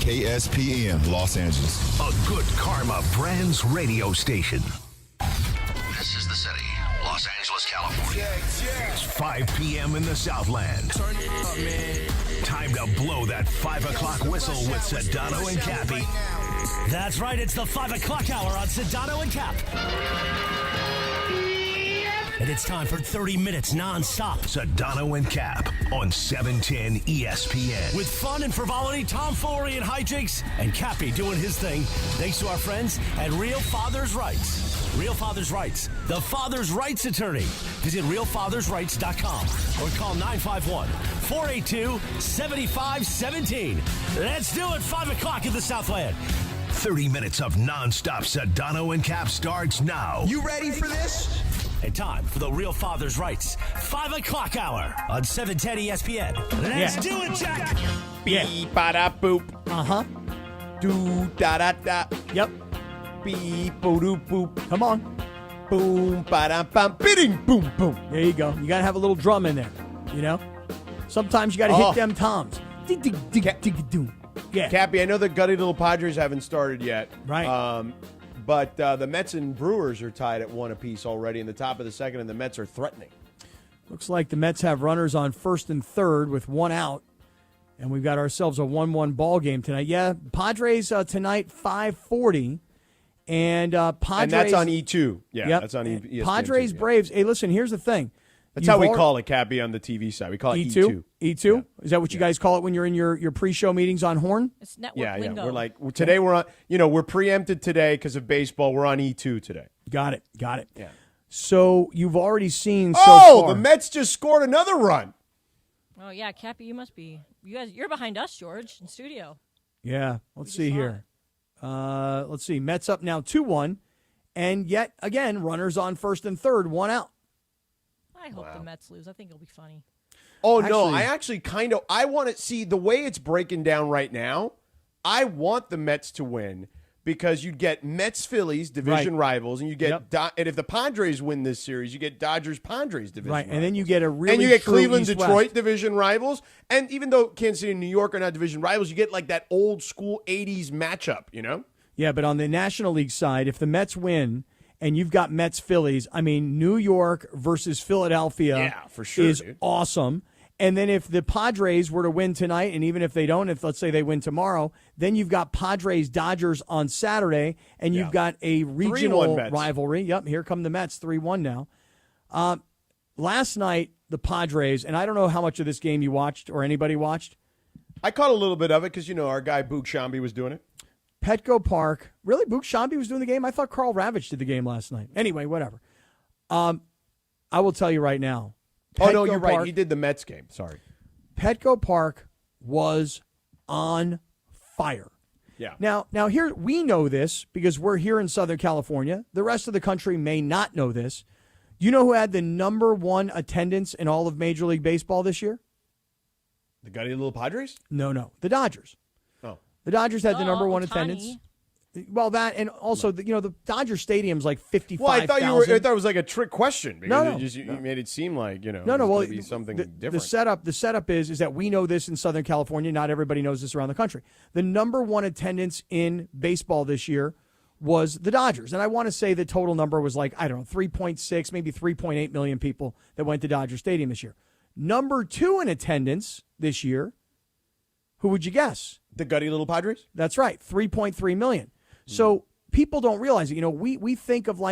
KSPN Los Angeles. A good karma brands radio station. This is the city, Los Angeles, California. It's 5 p.m. in the Southland. Turn it up, man. Time to blow that 5 o'clock whistle with Sedano and Cappy. That's right, it's the 5 o'clock hour on Sedano and Cap. And it's time for 30 minutes nonstop. Sedano and Cap on 710 ESPN. With fun and frivolity, tomfoolery and hijinks, and Cappy doing his thing. Thanks to our friends at Real Father's Rights. Real Father's Rights, the father's rights attorney. Visit realfathersrights.com or call 951-482-7517. Let's do it, 5 o'clock in the Southland. 30 minutes of nonstop Sedano and Cap starts now. You ready for this? And time for the Real Father's Rights 5 o'clock hour on 710 ESPN. Let's do it, Jack. Beep, ba-da, boop. Uh-huh. Do, da-da-da. Yep. Beep, boo-doo, boop. Come on. Boom, ba-da-bam, bidding, boom, boom. There you go. You got to have a little drum in there, you know? Sometimes you got to hit them toms. Dig-dig-dig-dig-doom. Yeah. Cappy, I know the gutty little Padres haven't started yet. Right. But the Mets and Brewers are tied at 1 apiece already in the top of the second, and the Mets are threatening. Looks like the Mets have runners on first and third with 1 out, and we've got ourselves a 1-1 ball game tonight. Yeah, Padres tonight, 5:40, and Padres. And that's on E2. Yeah, yep. that's on ESPN. Padres, too, yeah. Braves. Hey, listen, here's the thing. That's how we call it, Cappy, on the TV side. We call it E2. E2? Yeah. Is that what you guys call it when you're in your pre-show meetings on Horn? It's network lingo. We're like, today we're on, we're preempted today because of baseball. We're on E2 today. Got it. Yeah. So you've already seen so far. The Mets just scored another run. Oh, yeah, Cappy, you must be. You're behind us, George, in studio. Yeah, let's see here. Let's see. Mets up now 2-1, and yet again, runners on first and third, 1 out. I hope the Mets lose. I think it'll be funny. Oh, no, I actually I want to see the way it's breaking down right now. I want the Mets to win because you'd get Mets-Phillies, division rivals, and you get and if the Padres win this series, you get Dodgers-Padres division rivals. And then you get a really and you get true Cleveland-Detroit East-West. division rivals. And even though Kansas City and New York are not division rivals, you get like that old-school 80s matchup, Yeah, but on the National League side, if the Mets win and you've got Mets-Phillies, I mean, New York versus Philadelphia for sure, is dude. awesome. And then if the Padres were to win tonight, and even if they don't, if let's say they win tomorrow, then you've got Padres-Dodgers on Saturday, and you've got a regional rivalry. Yep, here come the Mets, 3-1 now. Last night, the Padres, and I don't know how much of this game you watched or anybody watched. I caught a little bit of it because, our guy Boog Shambi was doing it. Petco Park. Really? Boog Shambi was doing the game? I thought Carl Ravitch did the game last night. Anyway, whatever. I will tell you right now. You're right. He did the Mets game. Sorry. Petco Park was on fire. Yeah. Now here we know this because we're here in Southern California. The rest of the country may not know this. Do you know who had the number 1 attendance in all of Major League Baseball this year? The gutty little Padres? No. The Dodgers. Oh. The Dodgers had the number 1 Ohtani. attendance. Well, that and also the Dodger Stadium's like 55,000. Well, I thought it was like a trick question because you made it seem like no. Well, it'd be something different. The setup is that we know this in Southern California. Not everybody knows this around the country. The number 1 attendance in baseball this year was the Dodgers, and I want to say the total number was like 3.6, maybe 3.8 million people that went to Dodger Stadium this year. Number 2 in attendance this year. Who would you guess? The gutty little Padres? That's right, 3.3 million. So people don't realize it. We think of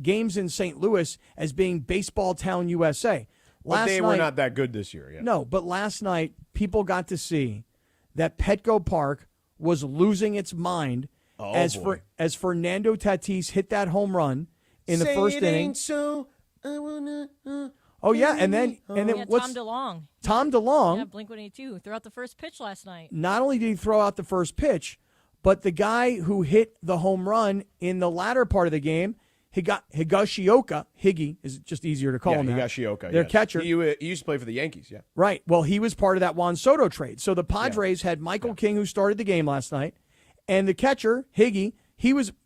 games in St. Louis as being baseball town USA. But they were not that good this year. Yeah. No, but last night people got to see that Petco Park was losing its mind as Fernando Tatis hit that home run in the first inning. So I wanna, oh yeah, and then what's Tom DeLonge? Tom DeLonge. Yeah, Blink-182 threw out the first pitch last night. Not only did he throw out the first pitch, but the guy who hit the home run in the latter part of the game, Higashioka, Higgy is just easier to call him that. Higashioka, their catcher. He used to play for the Yankees, yeah. Right. Well, he was part of that Juan Soto trade. So the Padres had Michael King, who started the game last night, and the catcher, Higgy,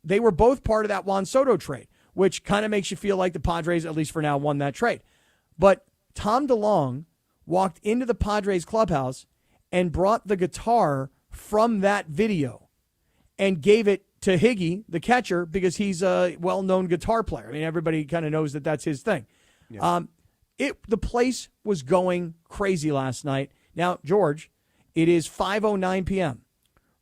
they were both part of that Juan Soto trade, which kind of makes you feel like the Padres, at least for now, won that trade. But Tom DeLonge walked into the Padres clubhouse and brought the guitar from that video and gave it to Higgy, the catcher, because he's a well-known guitar player. I mean, everybody kind of knows that that's his thing. Yeah. The place was going crazy last night. Now, George, It is 5:09 p.m.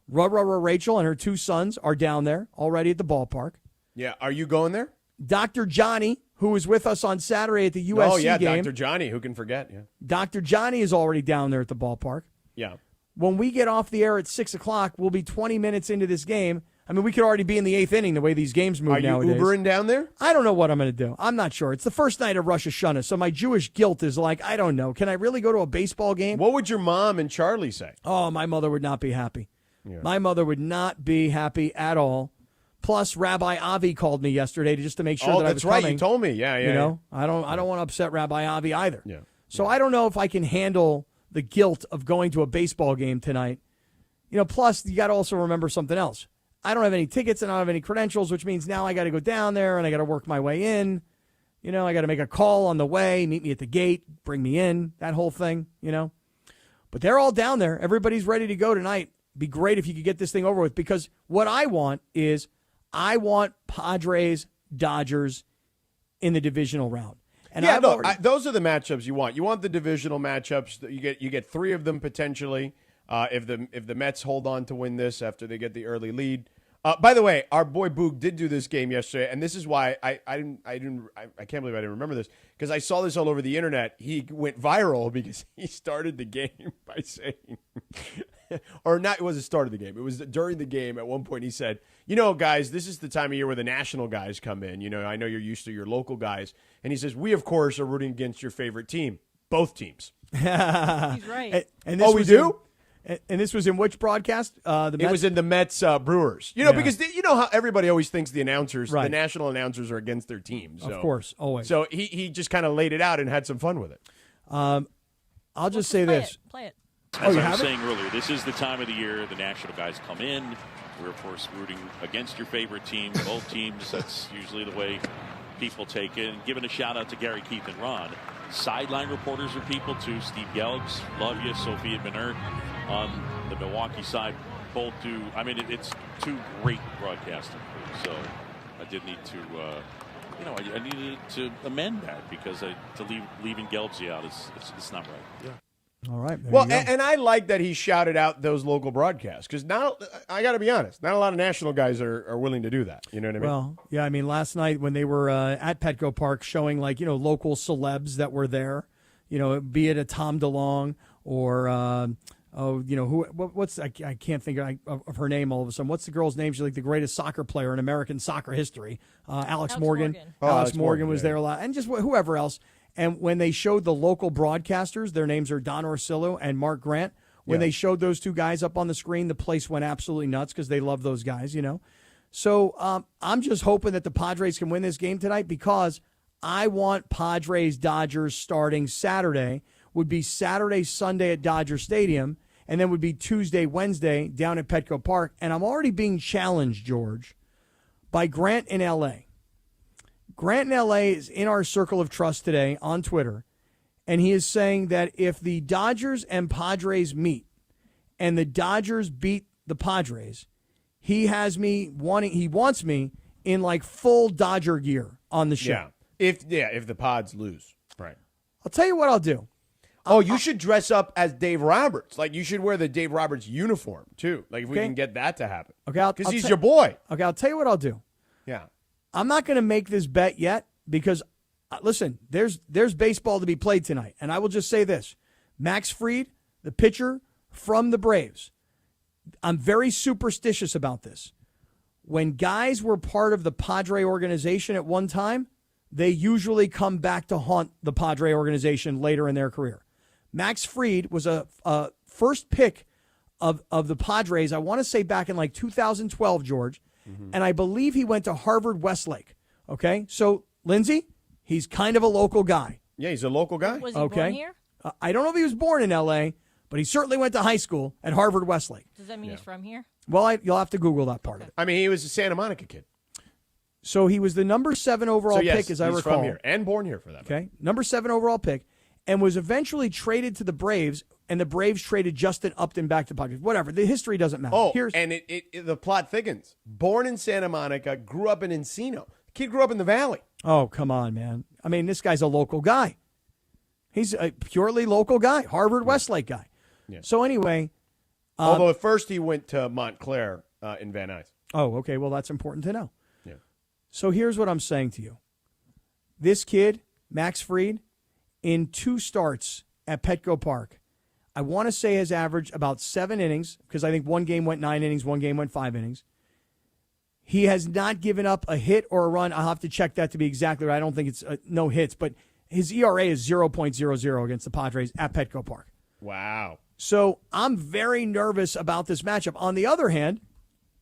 Rachel and her 2 sons are down there already at the ballpark. Yeah, are you going there? Dr. Johnny, who was with us on Saturday at the USC oh, yeah, game. Dr. Johnny, who can forget? Yeah. Dr. Johnny is already down there at the ballpark. Yeah. When we get off the air at 6 o'clock, we'll be 20 minutes into this game. I mean, we could already be in the 8th inning the way these games move nowadays. Are you Ubering down there? I don't know what I'm going to do. I'm not sure. It's the first night of Rosh Hashanah, so my Jewish guilt is like, I don't know. Can I really go to a baseball game? What would your mom and Charlie say? Oh, my mother would not be happy. Yeah. My mother would not be happy at all. Plus, Rabbi Avi called me yesterday just to make sure that I was coming. that's right. You told me. Yeah. You know, I don't want to upset Rabbi Avi either. Yeah. So I don't know if I can handle the guilt of going to a baseball game tonight. You know, plus you got to also remember something else. I don't have any tickets and I don't have any credentials, which means now I got to go down there and I got to work my way in. You know, I got to make a call on the way, meet me at the gate, bring me in, that whole thing, you know. But they're all down there. Everybody's ready to go tonight. Be great if you could get this thing over with, because what I want is I want Padres, Dodgers in the divisional round. And yeah, those are the matchups you want. You want the divisional matchups. You get 3 of them potentially. If the Mets hold on to win this after they get the early lead. By the way, our boy Boog did do this game yesterday, and this is why I can't believe I didn't remember this, because I saw this all over the internet. He went viral because he started the game by saying, or not, it wasn't start of the game. It was during the game. At one point he said, you know, guys, this is the time of year where the national guys come in. You know, I know you're used to your local guys. And he says, we, of course, are rooting against your favorite team. Both teams. He's right. And this we do? And this was in which broadcast? It was in the Mets Brewers. You know, because you know how everybody always thinks the announcers, the national announcers, are against their team. So. Of course, always. So he just kind of laid it out and had some fun with it. I'll just say this. Play it. As I was saying earlier, this is the time of the year the national guys come in. We're, of course, rooting against your favorite team, both teams. That's usually the way people take it. And giving a shout-out to Gary, Keith, and Ron. Sideline reporters are people, too. Steve Gelbs, love you. Sophia Benert on the Milwaukee side, both do. I mean, it's 2 great broadcasting crews. So I did need to, I needed to amend that because leaving Gelbs out it's not right. Yeah. All right. Well, and I like that he shouted out those local broadcasts, because now, I got to be honest, not a lot of national guys are willing to do that. You know what I mean? Well, yeah, I mean, last night when they were at Petco Park showing, like, local celebs that were there, be it a Tom DeLonge or, I can't think of her name all of a sudden. What's the girl's name? She's like the greatest soccer player in American soccer history. Alex Morgan. Alex Morgan was there a lot. And just whoever else. And when they showed the local broadcasters, their names are Don Orsillo and Mark Grant. When they showed those 2 guys up on the screen, the place went absolutely nuts because they love those guys, So I'm just hoping that the Padres can win this game tonight, because I want Padres Dodgers starting Saturday. Would be Saturday, Sunday at Dodger Stadium, and then would be Tuesday, Wednesday down at Petco Park. And I'm already being challenged, George, by Grant in L.A. Grant in L.A. is in our circle of trust today on Twitter, and he is saying that if the Dodgers and Padres meet and the Dodgers beat the Padres, he wants me in like full Dodger gear on the show. Yeah. If the Pods lose. Right. I'll tell you what I'll do. You should dress up as Dave Roberts. Like, you should wear the Dave Roberts uniform, too. Like, if we can get that to happen. Okay. Because he's your boy. Okay, I'll tell you what I'll do. Yeah. I'm not going to make this bet yet because, listen, there's baseball to be played tonight. And I will just say this. Max Fried, the pitcher from the Braves, I'm very superstitious about this. When guys were part of the Padre organization at one time, they usually come back to haunt the Padre organization later in their career. Max Fried was a first pick of the Padres, I want to say back in like 2012, George. Mm-hmm. And I believe he went to Harvard Westlake. Okay, so Lindsay, he's kind of a local guy. Yeah, he's a local guy. Was he born here? I don't know if he was born in L.A., but he certainly went to high school at Harvard Westlake. Does that mean he's from here? Well, you'll have to Google that part of it. I mean, he was a Santa Monica kid. So he was the number 7 overall pick, as I recall. He's from here and born here for that. Okay, number 7 overall pick, and was eventually traded to the Braves, and the Braves traded Justin Upton back to Padres. Whatever, the history doesn't matter. Oh, and the plot thickens. Born in Santa Monica, grew up in Encino. The kid grew up in the Valley. Oh, come on, man. I mean, this guy's a local guy. He's a purely local guy, Harvard Westlake guy. Yeah. So anyway, Although at first he went to Montclair in Van Nuys. Oh, okay. Well, that's important to know. Yeah. So here's what I'm saying to you. This kid, Max Fried, in 2 starts at Petco Park, I want to say has averaged about 7 innings, because I think one game went 9 innings, one game went 5 innings. He has not given up a hit or a run. I'll have to check that to be exactly right. I don't think it's no hits, but his ERA is 0.00 against the Padres at Petco Park. Wow. So I'm very nervous about this matchup. On the other hand,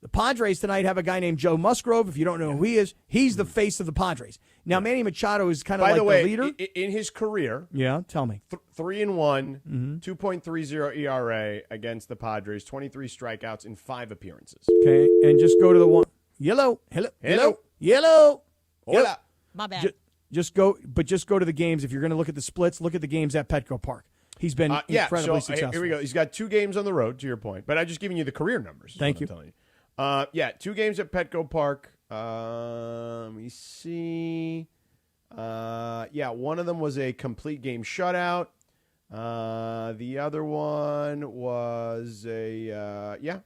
the Padres tonight have a guy named Joe Musgrove. If you don't know who he is, he's the face of the Padres. Now, Manny Machado is kind of By like the way, leader. In his career, Yeah, tell me. 3-1, 2.30 ERA against the Padres, 23 strikeouts in 5 appearances. Okay, and just go to the one. Yellow. Yellow. Hola. My bad. Just go to the games. If you're going to look at the splits, look at the games at Petco Park. He's been incredibly successful. Here we go. He's got 2 games on the road, to your point. But I'm just giving you the career numbers. Thank you. I'm telling you. 2 games at Petco Park. Let me see. One of them was a complete game shutout. The other one was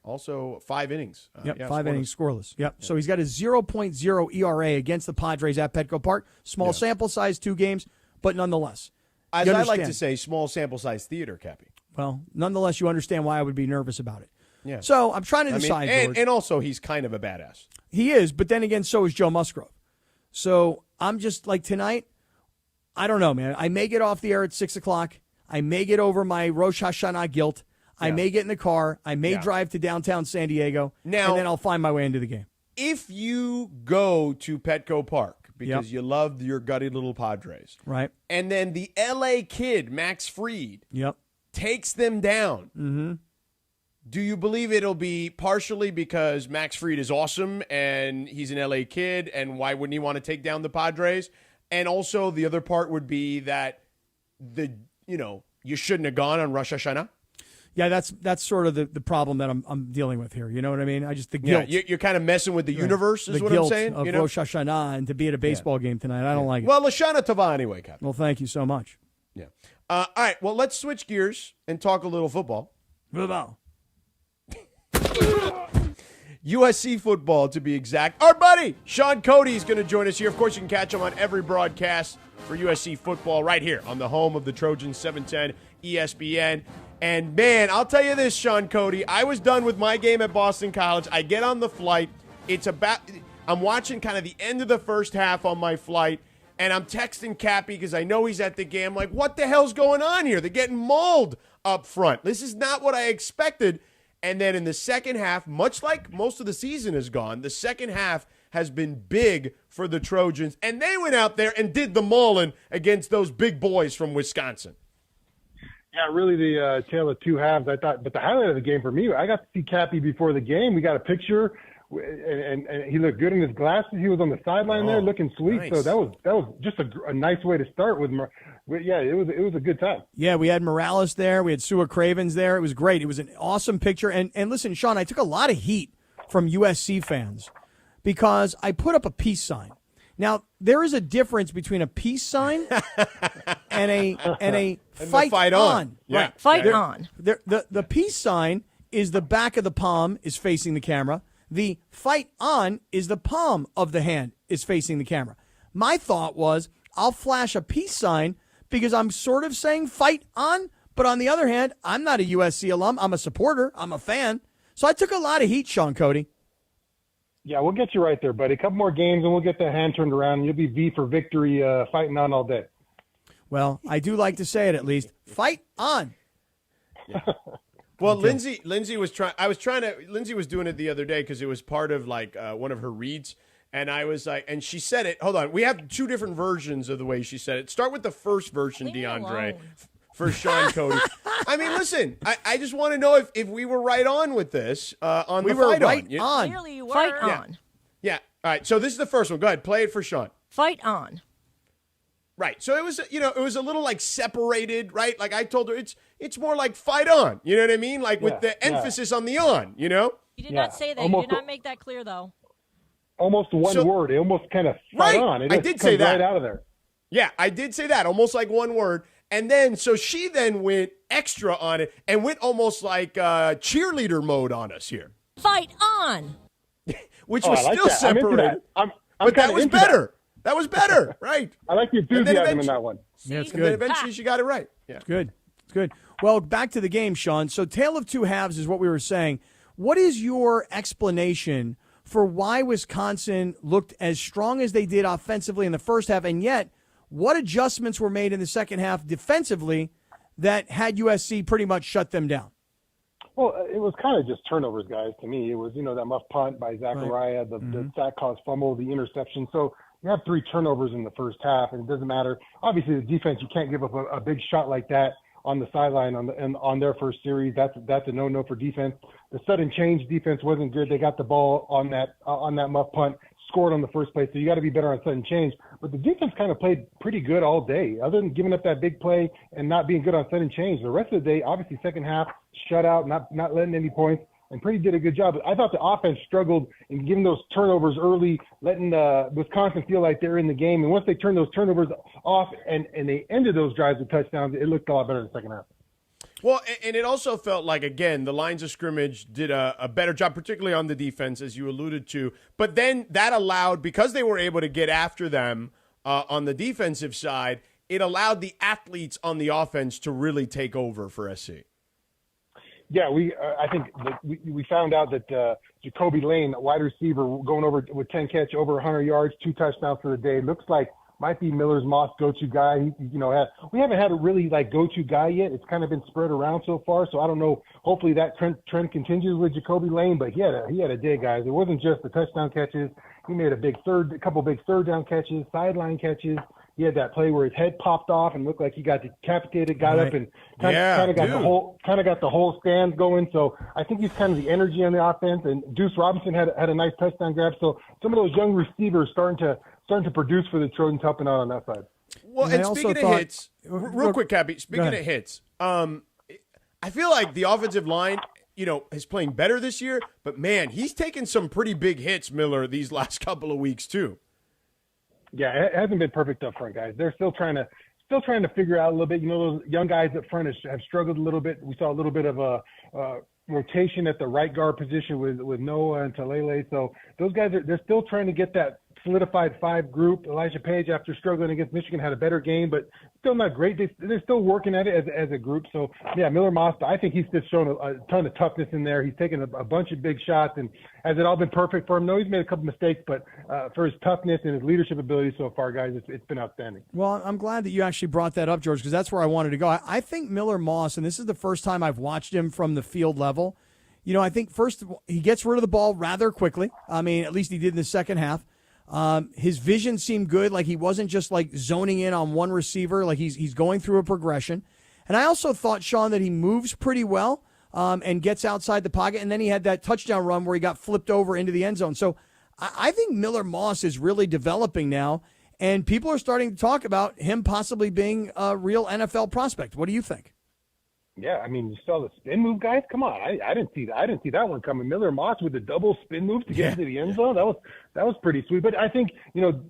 also 5 innings. 5 innings scoreless. Yep. So he's got a 0.0 ERA against the Padres at Petco Park. Small sample size, 2 games, but nonetheless. As I like to say, small sample size theater, Cappy. Well, nonetheless, you understand why I would be nervous about it. Yeah. So I'm trying to decide. And also, he's kind of a badass. He is, but then again, so is Joe Musgrove. So I'm just like tonight, I don't know, man. I may get off the air at 6 o'clock. I may get over my Rosh Hashanah guilt. I may get in the car. I may drive to downtown San Diego. And then I'll find my way into the game. If you go to Petco Park because you loved your gutty little Padres. Right. And then the L.A. kid, Max Fried, takes them down. Mm-hmm. Do you believe it'll be partially because Max Fried is awesome and he's an L.A. kid, and why wouldn't he want to take down the Padres? And also the other part would be that you shouldn't have gone on Rosh Hashanah? Yeah, that's sort of the problem that I'm dealing with here. You know what I mean? The guilt. Yeah, you're kind of messing with the universe, is what I'm saying. The guilt of Rosh Hashanah and to be at a baseball game tonight, I don't like it. Well, Lashana Tava anyway, Captain. Well, thank you so much. Yeah. All right, well, let's switch gears and talk a little football. Football. USC football, to be exact. Our buddy, Sean Cody, is going to join us here. Of course, you can catch him on every broadcast for USC football right here on the home of the Trojans, 710 ESPN. And, man, I'll tell you this, Sean Cody. I was done with my game at Boston College. I get on the flight. I'm watching kind of the end of the first half on my flight, and I'm texting Cappy because I know he's at the game. I'm like, what the hell's going on here? They're getting mauled up front. This is not what I expected. And then in the second half, much like most of the season has gone, the second half has been big for the Trojans. And they went out there and did the mauling against those big boys from Wisconsin. Yeah, really the tale of 2 halves, I thought. But the highlight of the game for me, I got to see Cappy before the game. We got a picture, and he looked good in his glasses. He was on the sideline there looking sweet. Nice. So that was just a nice way to start with. Yeah, it was a good time. Yeah, we had Morales there. We had Sua Cravens there. It was great. It was an awesome picture. And listen, Sean, I took a lot of heat from USC fans because I put up a peace sign. Now, there is a difference between a peace sign and a fight on. Yeah. Right. Fight on. The peace sign is the back of the palm is facing the camera. The fight on is the palm of the hand is facing the camera. My thought was I'll flash a peace sign because I'm sort of saying fight on, but on the other hand, I'm not a USC alum. I'm a supporter. I'm a fan. So I took a lot of heat, Sean Cody. Yeah, we'll get you right there, buddy. A couple more games, and we'll get that hand turned around, and you'll be V for victory fighting on all day. Well, I do like to say it at least. Fight on. Yeah. Well, okay. Lindsay was Lindsay was doing it the other day because it was part of like one of her reads. And I was like, and she said it. Hold on. We have 2 different versions of the way she said it. Start with the first version, DeAndre, for Sean Cody. I mean, listen, I just want to know if we were right on with this on we the were fight right on. Clearly you were. Fight on. Yeah. All right. So this is the first one. Go ahead. Play it for Sean. Fight on. Right. So it was, it was a little like separated, right? Like I told her it's more like fight on. You know what I mean? Like with the emphasis on the on, You did not say that. You did not make that clear, though. Almost one word. It almost kind of fight on. It I did say that. Right out of there. Yeah, I did say that. Almost like one word. And then, so she then went extra on it and went almost like cheerleader mode on us here. Fight on! Which was I like still that. I'm into separated. that. But that was better. That was better, right? I like the enthusiasm in that one. Yeah, it's And good. then eventually she got it right. Yeah. It's good. It's good. Well, back to the game, Sean. So, tale of two halves is what we were saying. What is your explanation for why Wisconsin looked as strong as they did offensively in the first half, and yet what adjustments were made in the second half defensively that had USC pretty much shut them down? Well, it was kind of just turnovers, guys, to me. It was, that muff punt by Zachariah, the sack caused fumble, the interception. So you have 3 turnovers in the first half, and it doesn't matter. Obviously, the defense, you can't give up a big shot like that on the sideline on their first series. That's a no-no for defense. The sudden change defense wasn't good. They got the ball on that muff punt, scored on the first play. So you got to be better on sudden change. But the defense kind of played pretty good all day, other than giving up that big play and not being good on sudden change. The rest of the day, obviously, second half, shut out, not letting any points, and Pretty did a good job. I thought the offense struggled in giving those turnovers early, letting Wisconsin feel like they're in the game. And once they turned those turnovers off and they ended those drives with touchdowns, it looked a lot better in the second half. Well, and it also felt like, again, the lines of scrimmage did a better job, particularly on the defense, as you alluded to. But then that allowed, because they were able to get after them on the defensive side, it allowed the athletes on the offense to really take over for SC. Yeah, I think we found out that Jacoby Lane, wide receiver, going over with 10 catch, over 100 yards, 2 touchdowns for the day. Looks like might be Miller's Moss go-to guy. We haven't had a really go-to guy yet. It's kind of been spread around so far. So I don't know. Hopefully that trend continues with Jacoby Lane. But he had a day, guys. It wasn't just the touchdown catches. He made a couple big third down catches, sideline catches. He had that play where his head popped off and looked like he got decapitated, got up and kind of got the whole stand going. So I think he's kind of the energy on the offense. And Deuce Robinson had a nice touchdown grab. So some of those young receivers starting to produce for the Trojans, helping out on that side. Well, and speaking of hits, real quick, Cappy, speaking of hits, I feel like the offensive line, is playing better this year. But, man, he's taken some pretty big hits, Miller, these last couple of weeks too. Yeah, it hasn't been perfect up front, guys. They're still trying to figure out a little bit. Those young guys up front have struggled a little bit. We saw a little bit of a rotation at the right guard position with Noah and Talele. So those guys they're still trying to get that solidified 5 group. Elijah Page, after struggling against Michigan, had a better game, but still not great. They're still working at it as a group. So, yeah, Miller Moss, I think he's just shown a ton of toughness in there. He's taken a bunch of big shots, and has it all been perfect for him? No, he's made a couple mistakes, but for his toughness and his leadership ability so far, guys, it's been outstanding. Well, I'm glad that you actually brought that up, George, because that's where I wanted to go. I think Miller Moss, and this is the first time I've watched him from the field level, I think first of all, he gets rid of the ball rather quickly. I mean, at least he did in the second half. His vision seemed good. Like he wasn't just zoning in on one receiver. Like he's going through a progression. And I also thought, Sean, that he moves pretty well and gets outside the pocket. And then he had that touchdown run where he got flipped over into the end zone. So I think Miller Moss is really developing now. And people are starting to talk about him possibly being a real NFL prospect. What do you think? Yeah, I mean, you saw the spin move, guys. Come on, I didn't see that one coming. Miller Moss with the double spin move to get into the end zone. That was pretty sweet. But I think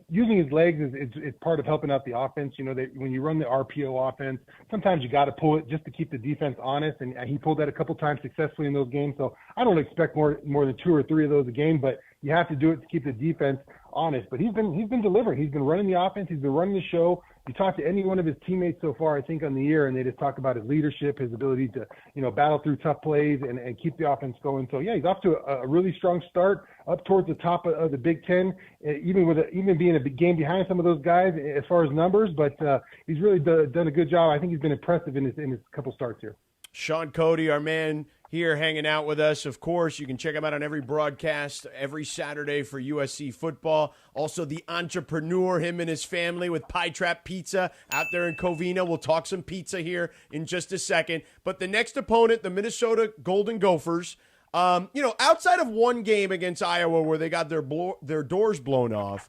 using his legs is part of helping out the offense. When you run the RPO offense, sometimes you got to pull it just to keep the defense honest. And he pulled that a couple times successfully in those games. So I don't expect more than 2 or 3 of those a game. But you have to do it to keep the defense honest. But he's been delivering. He's been running the offense. He's been running the show. You talk to any one of his teammates so far, I think, on the year, and they just talk about his leadership, his ability to, battle through tough plays and keep the offense going. So, yeah, he's off to a really strong start, up towards the top of the Big Ten, even being a big game behind some of those guys as far as numbers. But he's really done a good job. I think he's been impressive in his couple starts here. Sean Cody, our man here hanging out with us. Of course, you can check him out on every broadcast every Saturday for USC football. Also, the entrepreneur, him and his family with Pie Trap Pizza out there in Covina. We'll talk some pizza here in just a second. But the next opponent, the Minnesota Golden Gophers, outside of one game against Iowa where they got their doors blown off,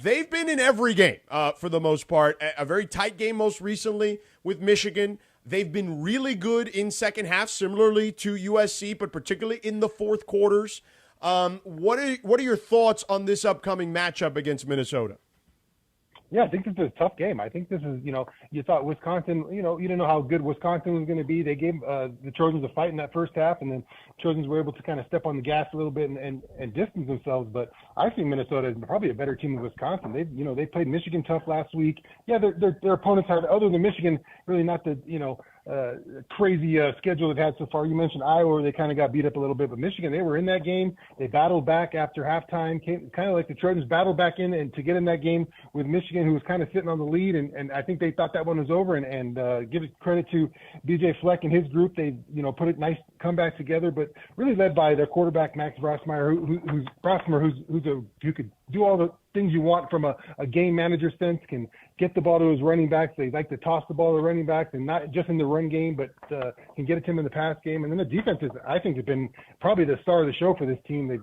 they've been in every game for the most part. A very tight game most recently with Michigan. They've been really good in second half, similarly to USC, but particularly in the fourth quarters. What are your thoughts on this upcoming matchup against Minnesota? Yeah, I think this is a tough game. I think this is, you thought Wisconsin, you didn't know how good Wisconsin was going to be. They gave the Trojans a fight in that first half, and then Trojans were able to kind of step on the gas a little bit and distance themselves. But I think Minnesota is probably a better team than Wisconsin. They played Michigan tough last week. Yeah, their opponents have, other than Michigan, really not the, crazy schedule they've had so far. You mentioned Iowa, where they kind of got beat up a little bit, but Michigan, they were in that game. They battled back after halftime, kind of like the Trojans battled back in and to get in that game with Michigan, who was kind of sitting on the lead. And I think they thought that one was over. And give credit to BJ Fleck and his group. They, put a nice comeback together, but really led by their quarterback, Max Brossmeyer, who could do all the things you want from a game manager sense, can get the ball to his running backs. They like to toss the ball to running backs, and not just in the run game, but can get it to him in the pass game. And then the defense I think, has been probably the star of the show for this team. They've,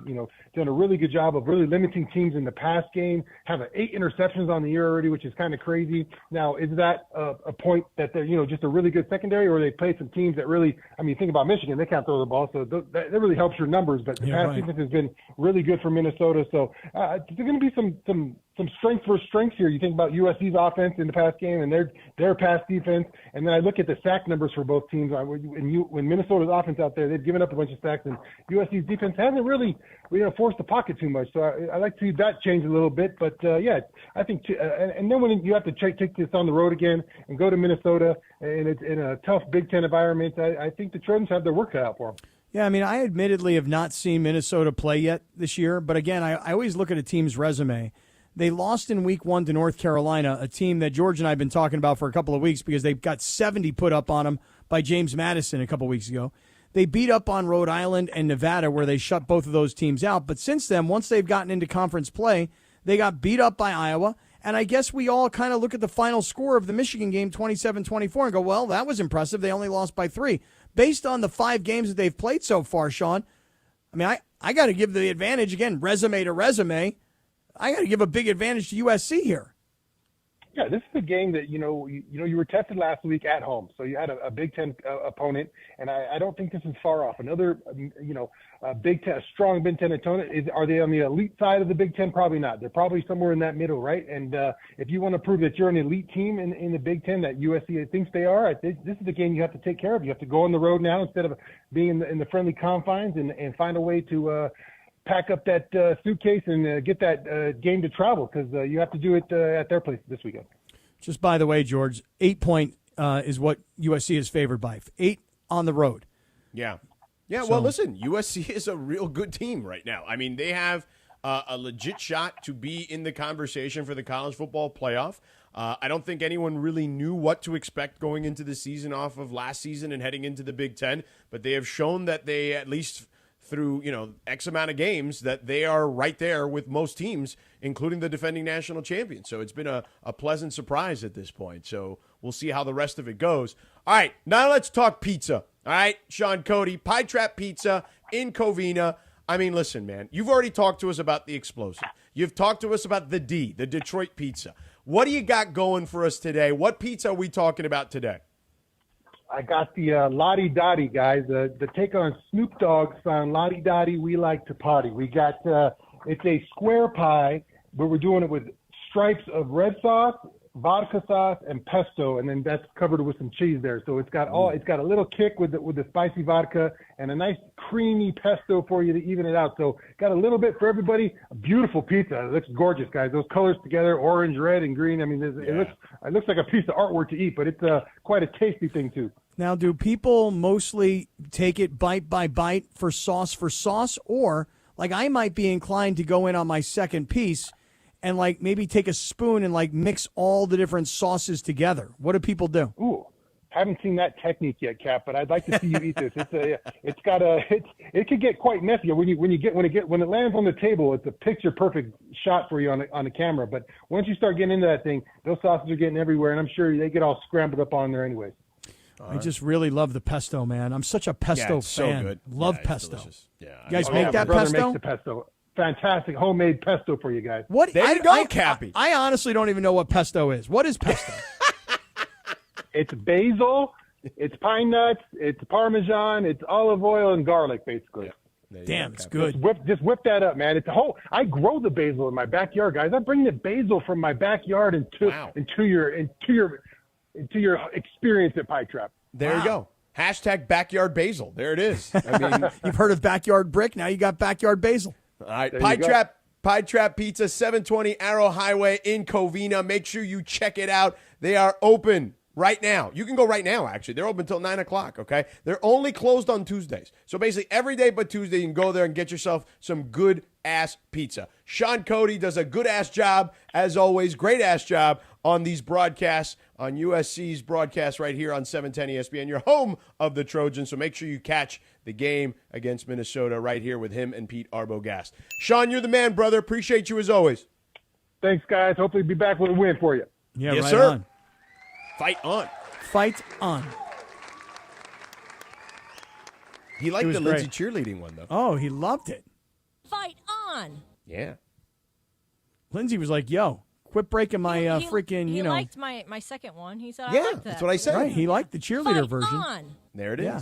done a really good job of really limiting teams in the pass game, have 8 interceptions on the year already, which is kind of crazy. Now, is that a point that they're, just a really good secondary, or they play some teams that really, think about Michigan, they can't throw the ball, so that really helps your numbers. But the pass defense has been really good for Minnesota. So there's going to be some strength versus strengths here. You think about USC's offense in the pass game and their pass defense, and then I look at the sack numbers for both teams. When Minnesota's offense out there, they've given up a bunch of sacks, and USC's defense hasn't really forced the pocket too much. So I like to see that change a little bit. But I think and then when you have to take this on the road again and go to Minnesota, and it's in a tough Big Ten environment, I think the Trojans have their work cut out for them. Yeah, I admittedly have not seen Minnesota play yet this year, but again, I always look at a team's resume. They lost in week 1 to North Carolina, a team that George and I have been talking about for a couple of weeks because they've got 70 put up on them by James Madison a couple of weeks ago. They beat up on Rhode Island and Nevada, where they shut both of those teams out. But since then, once they've gotten into conference play, they got beat up by Iowa. And I guess we all kind of look at the final score of the Michigan game, 27-24, and go, well, that was impressive. They only lost by 3. Based on the 5 games that they've played so far, Sean, I got to give the advantage, again, resume to resume. I got to give a big advantage to USC here. Yeah, this is a game that, you were tested last week at home. So you had a Big Ten opponent, and I don't think this is far off. Another, Big Ten, a strong Big Ten opponent. Are they on the elite side of the Big Ten? Probably not. They're probably somewhere in that middle, right? And if you want to prove that you're an elite team in the Big Ten, that USC thinks they are, this is the game you have to take care of. You have to go on the road now instead of being in the friendly confines and find a way to pack up that suitcase and get that game to travel, because you have to do it at their place this weekend. Just by the way, George, 8-point is what USC is favored by. 8 on the road. Yeah. Yeah, well, listen, USC is a real good team right now. They have a legit shot to be in the conversation for the college football playoff. I don't think anyone really knew what to expect going into the season off of last season and heading into the Big Ten, but they have shown that they, at least through X amount of games, that they are right there with most teams, including the defending national champions. So it's been a pleasant surprise at this point. So we'll see how the rest of it goes. All right, now let's talk pizza. All right, Sean Cody, Pie Trap Pizza in Covina. Listen, man, you've already talked to us about the Explosive. You've talked to us about the Detroit Pizza. What do you got going for us today? What pizza are we talking about today? I got the Lottie Dottie, guys. The take on Snoop Dogg's song, Lottie Dottie, We Like to Party. We got, it's a square pie, but we're doing it with stripes of red sauce, vodka sauce, and pesto, and then that's covered with some cheese there. So it's got it's got a little kick with the spicy vodka and a nice creamy pesto for you to even it out. So got a little bit for everybody. A beautiful pizza. It looks gorgeous, guys. Those colors together, orange, red, and green. It looks like a piece of artwork to eat, but it's quite a tasty thing too. Now, do people mostly take it bite by bite for sauce, or like I might be inclined to go in on my second piece and like maybe take a spoon and like mix all the different sauces together? What do people do? Ooh, haven't seen that technique yet, Cap, but I'd like to see you eat this. It could get quite messy when it lands on the table. It's a picture perfect shot for you on the camera. But once you start getting into that thing, those sauces are getting everywhere, and I'm sure they get all scrambled up on there anyways. I just really love the pesto, man. I'm such a pesto fan. So good. Love pesto. Delicious. Yeah, you guys make that brother pesto? Makes the pesto. Fantastic homemade pesto for you guys. What? There you go, Cappy. I honestly don't even know what pesto is. What is pesto? It's basil, it's pine nuts, it's Parmesan, it's olive oil and garlic, basically. Damn, it's good. Just whip that up, man. I grow the basil in my backyard, guys. I bring the basil from my backyard into your experience at Pie Trap. There you go. Hashtag backyard basil. There it is. I mean, you've heard of backyard brick. Now you got backyard basil. All right. Pie Trap Pizza, 720 Arrow Highway in Covina. Make sure you check it out. They are open right now. You can go right now, actually. They're open until 9 o'clock, okay? They're only closed on Tuesdays. So basically every day but Tuesday, you can go there and get yourself some good-ass pizza. Sean Cody does a good-ass job, as always. Great-ass job on these broadcasts, on USC's broadcast right here on 710 ESPN, your home of the Trojans. So make sure you catch the game against Minnesota right here with him and Pete Arbogast. Sean, you're the man, brother. Appreciate you as always. Thanks, guys. Hopefully be back with a win for you. Yeah, yes, right sir. on. Fight on. Fight on. He liked the Lindsay cheerleading one, though. Oh, he loved it. Fight on. Yeah. Lindsay was like, yo, quit breaking my freaking, He liked my second one. He said, I Yeah, like that. that's what I said. Right, he liked the cheerleader Fight version. on. There it is. Yeah.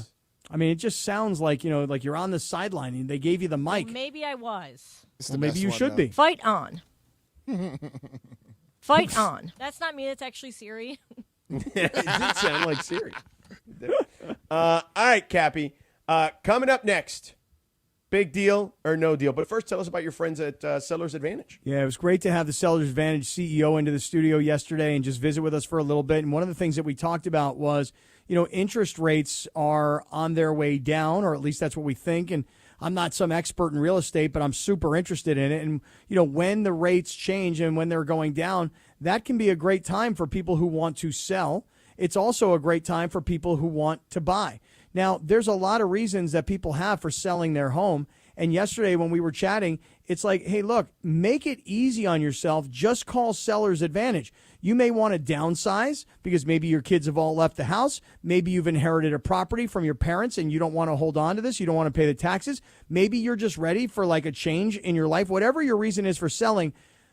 I mean, it just sounds like, like you're on the sideline and they gave you the mic. Well, maybe I was. Well, maybe you should be. Fight on. Fight on. That's not me. That's actually Siri. It did sound like Siri. All right, Cappy. Coming up next, big deal or no deal. But first, tell us about your friends at Sellers Advantage. Yeah, it was great to have the Sellers Advantage CEO into the studio yesterday and just visit with us for a little bit. And one of the things that we talked about was, interest rates are on their way down, or at least that's what we think. And I'm not some expert in real estate, but I'm super interested in it. And, when the rates change and when they're going down, that can be a great time for people who want to sell. It's also a great time for people who want to buy. Now, there's a lot of reasons that people have for selling their home. And yesterday when we were chatting, it's like, hey, look, make it easy on yourself. Just call Sellers Advantage. You may want to downsize because maybe your kids have all left the house. Maybe you've inherited a property from your parents and you don't want to hold on to this. You don't want to pay the taxes. Maybe you're just ready for like a change in your life. Whatever your reason is for selling,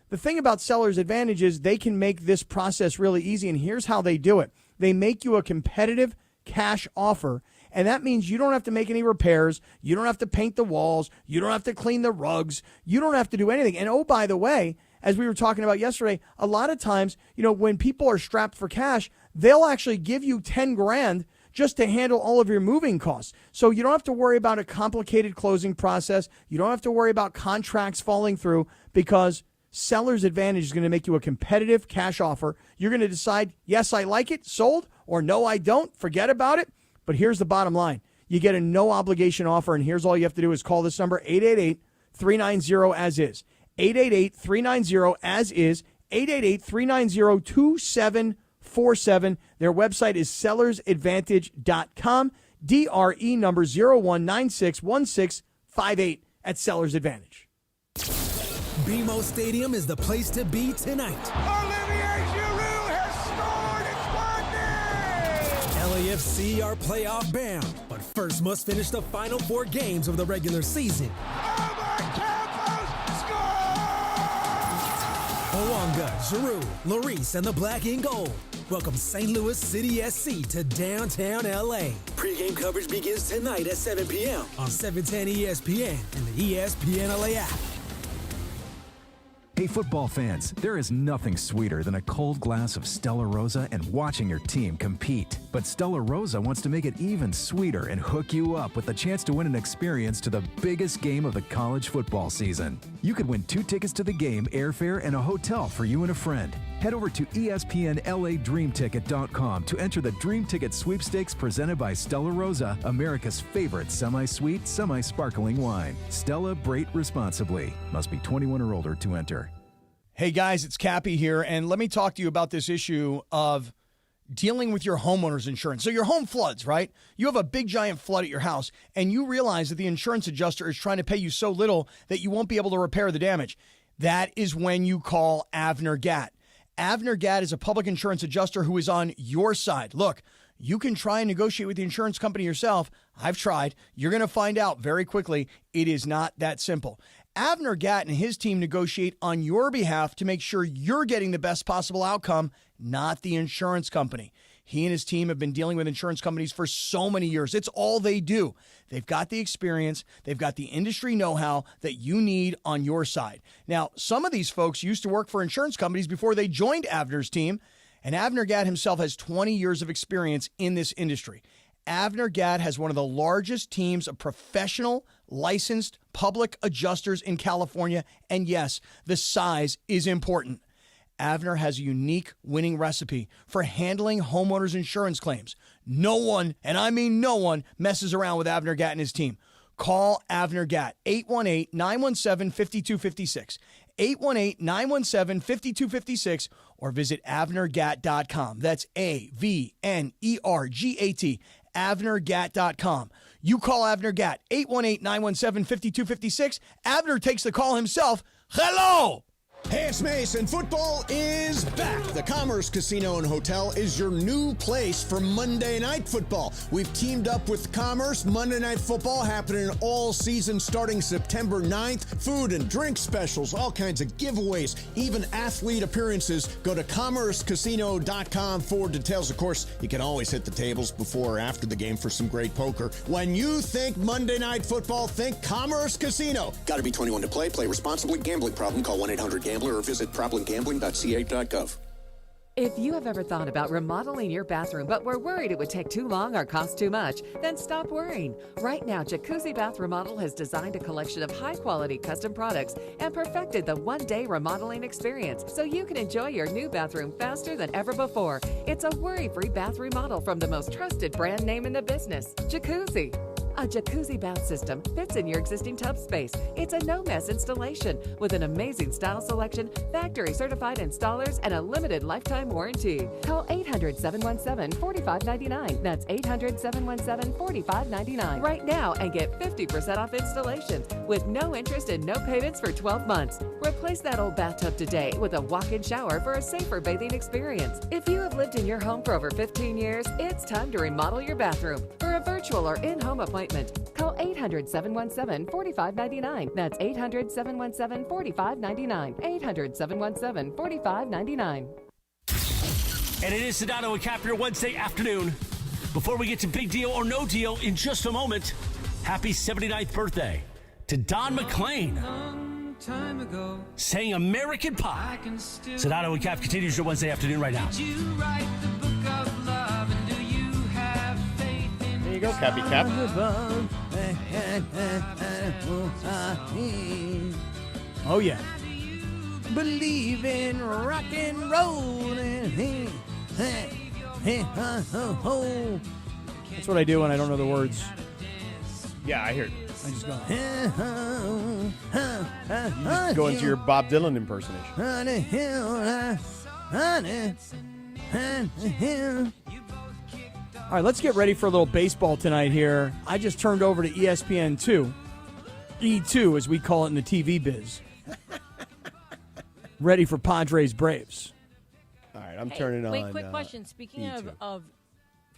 the thing about Sellers Advantage is they can make this process really easy. And here's how they do it. They make you a competitive cash offer. And that means you don't have to make any repairs. You don't have to paint the walls. You don't have to clean the rugs. You don't have to do anything. And oh, by the way, as we were talking about yesterday, a lot of times, when people are strapped for cash, they'll actually give you $10,000 just to handle all of your moving costs. So you don't have to worry about a complicated closing process. You don't have to worry about contracts falling through because Sellers Advantage is going to make you a competitive cash offer. You're going to decide, yes, I like it, sold, or no, I don't, forget about it. But here's the bottom line. You get a no-obligation offer, and here's all you have to do is call this number, 888-390-AS-IS. 888-390-AS-IS, 888-390-2747. Their website is sellersadvantage.com, DRE number 01961658 at Sellers Advantage. BMO Stadium is the place to be tonight. LAFC are playoff bound, but first must finish the final 4 games of the regular season. Mwanga, Giroux, Lloris, and the Black and Gold welcome St. Louis City SC to downtown LA. Pre-game coverage begins tonight at 7 p.m. on 710 ESPN and the ESPN LA app. Hey, football fans, there is nothing sweeter than a cold glass of Stella Rosa and watching your team compete. But Stella Rosa wants to make it even sweeter and hook you up with the chance to win an experience to the biggest game of the college football season. You could win 2 tickets to the game, airfare, and a hotel for you and a friend. Head over to ESPNLADreamTicket.com to enter the Dream Ticket Sweepstakes presented by Stella Rosa, America's favorite semi-sweet, semi-sparkling wine. Celebrate responsibly. Must be 21 or older to enter. Hey guys, it's Cappy here, and let me talk to you about this issue of dealing with your homeowner's insurance. So your home floods, right? You have a big giant flood at your house, and you realize that the insurance adjuster is trying to pay you so little that you won't be able to repair the damage. That is when you call Avner Gatt. Avner Gatt is a public insurance adjuster who is on your side. Look, you can try and negotiate with the insurance company yourself. I've tried. You're going to find out very quickly it is not that simple. Avner Gatt and his team negotiate on your behalf to make sure you're getting the best possible outcome, not the insurance company. He and his team have been dealing with insurance companies for so many years. It's all they do. They've got the experience. They've got the industry know-how that you need on your side. Now, some of these folks used to work for insurance companies before they joined Avner's team, and Avner Gatt himself has 20 years of experience in this industry. Avner Gatt has one of the largest teams of professional, licensed public adjusters in California, and yes, the size is important. Avner has a unique winning recipe for handling homeowners' insurance claims. No one, and I mean no one, messes around with Avner Gatt and his team. Call Avner Gatt, 818-917-5256, 818-917-5256, or visit AvnerGatt.com. That's AVNERGAT, AvnerGatt.com. You call Avner Gatt, 818-917-5256. Avner takes the call himself. Hello! Hey, it's Mason. Football is back. The Commerce Casino and Hotel is your new place for Monday Night Football. We've teamed up with Commerce. Monday Night Football happening all season starting September 9th. Food and drink specials, all kinds of giveaways, even athlete appearances. Go to commercecasino.com for details. Of course, you can always hit the tables before or after the game for some great poker. When you think Monday Night Football, think Commerce Casino. Got to be 21 to play. Play responsibly. Gambling problem? Call 1-800-GAMBLER or visit problemgambling.ca.gov. If you have ever thought about remodeling your bathroom but were worried it would take too long or cost too much, then stop worrying. Right now, Jacuzzi Bath Remodel has designed a collection of high-quality custom products and perfected the one-day remodeling experience so you can enjoy your new bathroom faster than ever before. It's a worry-free bath remodel from the most trusted brand name in the business, Jacuzzi. A jacuzzi bath system fits in your existing tub space. It's a no-mess installation with an amazing style selection, factory-certified installers, and a limited lifetime warranty. Call 800-717-4599. That's 800-717-4599 right now and get 50% off installations with no interest and no payments for 12 months. Replace that old bathtub today with a walk-in shower for a safer bathing experience. If you have lived in your home for over 15 years, it's time to remodel your bathroom. For a virtual or in-home appointment, call 800-717-4599. That's 800-717-4599. 800-717-4599. And it is Sedano Kap your Wednesday afternoon. Before we get to big deal or no deal in just a moment, happy 79th birthday to Don McLean. Saying American Pie. Sedano Kap continues your Wednesday afternoon right now. There you go, Cappy Cap. Oh, yeah. Believe in rock and roll. That's what I do when I don't know the words. Yeah, I hear it. I just go. You just go into your Bob Dylan impersonation. All right, let's get ready for a little baseball tonight here. I just turned over to ESPN 2, E2 as we call it in the TV biz. Ready for Padres Braves. All right, I'm turning on. Wait, quick question. Speaking E2. of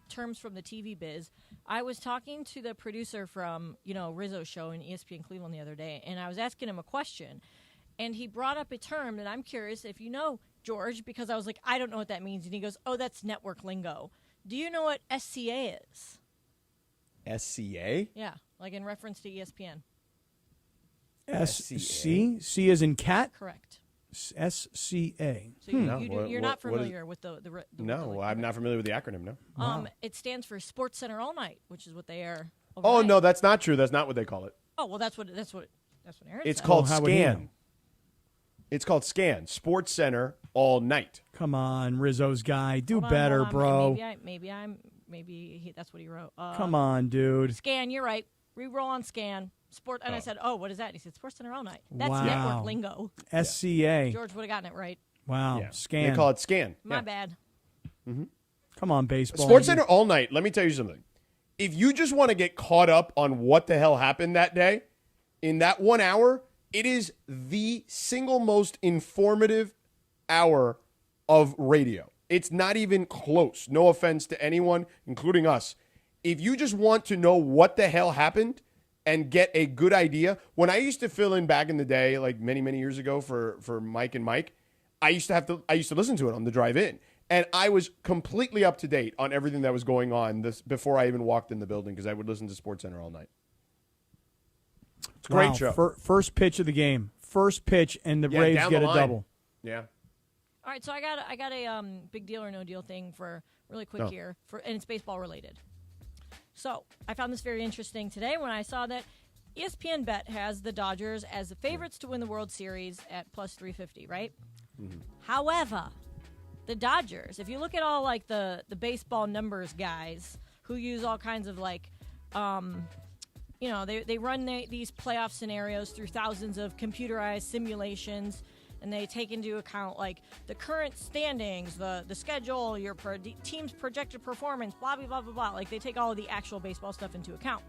terms from the TV biz, I was talking to the producer from, Rizzo's show in ESPN Cleveland the other day, and I was asking him a question, and he brought up a term that I'm curious if you know, George, because I was like, I don't know what that means. And he goes, oh, that's network lingo. Do you know what SCA is? SCA? Yeah, like in reference to ESPN. SC? C as in cat? Correct. SCA. So you're not familiar with the No, I'm not familiar with the acronym, no. It stands for Sports Center All Night, which is what they air. Oh, no, that's not true. That's not what they call it. Oh, well, that's what Aaron It's said. called SCAN. It's called SCAN, Sports Center All Night. Come on, Rizzo's guy. Do Hold better, on. bro. That's what he wrote. Come on, dude. SCAN, you're right. Reroll on SCAN. Sport, and I said, oh, what is that? And he said, Sports Center All Night. That's Wow. network lingo. SCA. George would have gotten it right. Wow. Yeah. SCAN. They call it SCAN. My bad. Mm-hmm. Come on, baseball. Sports Center All Night, let me tell you something. If you just want to get caught up on what the hell happened that day, in that 1 hour, it is the single most informative hour of radio. It's not even close. No offense to anyone, including us. If you just want to know what the hell happened and get a good idea, when I used to fill in back in the day, like many, many years ago for Mike and Mike, I used to listen to it on the drive in. And I was completely up to date on everything that was going on before I even walked in the building because I would listen to SportsCenter all night. It's a great show. First pitch of the game. First pitch, and the Braves get a double. Yeah. All right, so I got a big deal or no deal thing for really quick here, and it's baseball related. So I found this very interesting today when I saw that ESPN Bet has the Dodgers as the favorites to win the World Series at plus 350, right? Mm-hmm. However, the Dodgers, if you look at all like the baseball numbers guys who use all kinds of like, they run these playoff scenarios through thousands of computerized simulations, and they take into account like the current standings, the schedule, your team's projected performance, blah, blah, blah, blah, blah. Like they take all of the actual baseball stuff into account.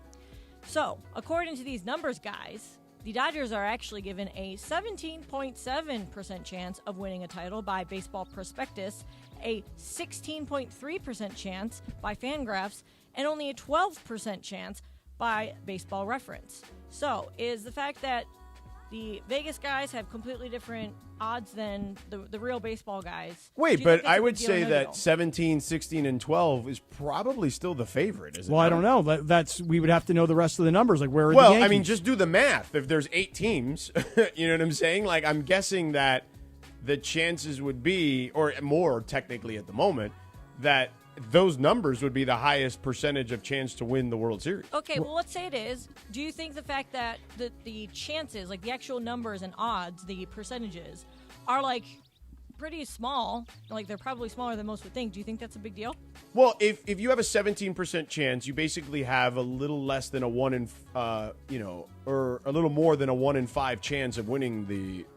So according to these numbers guys, the Dodgers are actually given a 17.7% chance of winning a title by Baseball Prospectus, a 16.3% chance by Fangraphs, and only a 12% chance by Baseball Reference. So is the fact that the Vegas guys have completely different odds than the real baseball guys. Wait, but I would say that 17, 16, and 12 is probably still the favorite, isn't it? Well, I don't know. We would have to know the rest of the numbers. Like, where are the Well, Yankees? I mean, just do the math. If there's 8 teams, you know what I'm saying? Like, I'm guessing that the chances would be, or more technically at the moment, that those numbers would be the highest percentage of chance to win the World Series. Okay, well, let's say it is. Do you think the fact that the chances, like the actual numbers and odds, the percentages, are like pretty small, like they're probably smaller than most would think, do you think that's a big deal? Well, if you have a 17% chance, you basically have a little less than a 1 in, or a little more than a 1 in 5 chance of winning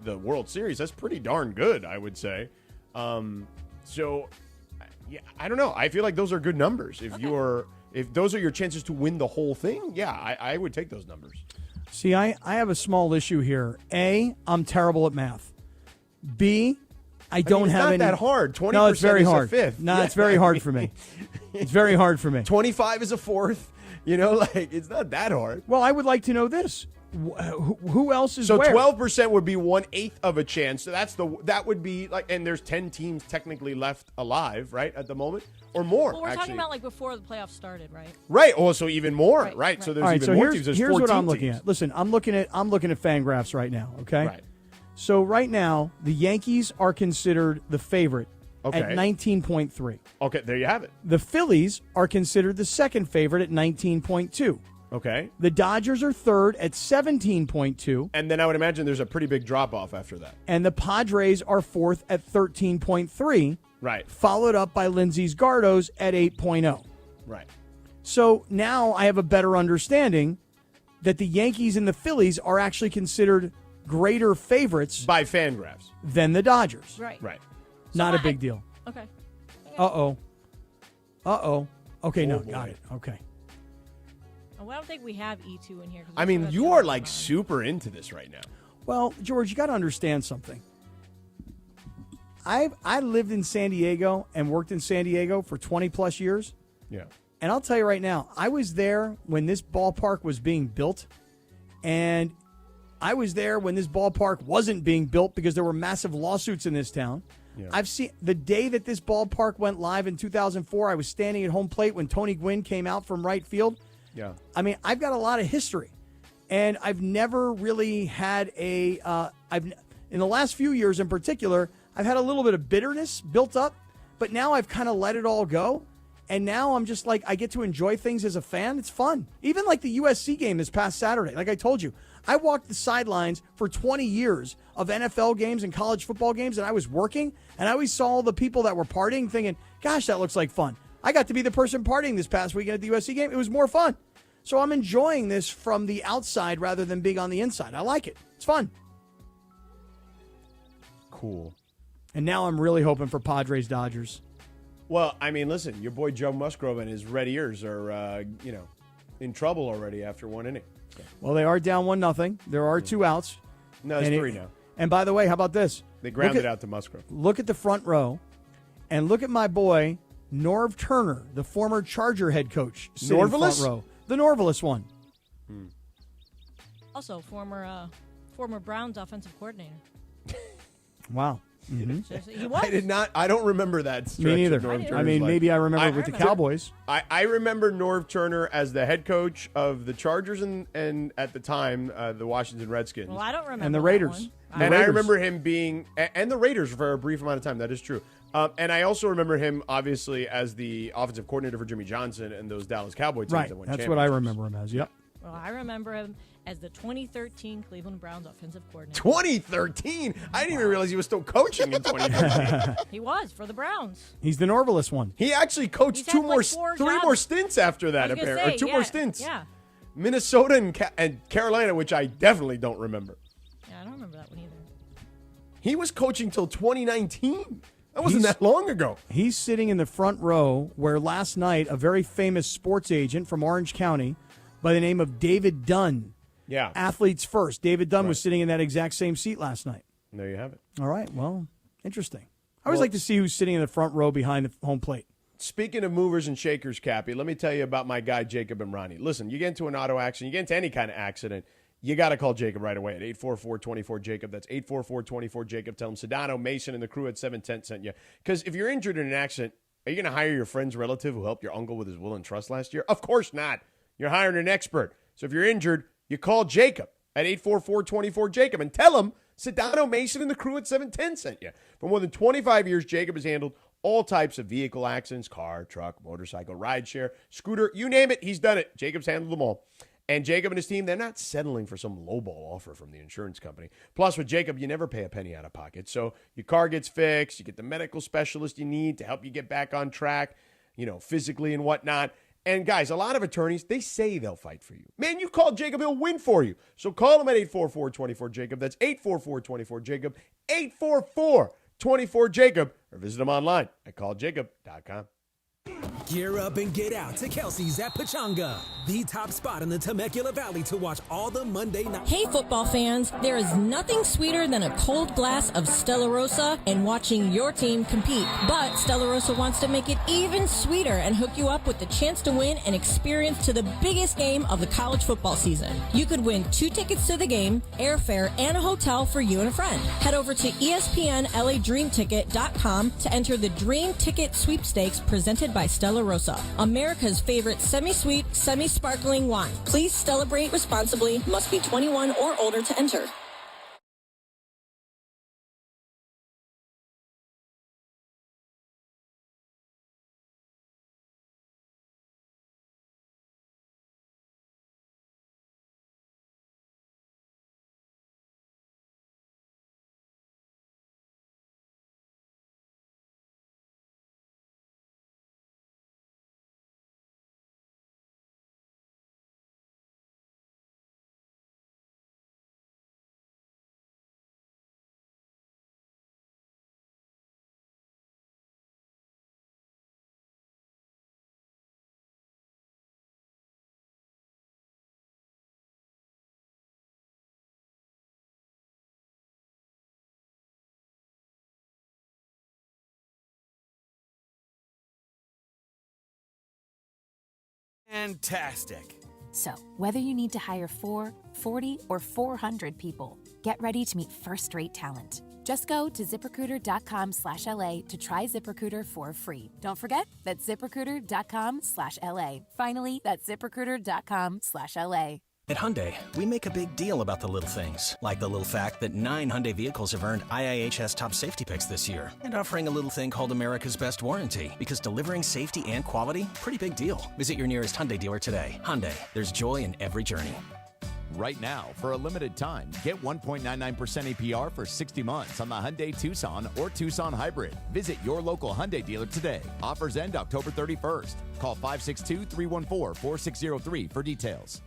the World Series. That's pretty darn good, I would say. So, yeah, I don't know. I feel like those are good numbers. If those are your chances to win the whole thing, yeah, I would take those numbers. See, I have a small issue here. A, I'm terrible at math. B, I don't have any. It's not that hard. 20% no, it's very is hard. a fifth. No, Yeah. it's very hard for me. It's very hard for me. 25 is a fourth. You know, like it's not that hard. Well, I would like to know this. Who else is so where? 12% would be 1/8 of a chance. So that would be like, and there's 10 teams technically left alive, right, at the moment, or more. Well, we're actually. talking about like before the playoffs started, right? Right. Also, even more. Right. So there's All right, even so more teams. There's here's 14 what I'm looking teams. at. Listen, I'm looking at Fangraphs right now. Okay. Right. So right now, the Yankees are considered the favorite Okay. at 19.3. Okay, there you have it. The Phillies are considered the second favorite at 19.2. Okay. The Dodgers are third at 17.2. And then I would imagine there's a pretty big drop off after that. And the Padres are fourth at 13.3. Right. Followed up by Lindsey's Gardos at 8.0. Right. So now I have a better understanding that the Yankees and the Phillies are actually considered greater favorites by Fangraphs than the Dodgers. Right. Right. Not a big deal. Okay. Uh-oh. Okay, Oh, no, boy. got it. Okay. Well, I don't think we have E2 in here. 'cause I we mean, still you have are Sedano like Kap. super into this right now. Well, George, you got to understand something. I lived in San Diego and worked in San Diego for 20 plus years. Yeah. And I'll tell you right now, I was there when this ballpark was being built, and I was there when this ballpark wasn't being built because there were massive lawsuits in this town. Yeah. I've seen the day that this ballpark went live in 2004. I was standing at home plate when Tony Gwynn came out from right field. Yeah. I mean, I've got a lot of history, and I've never really had in the last few years in particular, I've had a little bit of bitterness built up, but now I've kind of let it all go. And now I'm just like, I get to enjoy things as a fan. It's fun. Even like the USC game this past Saturday. Like I told you, I walked the sidelines for 20 years of NFL games and college football games, and I was working, and I always saw all the people that were partying thinking, gosh, that looks like fun. I got to be the person partying this past weekend at the USC game. It was more fun. So I'm enjoying this from the outside rather than being on the inside. I like it. It's fun. Cool. And now I'm really hoping for Padres Dodgers. Well, I mean, listen, your boy Joe Musgrove and his Red Ears are, in trouble already after one inning. So. Well, they are down 1-0. There are 2 outs. No, it's 3 now. And by the way, how about this? They grounded out to Musgrove. Look at the front row, and look at my boy, Norv Turner, the former Charger head coach. sitting front row. The Norvelous one. Also, former Browns offensive coordinator. Wow. He was. I don't remember that stretch. Me neither. of Norv Turner's I mean, life. maybe I remember it with the Cowboys. I remember Norv Turner as the head coach of the Chargers and at the time, the Washington Redskins. Well, I don't remember. And the that Raiders. one. And I remember him being, and the Raiders for a brief amount of time. That is true. And I also remember him, obviously, as the offensive coordinator for Jimmy Johnson and those Dallas Cowboy teams Right. that won That's what I championships. remember him as. Yep. Well, I remember him as the 2013 Cleveland Browns offensive coordinator. 2013? I didn't even realize he was still coaching in 2013. He was for the Browns. He's the Norvelous one. He actually coached He's had like 4 three jobs. more stints after that, I was gonna apparently. Or say, 2 more stints. Yeah. Minnesota and Carolina, which I definitely don't remember. Yeah, I don't remember that one either. He was coaching till 2019. That wasn't that long ago. He's sitting in the front row where last night a very famous sports agent from Orange County by the name of David Dunn, Athletes First. David Dunn was sitting in that exact same seat last night. There you have it. All right. Well, interesting. I always like to see who's sitting in the front row behind the home plate. Speaking of movers and shakers, Cappy, let me tell you about my guy, Jacob Imrani. Listen, you get into an auto accident, you get into any kind of accident, you got to call Jacob right away at 844-24-JACOB. That's 844-24-JACOB. Tell him Sedano, Mason, and the crew at 710 sent you. Because if you're injured in an accident, are you going to hire your friend's relative who helped your uncle with his will and trust last year? Of course not. You're hiring an expert. So if you're injured, you call Jacob at 844-24-JACOB and tell him Sedano, Mason, and the crew at 710 sent you. For more than 25 years, Jacob has handled all types of vehicle accidents, car, truck, motorcycle, rideshare, scooter, you name it, he's done it. Jacob's handled them all. And Jacob and his team, they're not settling for some lowball offer from the insurance company. Plus, with Jacob, you never pay a penny out of pocket. So your car gets fixed, you get the medical specialist you need to help you get back on track, physically and whatnot. And guys, a lot of attorneys, they say they'll fight for you. Man, you call Jacob, he'll win for you. So call him at 844-24-JACOB. That's 844-24-JACOB, 844-24-JACOB, or visit him online at calljacob.com. Gear up and get out to Kelsey's at Pachanga, the top spot in the Temecula Valley to watch all the Monday night. Hey, football fans, there is nothing sweeter than a cold glass of Stella Rosa and watching your team compete. But Stella Rosa wants to make it even sweeter and hook you up with the chance to win an experience to the biggest game of the college football season. You could win 2 tickets to the game, airfare, and a hotel for you and a friend. Head over to ESPNLADreamTicket.com to enter the Dream Ticket Sweepstakes presented by Stella Rosa, America's favorite semi-sweet, semi-sparkling wine. Please celebrate responsibly. Must be 21 or older to enter. Fantastic. So, whether you need to hire 4, 40, or 400 people, get ready to meet first-rate talent. Just go to ZipRecruiter.com/LA to try ZipRecruiter for free. Don't forget, that's ZipRecruiter.com/LA. Finally, that's ZipRecruiter.com/LA. At Hyundai, we make a big deal about the little things, like the little fact that 9 Hyundai vehicles have earned IIHS Top Safety Picks this year, and offering a little thing called America's Best Warranty, because delivering safety and quality, pretty big deal. Visit your nearest Hyundai dealer today. Hyundai, there's joy in every journey. Right now, for a limited time, get 1.99% APR for 60 months on the Hyundai Tucson or Tucson Hybrid. Visit your local Hyundai dealer today. Offers end October 31st. Call 562-314-4603 for details.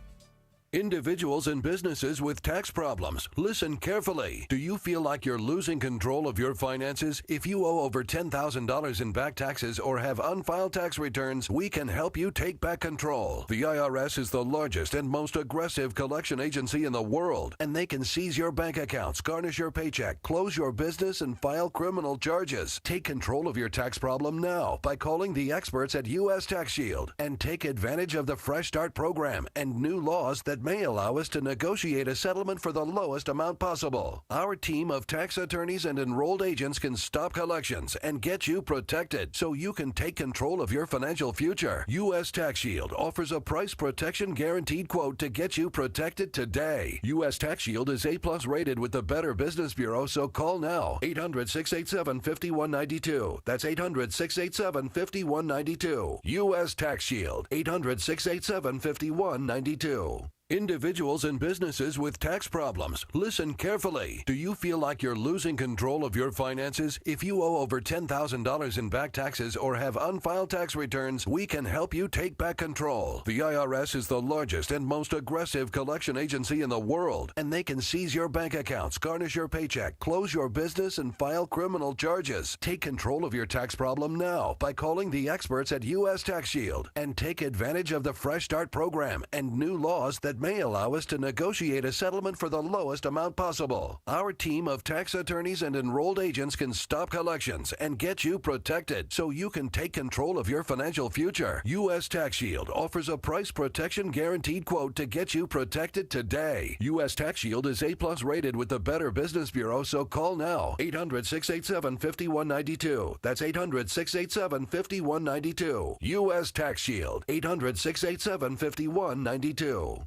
Individuals and businesses with tax problems, listen carefully. Do you feel like you're losing control of your finances? If you owe over $10,000 in back taxes or have unfiled tax returns, we can help you take back control. The IRS is the largest and most aggressive collection agency in the world, and they can seize your bank accounts, garnish your paycheck, close your business, and file criminal charges. Take control of your tax problem now by calling the experts at U.S. Tax Shield and take advantage of the Fresh Start program and new laws that may allow us to negotiate a settlement for the lowest amount possible. Our team of tax attorneys and enrolled agents can stop collections and get you protected so you can take control of your financial future. U.S. Tax Shield offers a price protection guaranteed quote to get you protected today. U.S. Tax Shield is A+ rated with the Better Business Bureau, so call now. 800-687-5192. That's 800-687-5192. U.S. Tax Shield. 800-687-5192. Individuals and businesses with tax problems, listen carefully. Do you feel like you're losing control of your finances? If you owe over $10,000 in back taxes or have unfiled tax returns, we can help you take back control. The IRS is the largest and most aggressive collection agency in the world, and they can seize your bank accounts, garnish your paycheck, close your business, and file criminal charges. Take control of your tax problem now by calling the experts at U.S. Tax Shield and take advantage of the Fresh Start program and new laws that may allow us to negotiate a settlement for the lowest amount possible. Our team of tax attorneys and enrolled agents can stop collections and get you protected so you can take control of your financial future. U.S. Tax Shield offers a price protection guaranteed quote to get you protected today. U.S. Tax Shield is A+ rated with the Better Business Bureau, so call now. 800-687-5192. That's 800-687-5192. U.S. Tax Shield. 800-687-5192.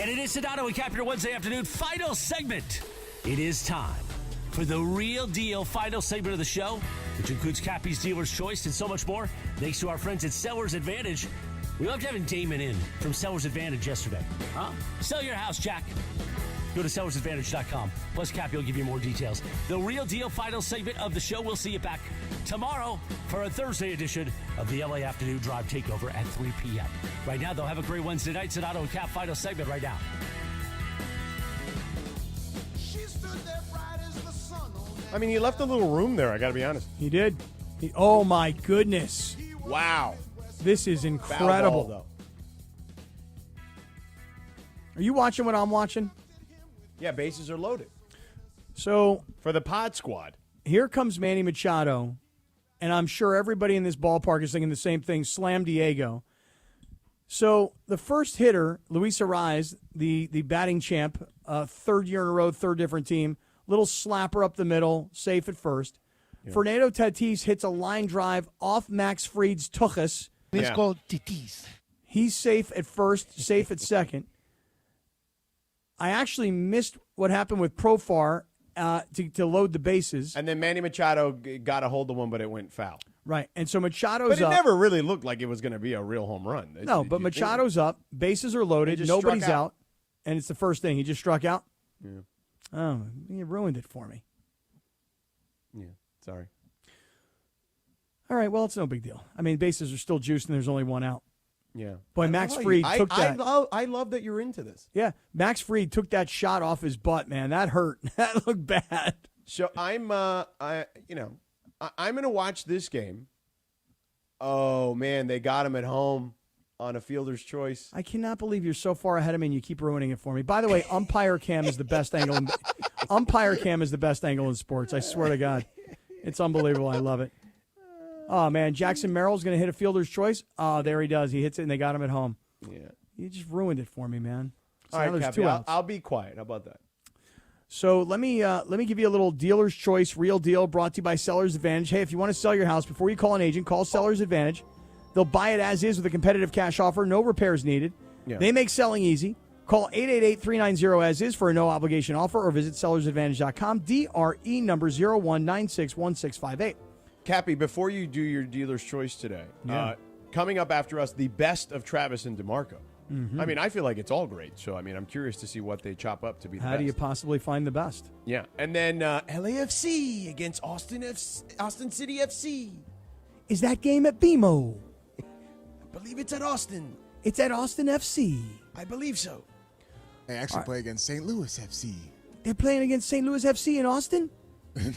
And it is Sedano and Kap, your Wednesday afternoon final segment. It is time for the real deal final segment of the show, which includes Cappy's Dealer's Choice and so much more. Thanks to our friends at Sellers Advantage. We loved having Damon in from Sellers Advantage yesterday. Huh? Sell your house, Jack. Go to sellersadvantage.com. Plus, Cappy will give you more details. The real deal final segment of the show. We'll see you back tomorrow for a Thursday edition of the LA Afternoon Drive Takeover at 3 p.m. Right now, they'll have a great Wednesday night. Sedano and Kap final segment right now. I mean, he left a little room there, I got to be honest. He did. Oh, my goodness. Wow. This is incredible. Foul ball, though. Are you watching what I'm watching? Yeah, bases are loaded. So for the pod squad. Here comes Manny Machado, and I'm sure everybody in this ballpark is thinking the same thing, slam Diego. So the first hitter, Luis Arraez, the batting champ, third year in a row, third different team, little slapper up the middle, safe at first. Yeah. Fernando Tatis hits a line drive off Max Fried's tuchus. It's called Tatis. He's safe at first, safe at second. I actually missed what happened with Profar to load the bases. And then Manny Machado got a hold of one, but it went foul. Right, and so Machado's up. But it never really looked like it was going to be a real home run. No, but Machado's up, bases are loaded, nobody's out, and it's the first thing. He just struck out? Yeah. Oh, you ruined it for me. Yeah, sorry. All right, well, it's no big deal. I mean, bases are still juiced, and there's only one out. Yeah. Boy, Max Fried took that. I love that you're into this. Yeah, Max Fried took that shot off his butt, man. That hurt. That looked bad. So I'm going to watch this game. Oh, man, they got him at home on a fielder's choice. I cannot believe you're so far ahead of me and you keep ruining it for me. By the way, umpire cam is the best angle. Umpire cam is the best angle in sports. I swear to God. It's unbelievable. I love it. Oh, man, Jackson Merrill's going to hit a fielder's choice. Oh, there he does. He hits it, and they got him at home. Yeah. You just ruined it for me, man. So all right, there's Cappy, 2 outs. I'll be quiet. How about that? So let me give you a little dealer's choice, real deal, brought to you by Sellers Advantage. Hey, if you want to sell your house, before you call an agent, call Sellers Advantage. They'll buy it as is with a competitive cash offer, no repairs needed. Yeah. They make selling easy. Call 888-390-AS-IS for a no-obligation offer or visit sellersadvantage.com, DRE number 01961658. Cappy, before you do your dealer's choice today, coming up after us, the best of Travis and DeMarco. Mm-hmm. I mean, I feel like it's all great. So, I mean, I'm curious to see what they chop up to be the best. How do you possibly find the best? Yeah. And then LAFC against Austin City FC. Is that game at BMO? I believe it's at Austin. It's at Austin FC. I believe so. They actually play against St. Louis FC. They're playing against St. Louis FC in Austin?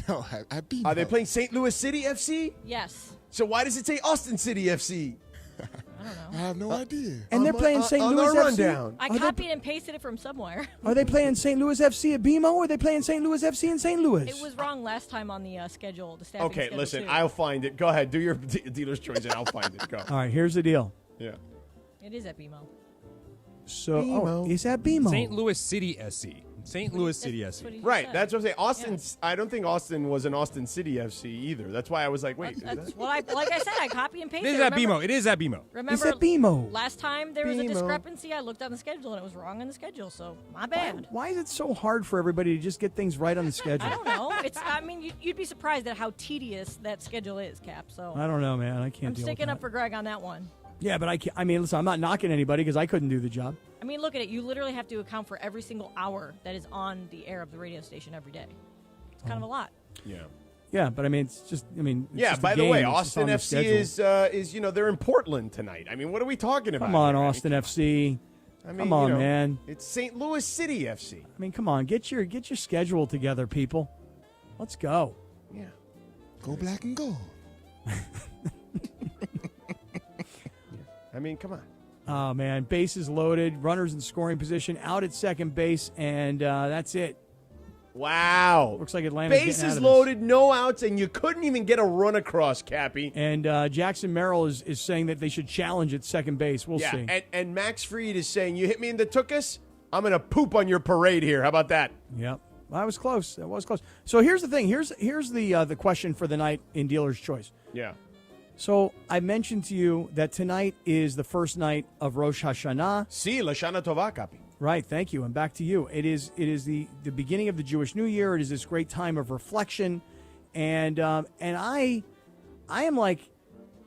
No, at BMO. Are they playing St. Louis City FC? Yes. So why does it say Austin City FC? I don't know. I have no idea. And they're playing St. Louis FC? Rundown. I copied and pasted it from somewhere. Are they playing St. Louis FC at BMO, or are they playing St. Louis FC in St. Louis? It was wrong last time on the schedule, the staffing Okay, schedule, listen, too. I'll find it. Go ahead, do your dealer's choice, and I'll find it. Go. All right, here's the deal. Yeah. It is at BMO. So, is that BMO? St. Louis City SC. St. Louis City SC. Right, that's what I'm saying. Austin. I don't think Austin was an Austin City FC either. That's why I was like, wait. That's what like I said, I copy and paste. It is at BMO. It is at BMO. Remember, Is that BMO? Last time there was a discrepancy, I looked on the schedule and it was wrong on the schedule. So my bad. Why is it so hard for everybody to just get things right on the schedule? I don't know. I mean, you'd be surprised at how tedious that schedule is, Cap. So I don't know, man. I can't. I'm deal sticking with up for Greg on that one. Yeah, but I can't. I mean, listen, I'm not knocking anybody because I couldn't do the job. I mean, look at it. You literally have to account for every single hour that is on the air of the radio station every day. It's kind of a lot. Yeah. Yeah, but I mean, it's just. I mean. It's Yeah. just By a the game. way, It's just Austin on the FC schedule. is they're in Portland tonight. I mean, what are we talking about? Come on, here? Austin FC. I mean, Come on, man. It's St. Louis City FC. I mean, come on, get your schedule together, people. Let's go. Yeah. Go black and gold. I mean, come on. Oh, man. Bases loaded, runners in scoring position, out at second base, and that's it. Wow. Looks like Atlanta's getting out Bases of loaded, no outs, and you couldn't even get a run across, Cappy. And Jackson Merrill is saying that they should challenge at second base. We'll see. And Max Fried is saying, you hit me in the tuchus, I'm going to poop on your parade here. How about that? Yep. That was close. That was close. So here's the thing. Here's the question for the night in Dealer's Choice. Yeah. So I mentioned to you that tonight is the first night of Rosh Hashanah. Si, Lashana Tova, Cappy. Right, thank you. And back to you. It is the beginning of the Jewish New Year. It is this great time of reflection, and I am like,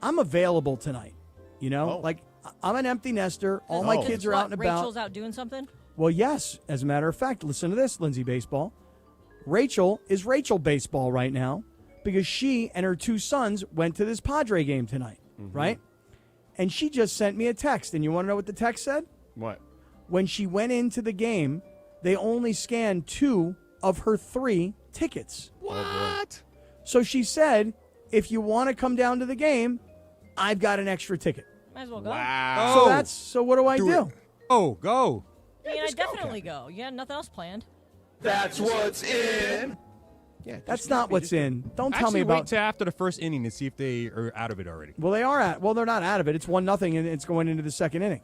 I'm available tonight. You know, like I'm an empty nester. All my kids are out and about. Rachel's out doing something. Well, yes. As a matter of fact, listen to this, Lindsay Baseball. Rachel is Rachel Baseball right now because she and her two sons went to this Padre game tonight, right? And she just sent me a text, and you want to know what the text said? What? When she went into the game, they only scanned 2 of her 3 tickets. What? So she said, if you want to come down to the game, I've got an extra ticket. Might as well go. Wow. So what do I do? Oh, go. I mean, I'd definitely go. Yeah, nothing else planned. That's what's in. Yeah, That's not what's in. Don't tell me Actually, about. wait till after the first inning to see if they are out of it already. Well, they are at. Well, they're not out of it. It's 1-0, and it's going into the second inning.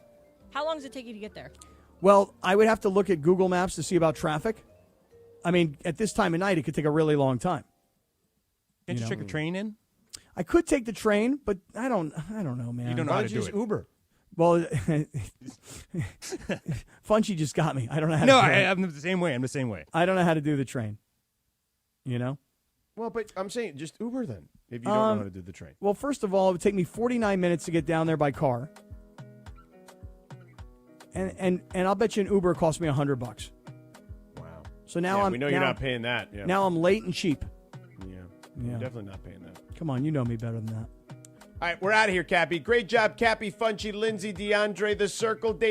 How long does it take you to get there? Well, I would have to look at Google Maps to see about traffic. I mean, at this time of night, it could take a really long time. Can't you check a train in? I could take the train, but I don't know, man. You don't know how to do it. Uber. Well, Funchy just got me. I don't know how to do it. I'm the same way. I'm the same way. I don't know how to do the train. You know? Well, but I'm saying just Uber then, if you don't know how to do the train. Well, first of all, it would take me 49 minutes to get down there by car. And I'll bet you an Uber cost me $100. Wow. So now we know you're not paying that. Yeah. Now I'm late and cheap. Yeah. Yeah. You're definitely not paying that. Come on, you know me better than that. All right, we're out of here, Cappy. Great job, Cappy, Funchy, Lindsay, DeAndre, The Circle, Dave.